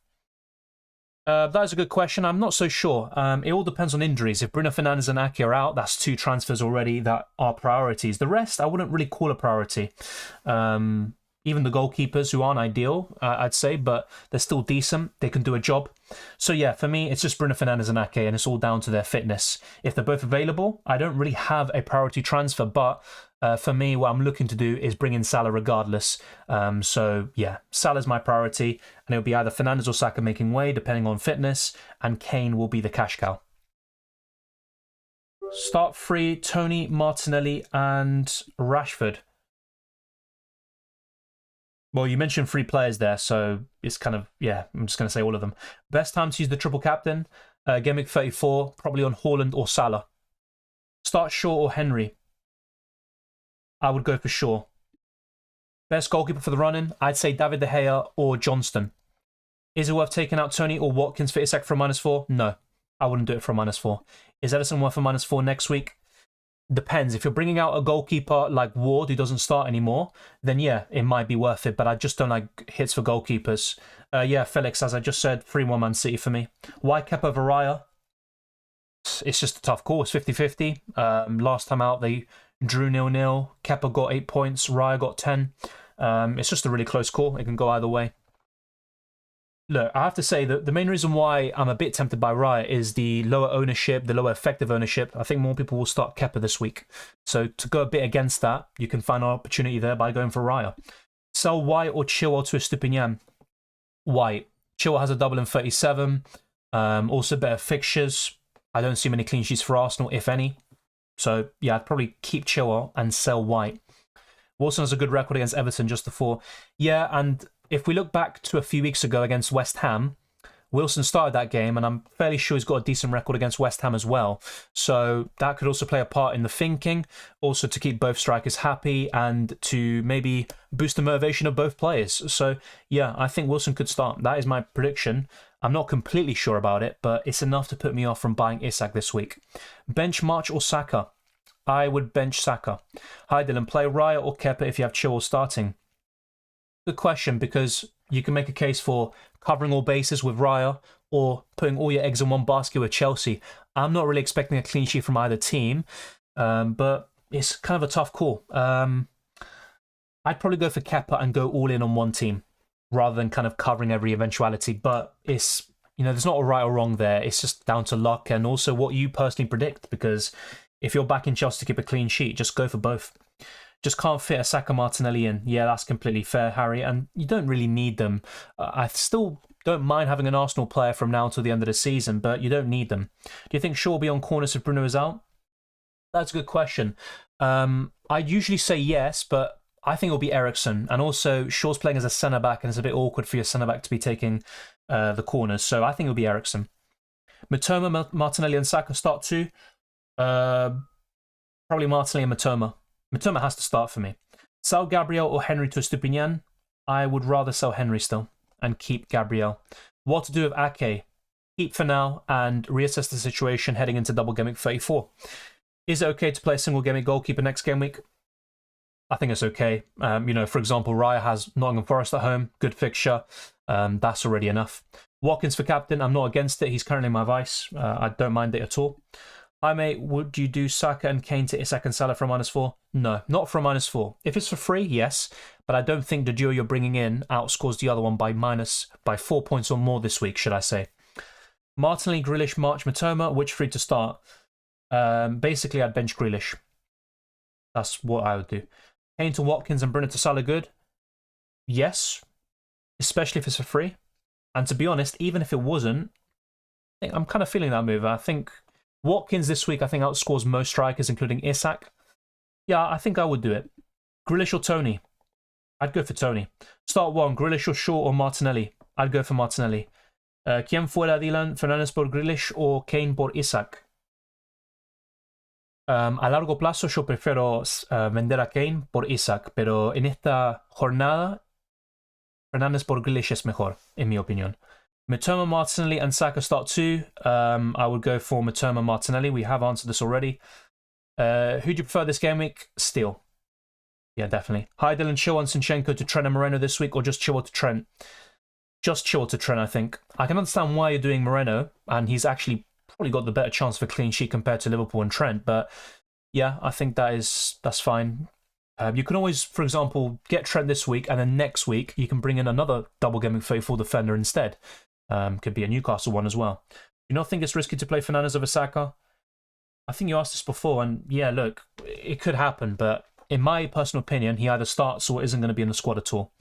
That is a good question. I'm not so sure. It all depends on injuries. If Bruno Fernandes and Ake are out, that's 2 transfers already that are priorities. The rest, I wouldn't really call a priority. Even the goalkeepers, who aren't ideal, I'd say, but they're still decent. They can do a job. So yeah, for me, it's just Bruno Fernandes and Ake, and it's all down to their fitness. If they're both available, I don't really have a priority transfer, but for me, what I'm looking to do is bring in Salah regardless. So yeah, Salah's my priority, and it'll be either Fernandes or Saka making way, depending on fitness, and Kane will be the cash cow. Start free, Tony, Martinelli, and Rashford. Well, you mentioned 3 players there, so it's kind of, yeah, I'm just going to say all of them. Best time to use the triple captain, Gameweek 34, probably on Haaland or Salah. Start Shaw or Henry. I would go for Shaw. Best goalkeeper for the run-in, I'd say David De Gea or Johnston. Is it worth taking out Tony or Watkins for Isak for a -4? No, I wouldn't do it for a -4. Is Ederson worth a -4 next week? Depends. If you're bringing out a goalkeeper like Ward who doesn't start anymore, then yeah, it might be worth it. But I just don't like hits for goalkeepers. Yeah, Felix, as I just said, 3-1 Man City for me. Why Kepa over Raya? It's just a tough call. It's 50-50. Last time out, they drew 0-0. Kepa got 8 points. Raya got 10. It's just a really close call. It can go either way. Look, I have to say that the main reason why I'm a bit tempted by Raya is the lower ownership, the lower effective ownership. I think more people will start Kepa this week. So to go a bit against that, you can find an opportunity there by going for Raya. Sell White or Chilwell to Estupinian? White. Chilwell has a double in 37. Also better fixtures. I don't see many clean sheets for Arsenal, if any. So yeah, I'd probably keep Chilwell and sell White. Wilson has a good record against Everton just before. Yeah, and if we look back to a few weeks ago against West Ham, Wilson started that game, and I'm fairly sure he's got a decent record against West Ham as well. So that could also play a part in the thinking, also to keep both strikers happy and to maybe boost the motivation of both players. So yeah, I think Wilson could start. That is my prediction. I'm not completely sure about it, but it's enough to put me off from buying Isak this week. Bench March or Saka? I would bench Saka. Hi Dylan, play Raya or Kepa if you have Chilwell starting? Good question, because you can make a case for covering all bases with Raya or putting all your eggs in one basket with Chelsea. I'm not really expecting a clean sheet from either team, but it's kind of a tough call. I'd probably go for Kepa and go all in on one team rather than kind of covering every eventuality. But it's, you know, there's not a right or wrong there. It's just down to luck and also what you personally predict, because if you're backing Chelsea to keep a clean sheet, just go for both. Just can't fit a Saka Martinelli in. Yeah, that's completely fair, Harry. And you don't really need them. I still don't mind having an Arsenal player from now until the end of the season, but you don't need them. Do you think Shaw will be on corners if Bruno is out? That's a good question. I'd usually say yes, but I think it'll be Eriksen. And also, Shaw's playing as a centre-back, and it's a bit awkward for your centre-back to be taking the corners. So I think it'll be Eriksen. Matoma, Martinelli and Saka start too. Probably Martinelli and Matoma. Matoma has to start for me. Sell Gabriel or Henry to Estupinian? I would rather sell Henry still and keep Gabriel. What to do with Ake? Keep for now and reassess the situation heading into Double Gameweek 34. Is it okay to play a single Gameweek goalkeeper next game week? I think it's okay. You know, for example, Raya has Nottingham Forest at home. Good fixture. That's already enough. Watkins for captain. I'm not against it. He's currently my vice. I don't mind it at all. Hi mate, would you do Saka and Kane to Isak and Salah for a -4? No, not for a -4. If it's for free, yes, but I don't think the duo you're bringing in outscores the other one by 4 points or more this week, should I say. Martinelli, Grealish, March, Matoma, which three to start? Basically, I'd bench Grealish. That's what I would do. Kane to Watkins and Bruno to Salah good? Yes, especially if it's for free. And to be honest, even if it wasn't, I'm kind of feeling that move. I think Watkins this week, I think, outscores most strikers, including Isak. Yeah, I think I would do it. Grealish or Tony? I'd go for Tony. Start one, Grealish or Shaw or Martinelli? I'd go for Martinelli. ¿Quién fuera Dylan? Fernández por Grealish o Kane por Isak? A largo plazo yo prefiero vender a Kane por Isak, pero en esta jornada Fernández por Grealish es mejor, en mi opinión. Matoma, Martinelli, and Saka start two. I would go for Matoma, Martinelli. We have answered this already. Who do you prefer this game week? Steele. Yeah, definitely. Hi, Dylan. Chilwell and Zinchenko to Trent and Moreno this week, or just Chilwell to Trent? Just Chilwell to Trent, I think. I can understand why you're doing Moreno, and he's actually probably got the better chance for a clean sheet compared to Liverpool and Trent. But yeah, I think that's fine. You can always, for example, get Trent this week, and then next week you can bring in another double gaming faithful defender instead. Could be a Newcastle one as well. You not think it's risky to play Fernandes over Saka? I think you asked this before, and yeah, look, it could happen, but in my personal opinion, he either starts or isn't going to be in the squad at all.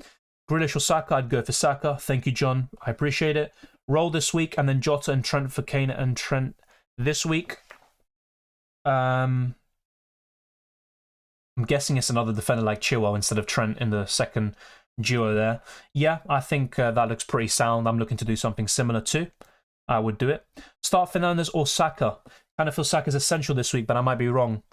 Grealish or Saka, I'd go for Saka. Thank you, John. I appreciate it. Roll this week, and then Jota and Trent for Kane and Trent this week. I'm guessing it's another defender like Chilwell instead of Trent in the second duo there. Yeah, I think that looks pretty sound. I'm looking to do something similar too. I would do it. Start Fernandes or Saka. Kind of feel Saka's essential this week, but I might be wrong.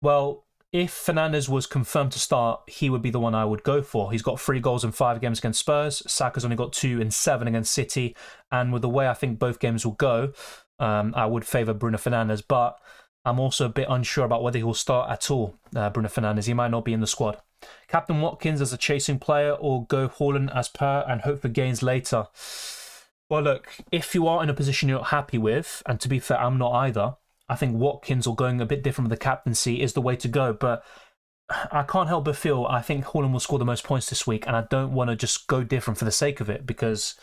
Well, if Fernandes was confirmed to start, he would be the one I would go for. He's got 3 goals in 5 games against Spurs. Saka's only got 2 in 7 against City. And with the way I think both games will go, I would favour Bruno Fernandes. But I'm also a bit unsure about whether he'll start at all, Bruno Fernandes. He might not be in the squad. Captain Watkins as a chasing player, or go Haaland as per and hope for gains later? Well, look, if you are in a position you're not happy with, and to be fair, I'm not either, I think Watkins or going a bit different with the captaincy is the way to go. But I can't help but feel I think Haaland will score the most points this week, and I don't want to just go different for the sake of it. Because,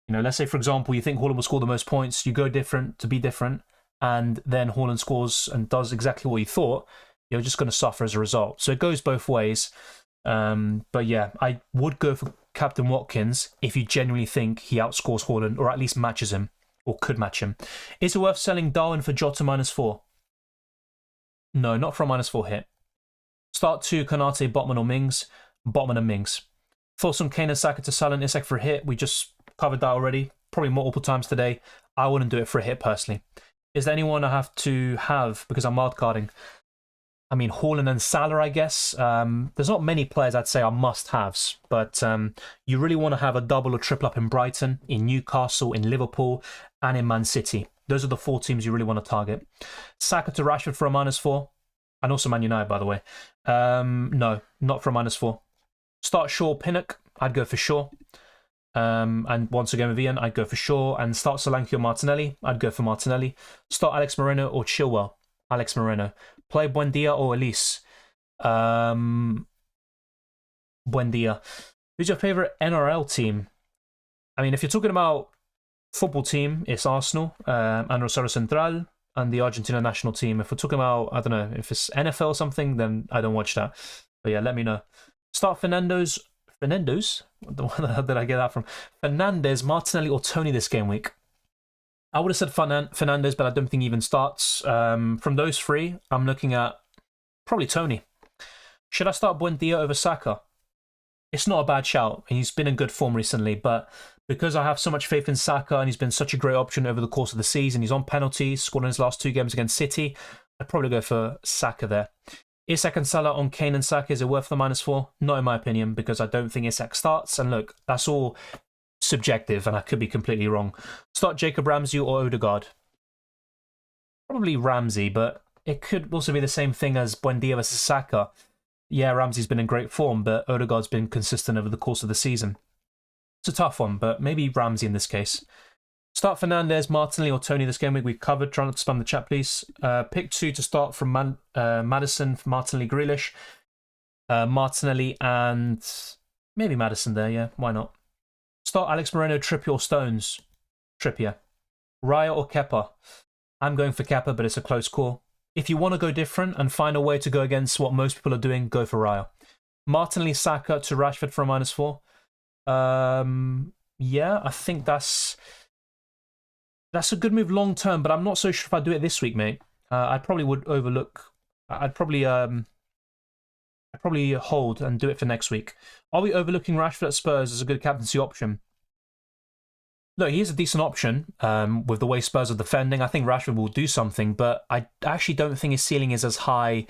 you know, let's say, for example, you think Haaland will score the most points, you go different to be different, and then Haaland scores and does exactly what you thought, you're just going to suffer as a result. So it goes both ways. But yeah, I would go for Captain Watkins if you genuinely think he outscores Haaland, or at least matches him, or could match him. Is it worth selling Darwin for Jota -4? No, not for a -4 hit. Start 2, Konate, Botman or Mings. Botman and Mings. Thoughts on Kane and Saka to Salah and Isak for a hit? We just covered that already, probably multiple times today. I wouldn't do it for a hit personally. Is there anyone I have to have because I'm wildcarding? I mean, Haaland and Salah, I guess. There's not many players I'd say are must-haves, but you really want to have a double or triple up in Brighton, in Newcastle, in Liverpool, and in Man City. Those are the 4 teams you really want to target. Saka to Rashford for a -4, and also Man United, by the way. No, not for a -4. Start Shaw, Pinnock. I'd go for Shaw. And once again with Ian, I'd go for Shaw. And start Solanke or Martinelli. I'd go for Martinelli. Start Alex Moreno or Chilwell. Alex Moreno. Play Buendia or Elise. Buendia. Who's your favourite NRL team? I mean, if you're talking about football team, it's Arsenal and Rosario Central and the Argentina national team. If we're talking about, I don't know, if it's NFL or something, then I don't watch that. But yeah, let me know. Start Fernandes? Where the hell did I get that from? Fernandes, Martinelli or Tony this game week? I would have said Fernandes, but I don't think he even starts. From those 3, I'm looking at probably Tony. Should I start Buendia over Saka? It's not a bad shout. He's been in good form recently, but because I have so much faith in Saka and he's been such a great option over the course of the season, he's on penalties, scored in his last 2 games against City, I'd probably go for Saka there. Isak and Salah on Kane and Saka, is it worth the -4? Not in my opinion, because I don't think Isak starts. And look, that's all subjective, and I could be completely wrong. Start Jacob Ramsey or Odegaard? Probably Ramsey, but it could also be the same thing as Buendia versus Saka. Yeah, Ramsey's been in great form, but Odegaard's been consistent over the course of the season. It's a tough one, but maybe Ramsey in this case. Start Fernandez, Martinelli, or Tony this game week. We've covered. Try not to spam the chat, please. Pick 2 to start from Maddison, Martinelli, Grealish. Martinelli and maybe Maddison there, yeah. Why not? Start Alex Moreno, Trippier, or Stones. Trippier. Raya or Kepa. I'm going for Kepa, but it's a close call. If you want to go different and find a way to go against what most people are doing, go for Raya. Martinelli, Saka to Rashford for a -4. Yeah, I think that's a good move long term, but I'm not so sure if I'd do it this week, mate. I probably would overlook. I'd probably hold and do it for next week. Are we overlooking Rashford at Spurs as a good captaincy option? No, he is a decent option with the way Spurs are defending. I think Rashford will do something, but I actually don't think his ceiling is as high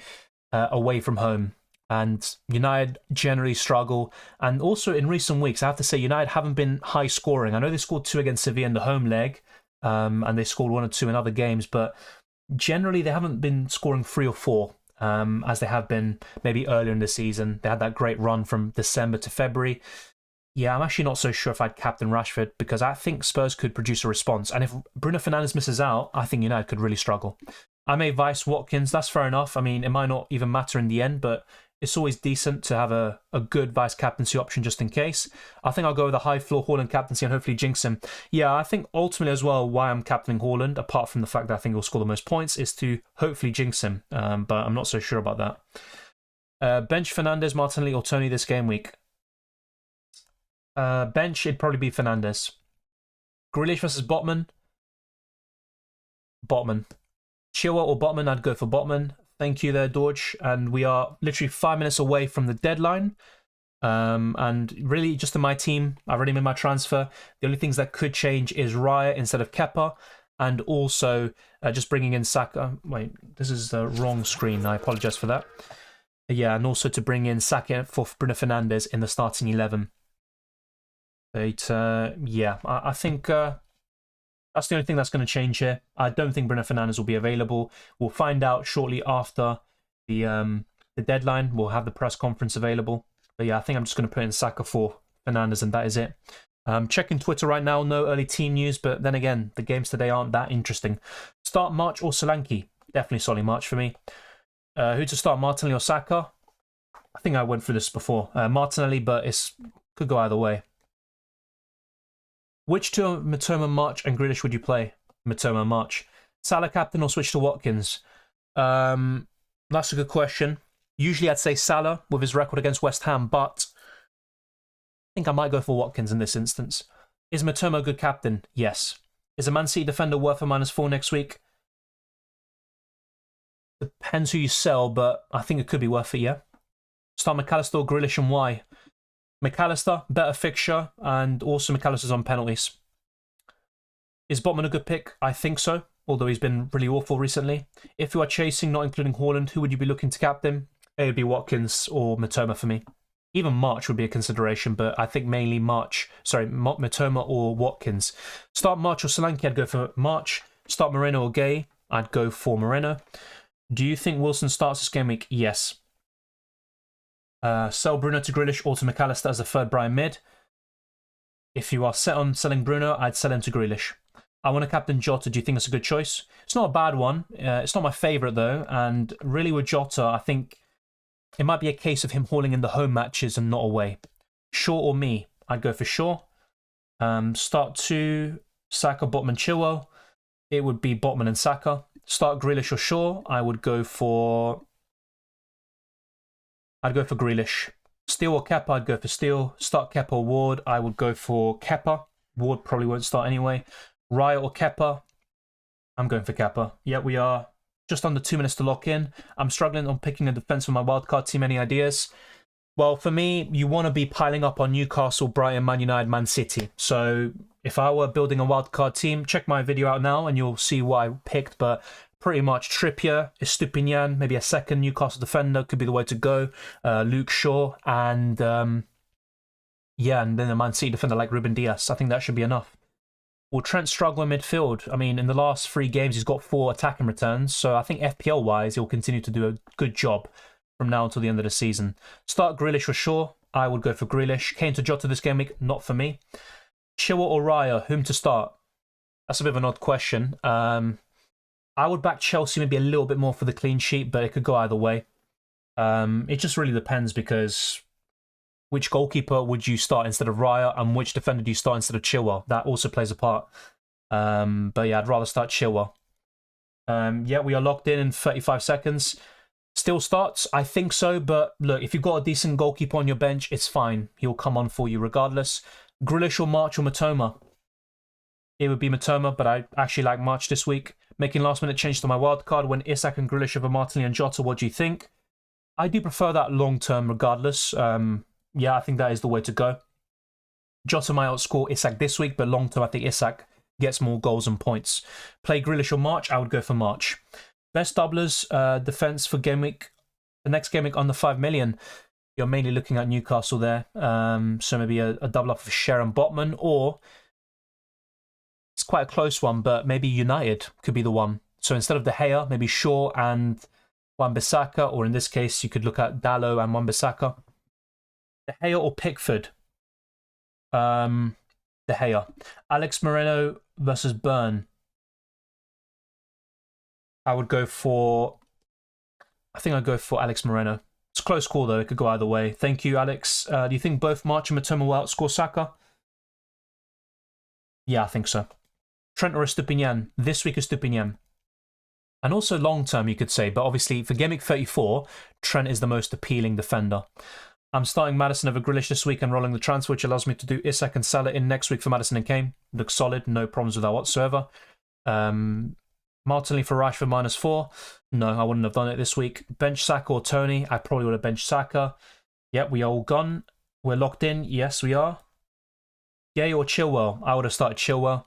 away from home. And United generally struggle. And also in recent weeks, I have to say, United haven't been high scoring. I know they scored 2 against Sevilla in the home leg, and they scored 1 or 2 in other games, but generally they haven't been scoring 3 or 4. As they have been maybe earlier in the season. They had that great run from December to February. Yeah, I'm actually not so sure if I'd captain Rashford because I think Spurs could produce a response. And if Bruno Fernandes misses out, I think United could really struggle. I may vice Watkins, that's fair enough. I mean, it might not even matter in the end, but it's always decent to have a good vice captaincy option just in case. I think I'll go with a high floor Haaland captaincy and hopefully jinx him. Yeah, I think ultimately as well why I'm captaining Haaland, apart from the fact that I think he'll score the most points, is to hopefully jinx him. But I'm not so sure about that. Bench Fernandes, Martinelli, or Tony this game week. Bench, it'd probably be Fernandes. Grealish versus Botman. Botman. Chilwell or Botman, I'd go for Botman. Thank you there, Dorge. And we are literally 5 minutes away from the deadline. And really, just in my team, I've already made my transfer. The only things that could change is Raya instead of Kepa. And also just bringing in Saka. Wait, this is the wrong screen. I apologize for that. Yeah, and also to bring in Saka for Bruno Fernandes in the starting 11. But yeah, I think that's the only thing that's going to change here. I don't think Bruno Fernandes will be available. We'll find out shortly after the deadline. We'll have the press conference available. But yeah, I think I'm just going to put in Saka for Fernandes, and that is it. Checking Twitter right now, no early team news, but then again, the games today aren't that interesting. Start March or Solanke? Definitely Solly March for me. Who to start, Martinelli or Saka? I think I went through this before. Martinelli, but it could go either way. Which two of Mitoma, March, and Grealish would you play? Mitoma, March. Salah captain or switch to Watkins? That's a good question. Usually I'd say Salah with his record against West Ham, but I think I might go for Watkins in this instance. Is Mitoma a good captain? Yes. Is a Man City defender worth a -4 next week? Depends who you sell, but I think it could be worth it, yeah. Start McAllister or Grealish, and why? McAllister, better fixture, and also McAllister's on penalties. Is Botman a good pick? I think so, although he's been really awful recently. If you are chasing, not including Haaland, who would you be looking to captain? It would be Watkins or Mitoma for me. Even March would be a consideration, but I think mainly Mitoma or Watkins. Start March or Solanke, I'd go for March. Start Moreno or Gay, I'd go for Moreno. Do you think Wilson starts this game week? Yes. Sell Bruno to Grealish or to McAllister as a third Brian mid. If you are set on selling Bruno, I'd sell him to Grealish. I want to captain Jota. Do you think it's a good choice? It's not a bad one. It's not my favourite though. And really with Jota, I think it might be a case of him hauling in the home matches and not away. Shaw or me? I'd go for Shaw. Start 2, Saka, Botman, Chilwell. It would be Botman and Saka. Start Grealish or Shaw. I would go for... I'd go for Grealish. Steele or Kepa, I'd go for Steele. Start Kepa or Ward, I would go for Kepa. Ward probably won't start anyway. Raya or Kepa, I'm going for Kepa. Yeah, we are just under 2 minutes to lock in. I'm struggling on picking a defence for my wildcard team. Any ideas? Well, for me, you want to be piling up on Newcastle, Brighton, Man United, Man City. So if I were building a wildcard team, check my video out now and you'll see what I picked. But pretty much Trippier, Estupinian, maybe a second Newcastle defender could be the way to go. Luke Shaw, and yeah, and then a Man City defender like Ruben Dias. I think that should be enough. Will Trent struggle in midfield? I mean, in the last 3 games, he's got 4 attacking returns. So I think FPL-wise, he'll continue to do a good job from now until the end of the season. Start Grealish or Shaw? I would go for Grealish. Kane to Jota this game week? Not for me. Chilwell or Raya? Whom to start? That's a bit of an odd question. I would back Chelsea maybe a little bit more for the clean sheet, but it could go either way. It just really depends because which goalkeeper would you start instead of Raya and which defender do you start instead of Chilwell? That also plays a part. But yeah, I'd rather start Chilwell. Yeah, we are locked in 35 seconds. Still starts? I think so, but look, if you've got a decent goalkeeper on your bench, it's fine. He'll come on for you regardless. Grealish or March or Matoma? It would be Matoma, but I actually like March this week. Making last-minute change to my wildcard when Isak and Grealish over Martinelli and Jota. What do you think? I do prefer that long-term regardless. Yeah, I think that is the way to go. Jota might outscore Isak this week, but long-term I think Isak gets more goals and points. Play Grealish or March? I would go for March. Best doublers, defense for Gameweek. The next Gameweek under 5 million. You're mainly looking at Newcastle there. So maybe a double up for Sharon Botman, or it's quite a close one, but maybe United could be the one. So instead of De Gea, maybe Shaw and Wan-Bissaka, or in this case, you could look at Dalot and Wan-Bissaka. De Gea or Pickford? De Gea. Alex Moreno versus Burn. I think I'd go for Alex Moreno. It's a close call though, it could go either way. Thank you, Alex. Do you think both March and Matoma will outscore Saka? Yeah, I think so. Trent or Estupinian? This week Estupinian. And also long term, you could say, but obviously for Gameweek 34, Trent is the most appealing defender. I'm starting Maddison over Grealish this week and rolling the transfer, which allows me to do Isak and Salah in next week for Maddison and Kane. Looks solid, no problems with that whatsoever. Martinelli for Rashford -4. No, I wouldn't have done it this week. Bench Saka or Tony? I probably would have benched Saka. Yep, we are all gone. We're locked in. Yes, we are. Jay or Chilwell? I would have started Chilwell.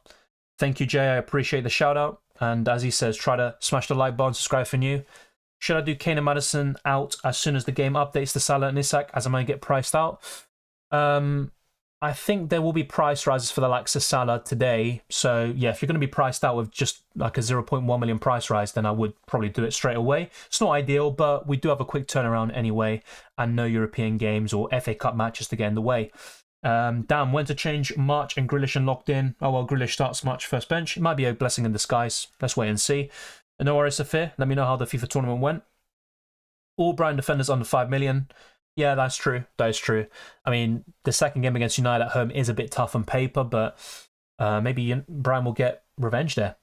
Thank you, Jay. I appreciate the shout out. And as he says, try to smash the like button, subscribe for new. Should I do Kane and Maddison out as soon as the game updates to Salah and Isak, as I might get priced out? I think there will be price rises for the likes of Salah today. So yeah, if you're going to be priced out with just like a 0.1 million price rise, then I would probably do it straight away. It's not ideal, but we do have a quick turnaround anyway, and no European games or FA Cup matches to get in the way. Damn, when to change March and Grealish and locked in? Oh well, Grealish starts March first bench. It might be a blessing in disguise. Let's wait and see. No worries, Safir. Let me know how the FIFA tournament went. All Brighton defenders under 5 million. Yeah, that's true. That is true. I mean, the second game against United at home is a bit tough on paper, but maybe Brian will get revenge there.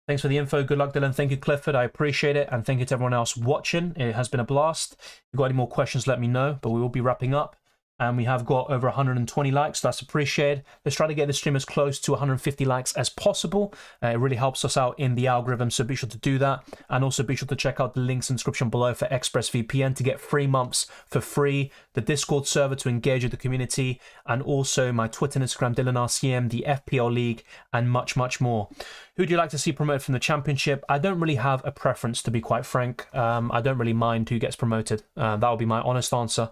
Thanks for the info. Good luck, Dylan. Thank you, Clifford. I appreciate it. And thank you to everyone else watching. It has been a blast. If you've got any more questions, let me know. But we will be wrapping up. And we have got over 120 likes. So that's appreciated. Let's try to get the stream as close to 150 likes as possible. It really helps us out in the algorithm, so be sure to do that. And also be sure to check out the links in the description below for ExpressVPN to get 3 months for free, the Discord server to engage with the community, and also my Twitter and Instagram, DylanRCM, the FPL League, and much, much more. Who do you like to see promoted from the Championship? I don't really have a preference, to be quite frank. I don't really mind who gets promoted. That will be my honest answer.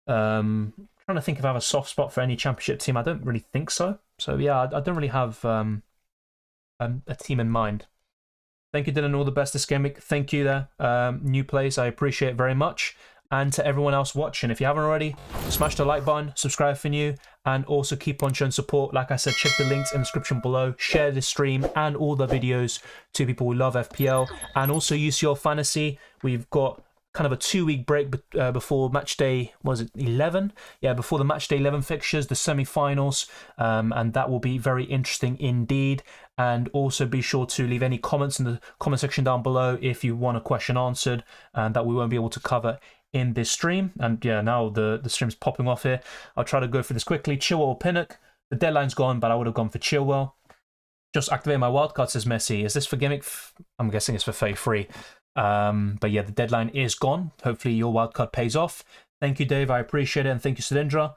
Trying to think if I have a soft spot for any Championship team. I don't really think so. So yeah, I don't really have a team in mind. Thank you, Dylan. All the best this game week. Thank you there. New players, I appreciate it very much. And to everyone else watching, if you haven't already, smash the like button, subscribe for new, and also keep on showing support. Like I said, check the links in the description below. Share this stream and all the videos to people who love FPL. And also UCL Fantasy. We've got kind of a 2-week break before match day, was it 11? Yeah, before the match day 11 fixtures, the semi-finals, and that will be very interesting indeed. And also be sure to leave any comments in the comment section down below if you want a question answered that we won't be able to cover in this stream. And yeah, now the stream's popping off here. I'll try to go through this quickly. Chilwell or Pinnock? The deadline's gone, but I would have gone for Chilwell. Just activate my wildcard, says Messi. Is this for gimmick? I'm guessing it's for 33. But yeah, the deadline is gone. Hopefully your wildcard pays off. Thank you, Dave. I appreciate it. And thank you, Cylindra.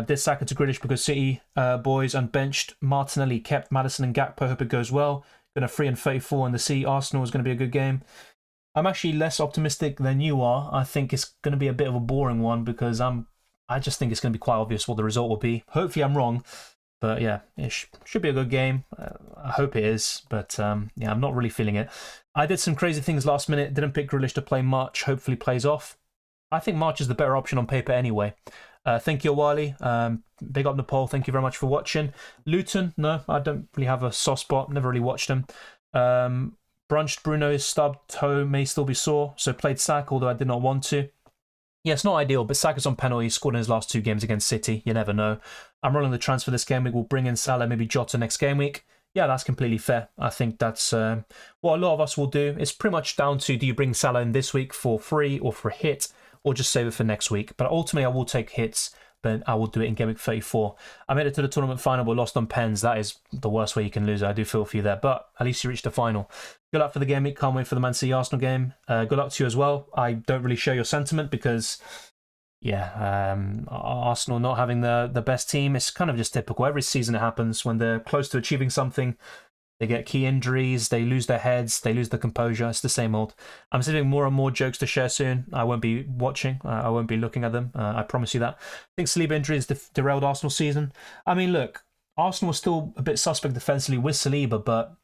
Did Saka to Grealish because City boys unbenched. Martinelli kept Maddison and Gakpo. Hope it goes well. Going to 3 and 34 in the City. Arsenal is going to be a good game. I'm actually less optimistic than you are. I think it's going to be a bit of a boring one because I just think it's going to be quite obvious what the result will be. Hopefully I'm wrong. But yeah, it should be a good game. I hope it is. But yeah, I'm not really feeling it. I did some crazy things last minute. Didn't pick Grealish to play March. Hopefully plays off. I think March is the better option on paper anyway. Thank you, Wally. Big up Nepal. Thank you very much for watching. Luton, no, I don't really have a soft spot. Never really watched him. Brunched Bruno is stubbed. Toe may still be sore, so played Saka, although I did not want to. Yeah, it's not ideal, but Saka's on penalty. He scored in his last 2 games against City. You never know. I'm rolling the transfer this game week. We'll bring in Salah, maybe Jota next game week. Yeah, that's completely fair. I think that's what a lot of us will do. It's pretty much down to, do you bring Salah in this week for free or for a hit, or just save it for next week? But ultimately, I will take hits, but I will do it in Game Week 34. I made it to the tournament final, but lost on pens. That is the worst way you can lose. I do feel for you there, but at least you reached the final. Good luck for the game week. Can't wait for the Man City Arsenal game. Good luck to you as well. I don't really share your sentiment because, yeah, Arsenal not having the best team, it's kind of just typical. Every season it happens. When they're close to achieving something, they get key injuries, they lose their heads, they lose their composure. It's the same old. I'm saving more and more jokes to share soon. I won't be watching. I won't be looking at them. I promise you that. I think Saliba injury has derailed Arsenal season. I mean, look, Arsenal was still a bit suspect defensively with Saliba, but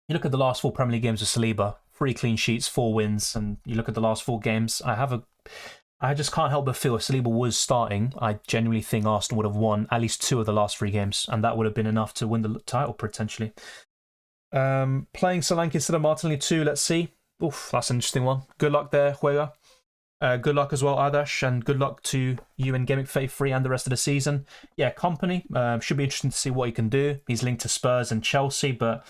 you look at the last 4 Premier League games with Saliba, 3 clean sheets, 4 wins, and you look at the last 4 games, I just can't help but feel if Saliba was starting, I genuinely think Arsenal would have won at least 2 of the last 3 games, and that would have been enough to win the title potentially. Playing Solanke instead of Martinelli too, let's see. Oof, that's an interesting one. Good luck there, Juega. Good luck as well, Adash, and good luck to you in Gameweek 33 and the rest of the season. Yeah, Company, should be interesting to see what he can do. He's linked to Spurs and Chelsea, but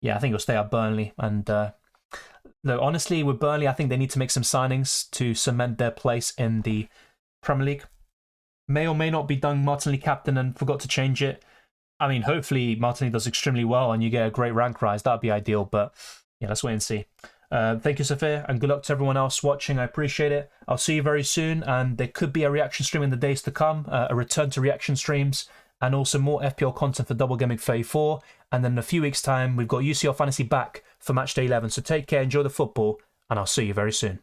yeah, I think he'll stay at Burnley. And no, honestly, with Burnley, I think they need to make some signings to cement their place in the Premier League. May or may not be done Martinelli captain and forgot to change it. I mean, hopefully Martinelli does extremely well and you get a great rank rise. That would be ideal, but yeah, let's wait and see. Thank you, Sophia, and good luck to everyone else watching. I appreciate it. I'll see you very soon, and there could be a reaction stream in the days to come, a return to reaction streams, and also more FPL content for Double Gameweek 34. And then in a few weeks' time, we've got UCL Fantasy back for Match Day 11. So take care, enjoy the football, and I'll see you very soon.